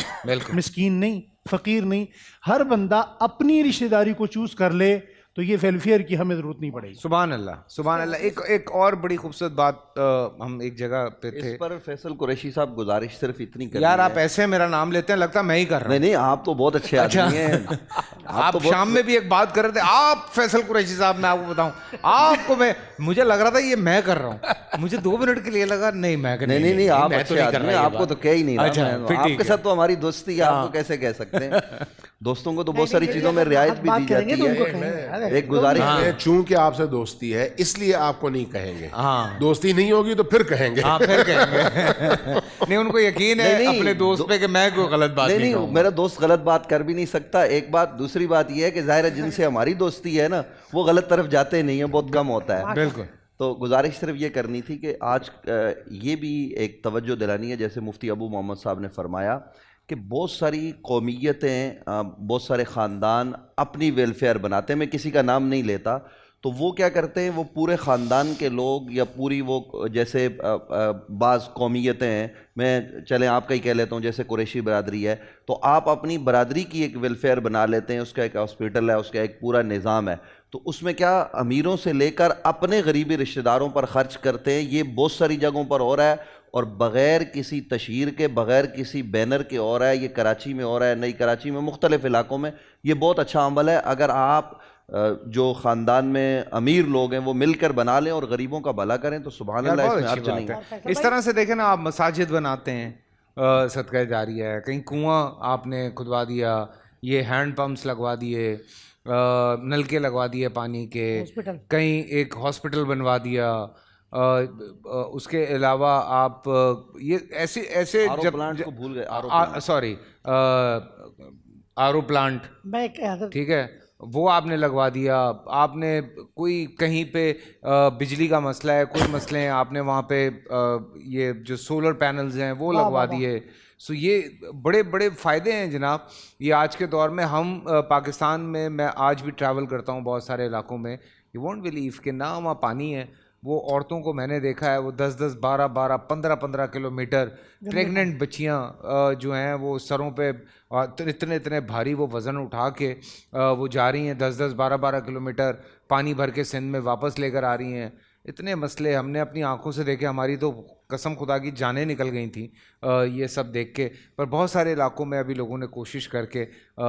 مسکین نہیں، فقیر نہیں. ہر بندہ اپنی رشتہ داری کو چوز کر لے تو یہ ویلفیئر کی ہمیں ضرورت نہیں پڑے گی. سبحان اللہ سبحان اللہ. ایک اور بڑی خوبصورت بات، ہم ایک جگہ پہ تھے. اس پر فیصل قریشی صاحب گزارش صرف اتنی کریں یار آپ ایسے میرا نام لیتے ہیں، لگتا میں ہی کر رہا ہوں. نہیں آپ تو بہت اچھے آدمی ہیں. آپ شام میں بھی ایک بات کر رہے تھے، آپ فیصل قریشی صاحب، میں آپ کو بتاؤں آپ کو، مجھے لگ رہا تھا یہ میں کر رہا ہوں. مجھے 2 منٹ کے لیے لگا نہیں میں نہیں آپ اچھے آدمی ہیں، آپ کو تو کہہ ہی نہیں رہا. آپ کے ساتھ تو ہماری دوستی ہے، آپ کو کیسے کہہ سکتے ہیں. دوستوں کو تو بہت ساری چیزوں میں رعایت بھی دی جاتی ہے. ایک گزارش، چونکہ آپ سے دوستی ہے اس لیے آپ کو نہیں کہیں گے. دوستی نہیں ہوگی تو پھر کہیں گے. پھر کہیں گے. نہیں ان کو یقین ہے اپنے دوست پہ کہ میں کوئی غلط بات نہیں نہیں میرا دوست غلط بات کر بھی نہیں سکتا. ایک بات. دوسری بات یہ ہے کہ ظاہر ہے جن سے ہماری دوستی ہے نا وہ غلط طرف جاتے نہیں ہیں، بہت کم ہوتا ہے. بالکل. تو گزارش صرف یہ کرنی تھی کہ آج یہ بھی ایک توجہ دلانی ہے، جیسے مفتی ابو محمد صاحب نے فرمایا کہ بہت ساری قومیتیں، بہت سارے خاندان اپنی ویلفیئر بناتے ہیں، میں کسی کا نام نہیں لیتا، تو وہ کیا کرتے ہیں، وہ پورے خاندان کے لوگ یا پوری وہ جیسے بعض قومیتیں ہیں، میں چلیں آپ کا ہی کہہ لیتا ہوں، جیسے قریشی برادری ہے، تو آپ اپنی برادری کی ایک ویلفیئر بنا لیتے ہیں، اس کا ایک ہاسپٹل ہے، اس کا ایک پورا نظام ہے، تو اس میں کیا امیروں سے لے کر اپنے غریبی رشتہ داروں پر خرچ کرتے ہیں. یہ بہت ساری جگہوں پر ہو رہا ہے اور بغیر کسی تشہیر کے، بغیر کسی بینر کے ہو رہا ہے. یہ کراچی میں ہو رہا ہے، نئی کراچی میں، مختلف علاقوں میں. یہ بہت اچھا عمل ہے. اگر آپ جو خاندان میں امیر لوگ ہیں وہ مل کر بنا لیں اور غریبوں کا بھلا کریں تو سبحان اللہ اس میں حرج نہیں ہے. اس طرح سے دیکھیں نا، آپ مساجد بناتے ہیں، صدقہ جاریہ ہے، کہیں کنواں آپ نے کھدوا دیا، یہ ہینڈ پمپس لگوا دیے، نلکے لگوا دیے پانی کے، کہیں ایک ہاسپٹل بنوا دیا. اس کے علاوہ آپ یہ ایسے پلانٹ کو بھول گئے، سوری آر او پلانٹ، ٹھیک ہے، وہ آپ نے لگوا دیا. آپ نے کوئی کہیں پہ بجلی کا مسئلہ ہے، کوئی مسئلے ہیں، آپ نے وہاں پہ یہ جو سولر پینلز ہیں وہ لگوا دیے. سو یہ بڑے بڑے فائدے ہیں جناب. یہ آج کے دور میں ہم پاکستان میں آج بھی ٹریول کرتا ہوں بہت سارے علاقوں میں، یو وونٹ بلیو کہ نہ وہاں پانی ہے. وہ عورتوں کو میں نے دیکھا ہے، وہ 10-10 12-12 15-15 کلومیٹر پریگننٹ بچیاں جو ہیں وہ سروں پہ اتنے بھاری وہ وزن اٹھا کے وہ جا رہی ہیں 10-10 12-12 کلومیٹر پانی بھر کے سندھ میں واپس لے کر آ رہی ہیں. اتنے مسئلے ہم نے اپنی آنکھوں سے دیکھے، ہماری تو قسم خدا کی جانیں نکل گئی تھیں یہ سب دیکھ کے. پر بہت سارے علاقوں میں ابھی لوگوں نے کوشش کر کے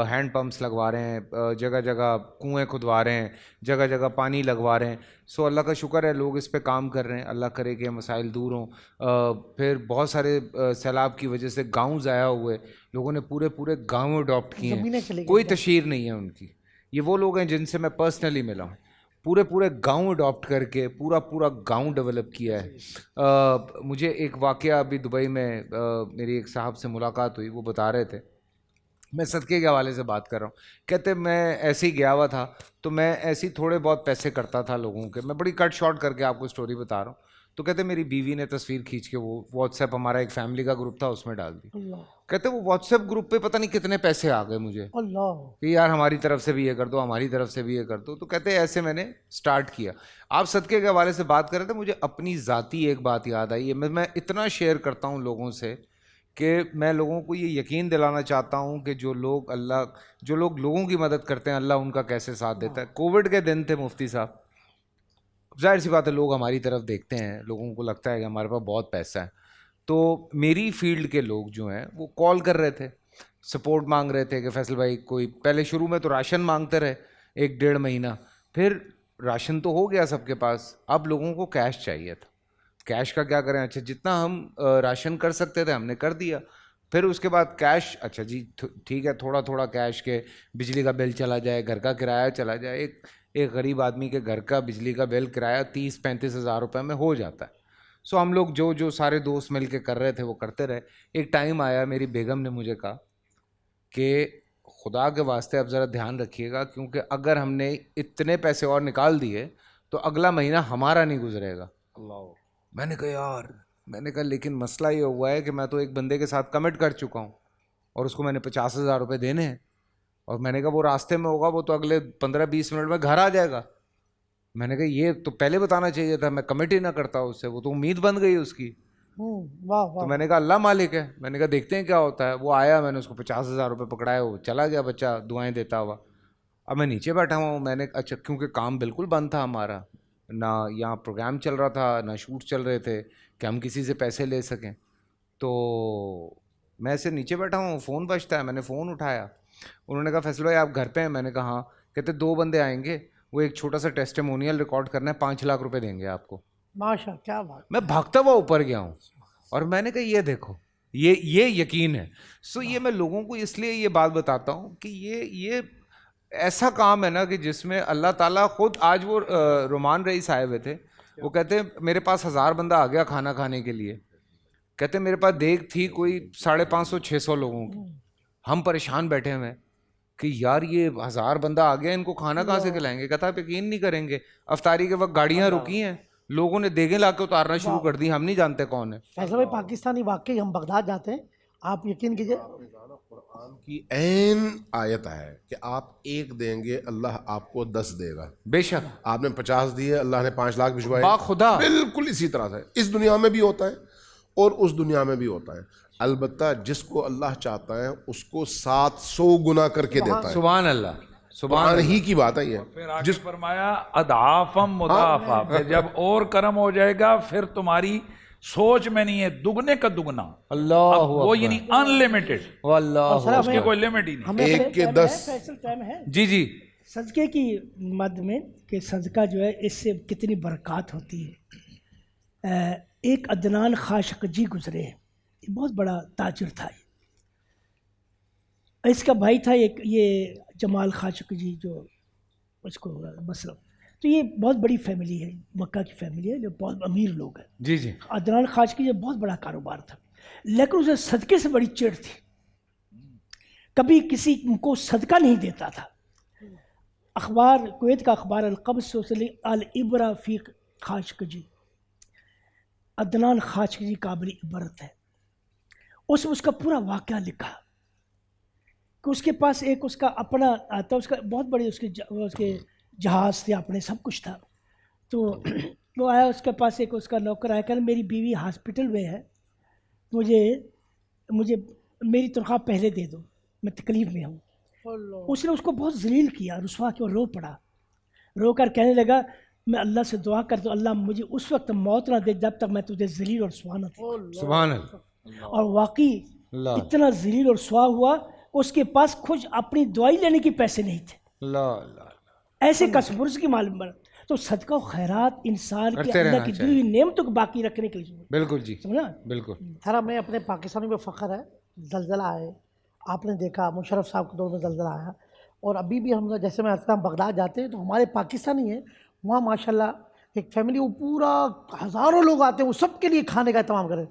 ہینڈ پمپس لگوا رہے ہیں، جگہ جگہ کنویں کھدوا رہے ہیں، جگہ جگہ پانی لگوا رہے ہیں. سو اللہ کا شکر ہے لوگ اس پہ کام کر رہے ہیں. اللہ کرے کہ مسائل دور ہوں. پھر بہت سارے سیلاب کی وجہ سے گاؤں ضائع ہوئے، لوگوں نے پورے گاؤں اڈاپٹ کیے ہیں، کوئی تشہیر نہیں ہے ان کی. یہ وہ لوگ ہیں جن سے میں پرسنلی ملا ہوں، پورے گاؤں اڈاپٹ کر کے پورا گاؤں ڈیولپ کیا ہے. مجھے ایک واقعہ ابھی دبئی میں میری ایک صاحب سے ملاقات ہوئی، وہ بتا رہے تھے، میں صدقے کے حوالے سے بات کر رہا ہوں، کہتے میں ایسے ہی گیا ہوا تھا تو میں ایسے ہی تھوڑے بہت پیسے کرتا تھا لوگوں کے. میں بڑی کٹ شارٹ کر کے آپ کو اسٹوری بتا رہا ہوں. تو کہتے میری بیوی نے تصویر کھینچ کے وہ واٹس ایپ، ہمارا ایک فیملی کا گروپ تھا، اس میں ڈال دی. کہتے وہ واٹس ایپ گروپ پہ پتہ نہیں کتنے پیسے آ گئے مجھے کہ یار ہماری طرف سے بھی یہ کر دو، ہماری طرف سے بھی یہ کر دو. تو کہتے ایسے میں نے سٹارٹ کیا. آپ صدقے کے حوالے سے بات کر رہے تھے، مجھے اپنی ذاتی ایک بات یاد آئی ہے. میں اتنا شیئر کرتا ہوں لوگوں سے کہ میں لوگوں کو یہ یقین دلانا چاہتا ہوں کہ جو لوگ لوگوں کی مدد کرتے ہیں، اللہ ان کا کیسے ساتھ دیتا ہے. کووڈ کے دن تھے مفتی صاحب، ظاہر سی بات ہے لوگ ہماری طرف دیکھتے ہیں، لوگوں کو لگتا ہے کہ ہمارے پاس بہت پیسہ ہے. تو میری فیلڈ کے لوگ جو ہیں وہ کال کر رہے تھے، سپورٹ مانگ رہے تھے کہ فیصل بھائی کوئی، پہلے شروع میں تو راشن مانگتے رہے 1-1.5 مہینہ، پھر راشن تو ہو گیا سب کے پاس، اب لوگوں کو کیش چاہیے تھا. کیش کا کیا کریں؟ اچھا جتنا ہم راشن کر سکتے تھے ہم نے کر دیا. پھر اس کے بعد کیش، اچھا جی ٹھیک ہے، تھوڑا کیش کے بجلی کا بل چلا جائے، گھر کا کرایہ چلا جائے. ایک غریب آدمی کے گھر کا بجلی کا بل کرایہ 30-35 ہزار روپے میں ہو جاتا ہے. سو ہم لوگ جو سارے دوست مل کے کر رہے تھے وہ کرتے رہے. ایک ٹائم آیا میری بیگم نے مجھے کہا کہ خدا کے واسطے اب ذرا دھیان رکھیے گا، کیونکہ اگر ہم نے اتنے پیسے اور نکال دیے تو اگلا مہینہ ہمارا نہیں گزرے گا. میں نے کہا لیکن مسئلہ یہ ہوا ہے کہ میں تو ایک بندے کے ساتھ کمٹ کر چکا ہوں اور اس کو میں نے 50,000 روپے دینے ہیں، اور میں نے کہا وہ راستے میں ہوگا، وہ تو اگلے 15-20 منٹ میں گھر آ جائے گا. میں نے کہا یہ تو پہلے بتانا چاہیے تھا، میں کمٹ ہی نہ کرتا اس سے، وہ تو امید بن گئی اس کی. تو میں نے کہا اللہ مالک ہے، میں نے کہا دیکھتے ہیں کیا ہوتا ہے. وہ آیا، میں نے اس کو 50,000 روپے پکڑائے، وہ چلا گیا بچہ دعائیں دیتا ہوا. اب میں نیچے بیٹھا ہوا ہوں، میں نے اچھا کیونکہ کام بالکل بند تھا ہمارا، نہ یہاں پروگرام چل رہا تھا نہ شوٹ چل رہے تھے کہ ہم کسی سے پیسے لے سکیں. تو میں ایسے نیچے بیٹھا ہوں، فون بجتا ہے، میں نے فون اٹھایا. انہوں نے کہا فیصل بھائی آپ گھر پہ ہیں؟ میں نے کہا ہاں. کہتے 2 بندے آئیں گے، وہ ایک چھوٹا سا ٹیسٹیمونیل ریکارڈ کرنا ہے، 5 لاکھ روپے دیں گے آپ کو. ماشاء کیا بات. میں بھاگتا ہوا اوپر گیا ہوں اور میں نے کہا یہ دیکھو، یہ یقین ہے. سو یہ میں لوگوں کو اس لیے یہ بات بتاتا ہوں کہ یہ ایسا کام ہے نا کہ جس میں اللہ تعالیٰ خود، آج وہ رومان رئیس آئے ہوئے تھے، وہ کہتے ہیں میرے پاس 1000 بندہ آ گیا کھانا کھانے کے لیے. کہتے میرے پاس دیکھ تھی کوئی 550-600 لوگوں کی. ہم پریشان بیٹھے ہوئے کہ یار یہ 1000 بندہ آ گیا، ان کو کھانا کہاں سے کھلائیں گے. کہتا آپ یقین نہیں کریں گے، افطاری کے وقت گاڑیاں رکی ہیں لوگوں نے دیگیں لا کے اتارنا شروع کر دی, ہم نہیں جانتے کون ہے. فیصل بھائی پاکستانی واقعی ہم بغداد جاتے ہیں, آپ یقین کیجئے قرآن کی عین آیت ہے کہ آپ 1 دیں گے اللہ آپ کو 10 دے گا. بے شک. آپ نے 50 دیے, اللہ نے 5 لاکھ بھجوائے. با خدا بالکل اسی طرح سے اس دنیا میں بھی ہوتا ہے اور اس دنیا میں بھی ہوتا ہے. البتہ جس کو اللہ چاہتا ہے اس کو 700 گنا کر کے دیتا ہے. سبحان اللہ, قرآن ہی کی بات ہے یہ. پھر آگے فرمایا اضعافم مضاعفہ, پھر جب اور کرم ہو جائے گا پھر تمہاری سوچ میں نہیں ہے, دگنے کا دگنا. اللہ وہ یعنی ان لمیٹڈ, واللہ اس کی کوئی لمٹ ہی نہیں. ہمیں 1 کے 10. فیصل ٹائم ہے جی جی صدقے کی مد میں کہ صدقہ جو ہے اس سے کتنی برکات ہوتی ہے. ایک عدنان خاشقجی گزرے, یہ بہت بڑا تاجر تھا. اس کا بھائی تھا ایک یہ جمال خاشقجی جو اس کو مسلم. تو یہ بہت بڑی فیملی ہے, مکہ کی فیملی ہے, جو بہت امیر لوگ ہیں. جی جی. عدنان خاشقجی بہت بڑا کاروبار تھا, لیکن اسے صدقے سے بڑی چڑ تھی, کبھی کسی کو صدقہ نہیں دیتا تھا. اخبار کویت کا اخبار القبض الابرہ فی خاشقجی, عدنان خاشقجی قابل عبرت ہے. اس کا پورا واقعہ لکھا کہ اس کے پاس ایک اس کا اپنا آتا, اس کا بہت بڑی اس کے جہاز تھے اپنے, سب کچھ تھا. تو وہ آیا, اس کے پاس ایک اس کا نوکر آیا, کہ میری بیوی ہاسپٹل میں ہے, مجھے میری تنخواہ پہلے دے دو, میں تکلیف میں ہوں. اس نے اس کو بہت ذلیل کیا, رسوا کیا, رو پڑا. رو کر کہنے لگا میں اللہ سے دعا کرتا ہوں اللہ مجھے اس وقت موت نہ دے جب تک میں تجھے ذلیل اور رسوا نہ دے. سبحان اللہ. اور واقعی اتنا ذلیل اور رسوا ہوا کہ اس کے پاس خود اپنی دوائی لینے کے پیسے نہیں تھے. ایسے کسبرز کی معلوم بنا. تو صدقہ و خیرات انسان کے اللہ کی دی ہوئی نعمتوں کو باقی رکھنے کے لیے. بالکل جی, سمجھا بالکل. سر ہمیں اپنے پاکستانی میں فخر ہے, زلزلہ آئے, آپ نے دیکھا مشرف صاحب کے دور میں زلزلہ آیا, اور ابھی بھی ہم جیسے میں ہم بغداد جاتے ہیں تو ہمارے پاکستانی ہیں وہاں ماشاءاللہ ایک فیملی, وہ پورا ہزاروں لوگ آتے ہیں, وہ سب کے لیے کھانے کا اہتمام کریں.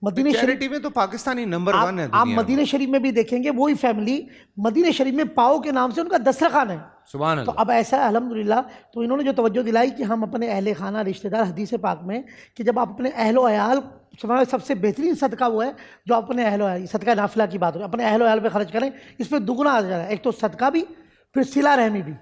مدینہ شریف میں تو پاکستانی نمبر 1 ہے. آپ مدینہ شریف میں بھی دیکھیں گے وہی فیملی مدینہ شریف میں پاؤ کے نام سے ان کا دسترخوان ہے. سبحان اللہ. تو اب ایسا ہے الحمدللہ, تو انہوں نے جو توجہ دلائی کہ ہم اپنے اہل خانہ رشتہ دار, حدیث پاک میں کہ جب آپ اپنے اہل و عیال, سب سے بہترین صدقہ وہ ہے جو آپ اپنے اہل و عیال, صدقہ نافلہ کی بات ہو, اپنے اہل و عیال پہ خرچ کریں, اس پہ دگنا آ جائے. ایک تو صدقہ بھی, پھر صلہ رحمی بھی.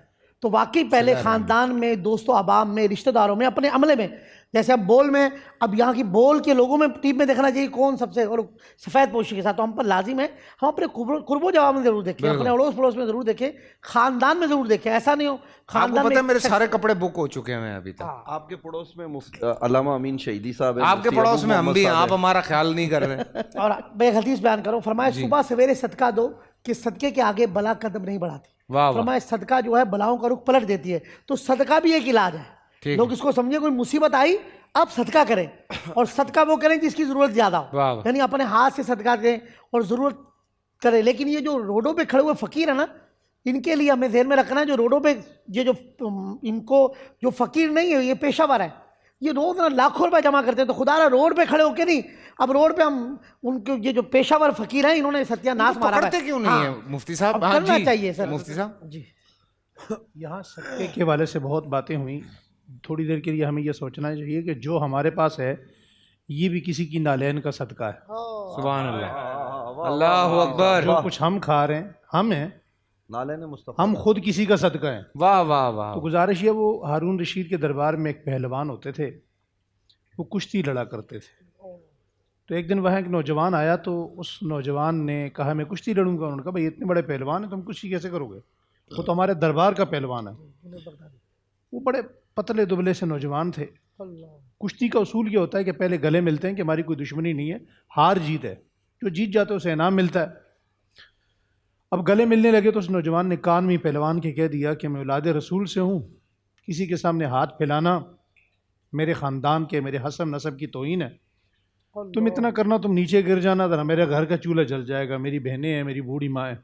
تو واقعی پہلے خاندان میں, دوست و احباب میں, رشتہ داروں میں, اپنے عملے میں, جیسے اب بول میں, اب یہاں کی بول کے لوگوں میں ٹیم میں دیکھنا چاہیے کون سب سے, اور سفید پوشی کے ساتھ, تو ہم پر لازم ہے ہم اپنے قرب و جواب میں ضرور دیکھیں, اپنے اڑوس پڑوس میں ضرور دیکھیں, خاندان میں ضرور دیکھیں. ایسا نہیں ہو خاندان میں, میرے سارے کپڑے بک ہو چکے ہیں ابھی تک. آپ کے پڑوس میں علامہ امین شہیدی صاحب ہیں, آپ کے پڑوس میں ہم بھی ہیں, آپ ہمارا خیال نہیں کر رہے. اور میں حدیث بیان کروں, فرمایا صبح سویرے صدقہ دو کہ صدقے کے آگے بلا قدم نہیں بڑھاتی. فرمایا صدقہ جو ہے بلاؤں کا رخ پلٹ دیتی ہے. تو صدقہ بھی ایک علاج ہے. لوگ اس کو سمجھے کوئی مصیبت آئی آپ صدقہ کریں, اور صدقہ وہ کریں جس کی ضرورت زیادہ ہو, یعنی اپنے ہاتھ سے صدقہ دیں اور ضرورت کریں. لیکن یہ جو روڈوں پہ کھڑے ہوئے فقیر ہیں نا, ان کے لیے ہمیں ذہن میں رکھنا ہے, جو روڈوں پہ یہ جو ان کو جو فقیر نہیں ہے, یہ پیشہ ور ہے, یہ روز لاکھوں روپے جمع کرتے ہیں. تو خدا را روڈ پہ کھڑے ہو کے نہیں, اب روڈ پہ ہم ان کے یہ جو پیشہ ور فقیر ہیں انہوں نے ستیہ ناش مارا ہے. پکڑتے کیوں نہیں ہیں مفتی صاحب؟ کرنا چاہیے سر مفتی صاحب. جی. یہاں صدقے کے حوالے سے بہت باتیں ہوئیں. تھوڑی دیر کے لیے ہمیں یہ سوچنا چاہیے کہ جو ہمارے پاس ہے یہ بھی کسی کی نالین کا صدقہ ہے. سبحان اللہ, اللہ اکبر. جو کچھ ہم کھا رہے ہیں ہم ہیں, نالین مصطفیٰ, ہم خود کسی کا صدقہ ہیں. واہ واہ واہ. تو گزارش یہ, وہ ہارون رشید کے دربار میں ایک پہلوان ہوتے تھے, وہ کشتی لڑا کرتے تھے. تو ایک دن وہاں ایک نوجوان آیا, تو اس نوجوان نے کہا میں کشتی لڑوں گا. انہوں نے کہا بھائی اتنے بڑے پہلوان ہیں تم کشتی کیسے کرو گے, وہ تو ہمارے دربار کا پہلوان ہے. وہ بڑے پتلے دبلے سے نوجوان تھے. کشتی کا اصول یہ ہوتا ہے کہ پہلے گلے ملتے ہیں کہ ہماری کوئی دشمنی نہیں ہے, ہار جیت ہے, جو جیت جاتے اسے انعام ملتا ہے. اب گلے ملنے لگے تو اس نوجوان نے کان میں پہلوان کے کہہ دیا کہ میں اولاد رسول سے ہوں, کسی کے سامنے ہاتھ پھیلانا میرے خاندان کے, میرے حسب نسب کی توہین ہے. تم اتنا کرنا, تم نیچے گر جانا ذرا, میرے گھر کا چولہا جل جائے گا, میری بہنیں ہیں, میری بوڑھی ماں ہے.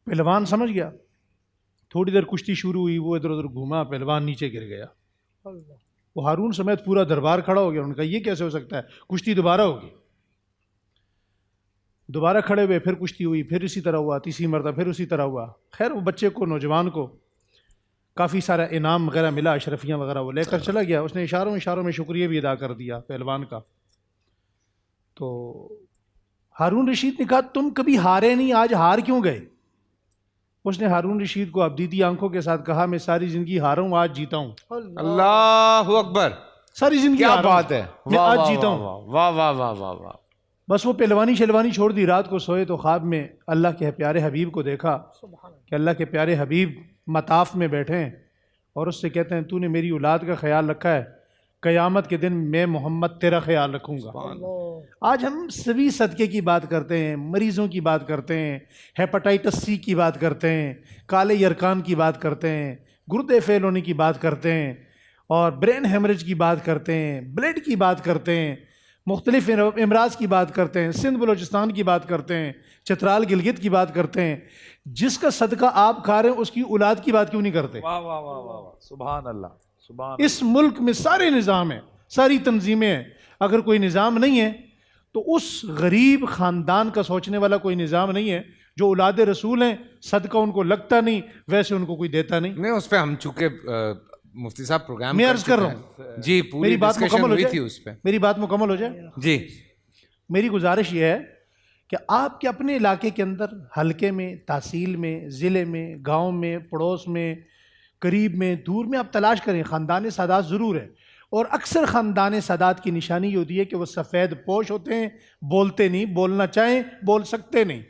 پہلوان سمجھ گیا. تھوڑی دیر کشتی شروع ہوئی, وہ ادھر ادھر گھوما, پہلوان نیچے گر گیا. وہ ہارون سمیت پورا دربار کھڑا ہو گیا. انہوں نے کہا یہ کیسے ہو سکتا ہے, کشتی دوبارہ ہوگی. دوبارہ کھڑے ہوئے, پھر کشتی ہوئی, پھر اسی طرح ہوا, تیسری مرتبہ پھر اسی طرح ہوا. خیر وہ بچے کو, نوجوان کو کافی سارا انعام وغیرہ ملا، اشرفیاں وغیرہ وہ لے کر چلا گیا. اس نے اشاروں میں شکریہ بھی ادا کر دیا پہلوان کا. تو ہارون رشید نے کہا تم کبھی ہارے نہیں، آج ہار کیوں گئے؟ اس نے ہارون رشید کو ابدیتی آنکھوں کے ساتھ کہا میں ساری زندگی ہارا ہوں، آج جیتا ہوں. اللہ اکبر، ساری زندگی کیا ہارا ہوں، بات ہے، میں آج جیتا ہوں. واہ واہ واہ واہ واہ. بس وہ پہلوانی شلوانی چھوڑ دی. رات کو سوئے تو خواب میں اللہ کے پیارے حبیب کو دیکھا کہ اللہ کے پیارے حبیب مطاف میں بیٹھے ہیں اور اس سے کہتے ہیں تو نے میری اولاد کا خیال رکھا ہے، قیامت کے دن میں محمد تیرا خیال رکھوں گا. آج ہم سبھی صدقے کی بات کرتے ہیں، مریضوں کی بات کرتے ہیں، ہیپاٹائٹس سی کی بات کرتے ہیں، کالے یرکان کی بات کرتے ہیں، گردے فیل ہونے کی بات کرتے ہیں، اور برین ہیمریج کی بات کرتے ہیں، بلڈ کی بات کرتے ہیں، مختلف امراض کی بات کرتے ہیں، سندھ بلوچستان کی بات کرتے ہیں، چترال گلگت کی بات کرتے ہیں. جس کا صدقہ آپ کھا رہے ہیں اس کی اولاد کی بات کیوں نہیں کرتے؟ واہ واہ واہ واہ واہ، سبحان اللہ سبحان. اس ملک میں سارے نظام ہیں، ساری تنظیمیں ہیں. اگر کوئی نظام نہیں ہے تو اس غریب خاندان کا سوچنے والا کوئی نظام نہیں ہے جو اولاد رسول ہیں، صدقہ ان کو لگتا نہیں، ویسے ان کو کوئی دیتا نہیں. نہیں، اس پہ ہم چونکہ مفتی صاحب پروگرام میں عرض کر رہا ہوں، جی، پوری میری بات ڈسکشن مکمل ہو ہوئی تھی جائے، اس پہ. میری بات مکمل ہو جائے. جی، میری گزارش یہ ہے کہ آپ کے اپنے علاقے کے اندر، حلقے میں، تحصیل میں، ضلع میں، گاؤں میں، پڑوس میں، قریب میں، دور میں آپ تلاش کریں. خاندان سادات ضرور ہے، اور اکثر خاندان سادات کی نشانی یہ ہوتی ہے کہ وہ سفید پوش ہوتے ہیں، بولتے نہیں، بولنا چاہیں بول سکتے نہیں.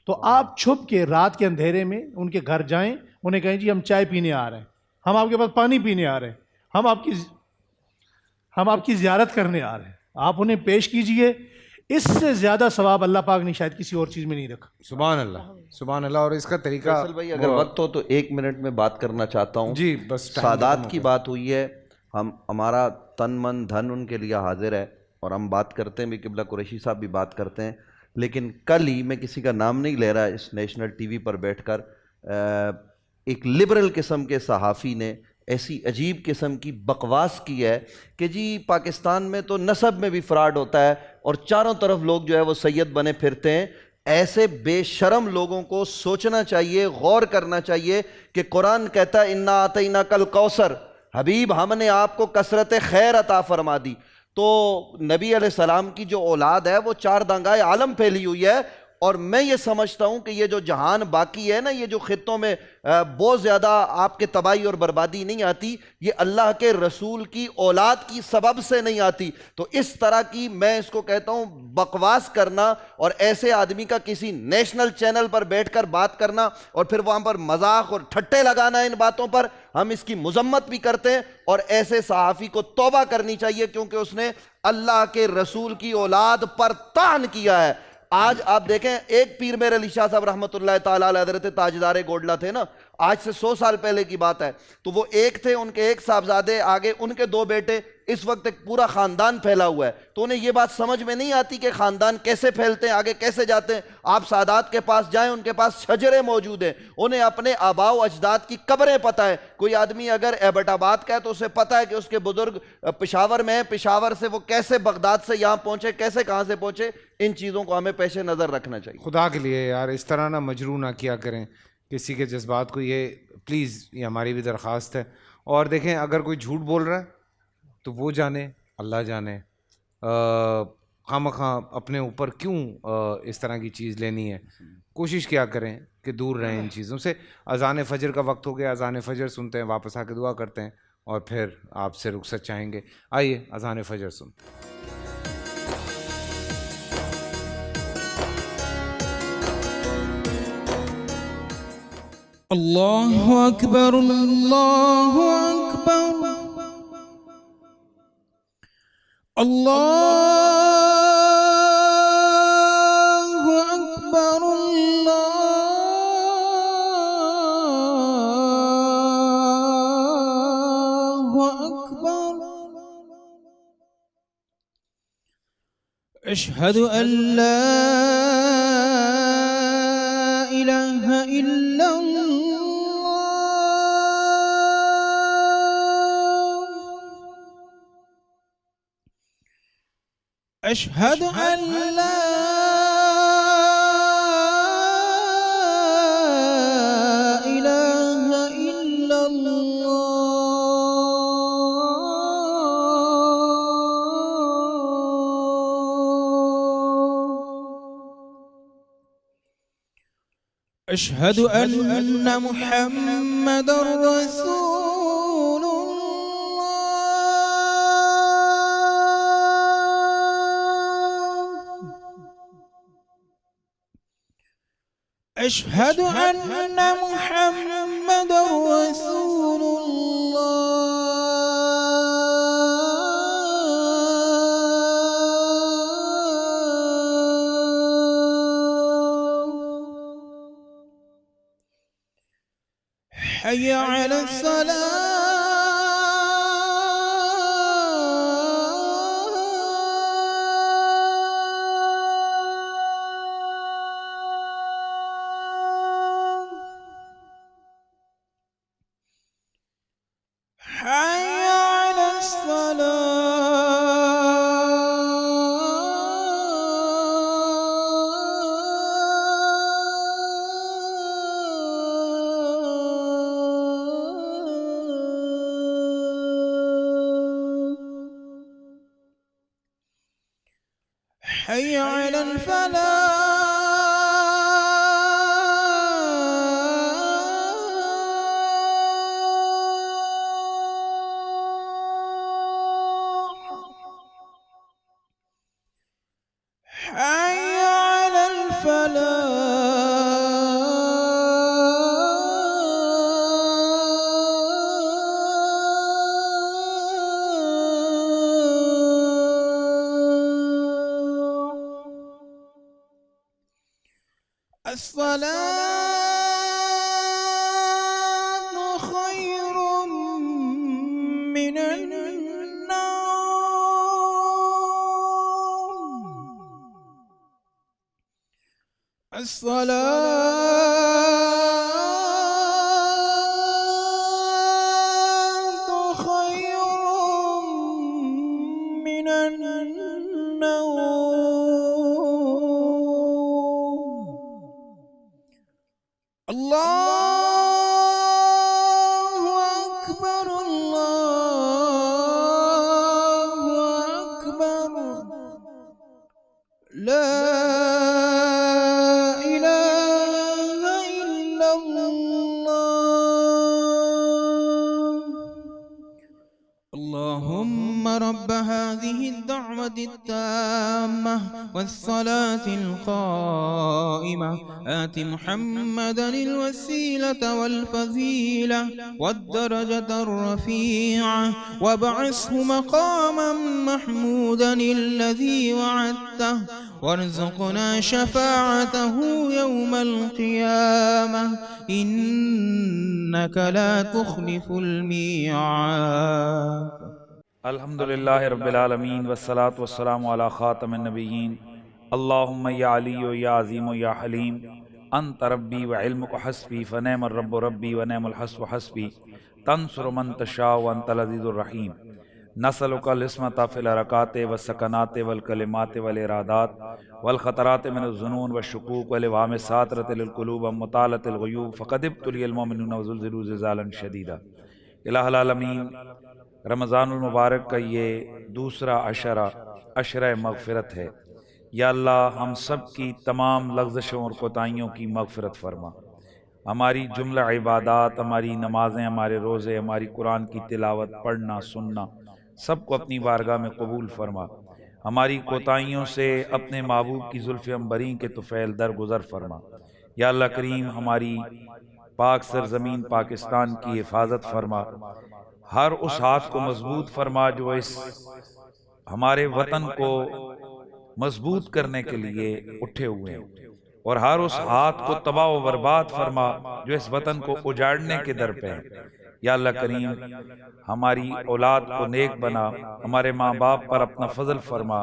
تو آپ چھپ کے رات کے اندھیرے میں ان کے گھر جائیں، انہیں کہیں جی ہم چائے پینے آ رہے ہیں، ہم آپ کے پاس پانی پینے آ رہے ہیں، ہم آپ کی زیارت کرنے آ رہے ہیں. آپ انہیں پیش کیجئے. اس سے زیادہ ثواب اللہ پاک نے شاید کسی اور چیز میں نہیں رکھا. سبحان اللہ سبحان اللہ. اور اس کا طریقہ، فیصل بھائی اگر وقت ہو تو 1 منٹ میں بات کرنا چاہتا ہوں. جی بس. سادات کی بات ہوئی ہے، ہمارا تن من دھن ان کے لیے حاضر ہے، اور ہم بات کرتے ہیں بھی، قبلہ قریشی صاحب بھی بات کرتے ہیں. لیکن کل ہی، میں کسی کا نام نہیں لے رہا، اس نیشنل ٹی وی پر بیٹھ کر ایک لبرل قسم کے صحافی نے ایسی عجیب قسم کی بکواس کی ہے کہ جی پاکستان میں تو نسب میں بھی فراڈ ہوتا ہے اور چاروں طرف لوگ جو ہے وہ سید بنے پھرتے ہیں. ایسے بے شرم لوگوں کو سوچنا چاہیے، غور کرنا چاہیے کہ قرآن کہتا ہے انا اعطیناک الکوثر، حبیب ہم نے آپ کو کثرت خیر عطا فرما دی. تو نبی علیہ السلام کی جو اولاد ہے وہ 4 دنگائے عالم پھیلی ہوئی ہے، اور میں یہ سمجھتا ہوں کہ یہ جو جہان باقی ہے نا، یہ جو خطوں میں بہت زیادہ آپ کے تباہی اور بربادی نہیں آتی، یہ اللہ کے رسول کی اولاد کی سبب سے نہیں آتی. تو اس طرح کی، میں اس کو کہتا ہوں، بکواس کرنا اور ایسے آدمی کا کسی نیشنل چینل پر بیٹھ کر بات کرنا اور پھر وہاں پر مذاق اور ٹھٹے لگانا ان باتوں پر، ہم اس کی مذمت بھی کرتے ہیں. اور ایسے صحافی کو توبہ کرنی چاہیے، کیونکہ اس نے اللہ کے رسول کی اولاد پر طعن کیا ہے. آج آپ دیکھیں، ایک پیر میر علی شاہ صاحب رحمۃ اللہ تعالیٰ علیہ حضرت تاجدار گوڈلا تھے نا، آج سے 100 سال پہلے کی بات ہے. تو وہ ایک تھے، ان کے ایک صاحبزادے، آگے ان کے 2 بیٹے، اس وقت ایک پورا خاندان پھیلا ہوا ہے. تو انہیں یہ بات سمجھ میں نہیں آتی کہ خاندان کیسے پھیلتے ہیں، آگے کیسے جاتے ہیں. آپ سادات کے پاس جائیں، ان کے پاس شجرے موجود ہیں، انہیں اپنے آباء و اجداد کی قبریں پتہ ہے. کوئی آدمی اگر ایبٹ آباد کا ہے تو اسے پتہ ہے کہ اس کے بزرگ پشاور میں ہیں، پشاور سے وہ کیسے بغداد سے یہاں پہنچے، کیسے کہاں سے پہنچے. ان چیزوں کو ہمیں پیش نظر رکھنا چاہیے. خدا کے لیے یار اس طرح نہ مجروح نہ کیا کریں کسی کے جذبات کو. یہ پلیز، یہ ہماری بھی درخواست ہے. اور دیکھیں، اگر کوئی جھوٹ بول رہا ہے تو وہ جانے، اللہ جانے. خواہ اپنے اوپر کیوں اس طرح کی چیز لینی ہے. کوشش کیا کریں کہ دور رہیں ان چیزوں سے. اذان فجر کا وقت ہو گیا، اذان فجر سنتے ہیں، واپس آ کے دعا کرتے ہیں اور پھر آپ سے رخصت چاہیں گے. آئیے اذان فجر سنتے ہیں. اللہ اکبر اللہ اکبر اللہ اکبر اللہ اکبر. اشہد ان لا الہ الا اللہ اشہد ان لا الہ الا اللہ أشهد أن محمد رسول الله أشهد أن محمد رسول حي على الصلاة حي على الصلاة حي على الفلاح حي على الفلاح الصلاة خير من النوم الصلاة خير من النوم الله أكبر الله أكبر لا إله إلا الله اللهم رب هذه الدعوة التامة والصلاة القائمة آت محمدا الوسيلة والفضيلة والدرجة الرفيعة وابعثه مقاما محمودا الذي وعدته وارزقنا شفاعته يوم القيامة إنك لا تخلف الميعاد. الحمدللہ رب العالمین والصلاة والسلام علی خاتم النبیین. اللہم یا علی یا عظیم یا حلیم انت ربی وعلمک حسبی فنعم الرب ربی ونعم الحسب حسبی تنصر من تشاء وانت العزیز الرحیم. نسألک العصمۃ فی الحرکات والسکنات والکلمات والارادات والخطرات من الظنون والشکوک والوہام ساترۃ للقلوب ومطالۃ الغیوب فقد ابتلی المؤمنون وزلزلوا زلزالا شدیدا. الہ العالمین، رمضان المبارک کا یہ دوسرا عشرہ مغفرت ہے. یا اللہ، ہم سب کی تمام لغزشوں اور کوتاہیوں کی مغفرت فرما. ہماری جملہ عبادات، ہماری نمازیں، ہمارے روزے، ہماری قرآن کی تلاوت، پڑھنا سننا، سب کو اپنی بارگاہ میں قبول فرما. ہماری کوتاہیوں سے اپنے محبوب کی زلف عنبرین کے طفیل درگزر فرما. یا اللہ کریم، ہماری پاک سرزمین پاکستان کی حفاظت فرما. ہر اس ہاتھ کو مضبوط فرما جو اس ہمارے وطن کو مضبوط کرنے کے لیے اٹھے ہوئے ہیں، اور ہر اس ہاتھ کو تباہ و برباد فرما جو اس وطن کو اجاڑنے کے در پہ ہے. یا اللہ کریم، ہماری اولاد کو نیک بنا، ہمارے ماں باپ پر اپنا فضل فرما،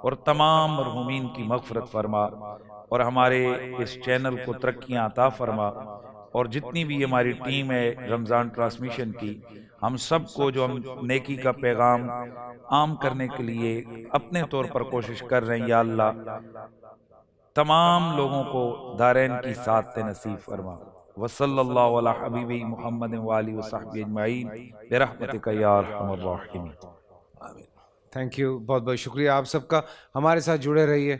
اور تمام مرحومین کی مغفرت فرما، اور ہمارے اس چینل کو ترقیاں عطا فرما. اور جتنی بھی ہماری ٹیم ہے رمضان ٹرانسمیشن کی، ہم سب کو جو ہم نیکی کا پیغام عام کرنے کے لیے اپنے طور پر کوشش کر رہے ہیں، یا اللہ تمام لوگوں کو دارین کی سعادت نصیب فرما. وصلی اللہ علی حبیبی محمد وآلہ وصحبہ اجمعین برحمتک یا ارحم الراحمین. تھینک یو، بہت بہت شکریہ آپ سب کا. ہمارے ساتھ جڑے رہیے.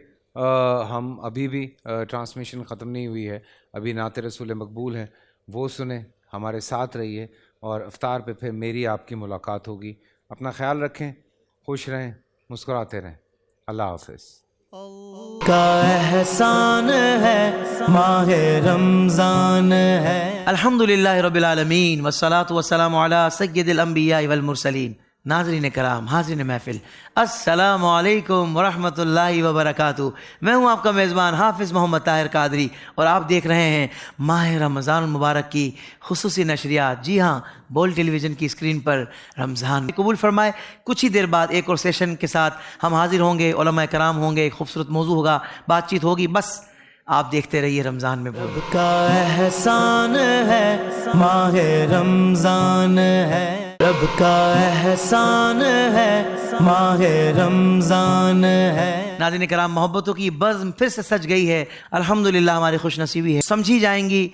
ہم ابھی بھی ٹرانسمیشن ختم نہیں ہوئی ہے، ابھی نعت رسول مقبول ہے، وہ سنیں، ہمارے ساتھ رہیے، اور افطار پہ پھر میری آپ کی ملاقات ہوگی۔ اپنا خیال رکھیں، خوش رہیں، مسکراتے رہیں۔ اللہ حافظ۔ کا احسان ہے ماہ رمضان ہے۔ الحمدللہ رب العالمین والصلاة والسلام علی سید الانبیاء والمرسلین۔ ناظرین کرام، حاضرین محفل، السلام علیکم ورحمۃ اللہ وبرکاتہ۔ میں ہوں آپ کا میزبان حافظ محمد طاہر قادری، اور آپ دیکھ رہے ہیں ماہ رمضان المبارک کی خصوصی نشریات۔ جی ہاں، بول ٹیلی ویژن کی اسکرین پر رمضان قبول فرمائے۔ کچھ ہی دیر بعد ایک اور سیشن کے ساتھ ہم حاضر ہوں گے، علماء کرام ہوں گے، ایک خوبصورت موضوع ہوگا، بات چیت ہوگی۔ بس آپ دیکھتے رہیے رمضان میں بول۔ رب کا احسان ہے ماہ رمضان ہے، رب کا احسان ہے ماہ رمضان ہے۔ ناظرین کرام، محبتوں کی بزم پھر سے سج گئی ہے، الحمدللہ ہماری خوش نصیبی ہے۔ سمجھی جائیں گی،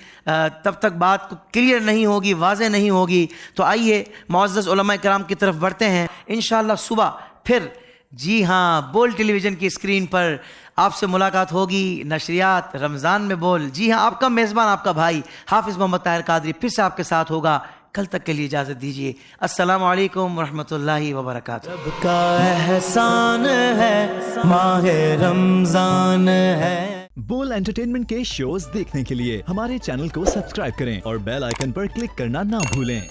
تب تک بات کلیئر نہیں ہوگی، واضح نہیں ہوگی، تو آئیے معزز علماء کرام کی طرف بڑھتے ہیں۔ انشاءاللہ صبح پھر، جی ہاں، بول ٹیلی ویژن کی اسکرین پر آپ سے ملاقات ہوگی، نشریات رمضان میں بول۔ جی ہاں، آپ کا میزبان، آپ کا بھائی حافظ محمد طاہر قادری پھر سے آپ کے ساتھ ہوگا۔ کل تک کے لیے اجازت دیجیے۔ السلام علیکم ورحمۃ اللہ وبرکاتہ۔ رب کا احسان ہے ماہ رمضان ہے۔ بول انٹرٹینمنٹ کے شوز دیکھنے کے لیے ہمارے چینل کو سبسکرائب کریں اور بیل آئیکن پر کلک کرنا نہ بھولیں۔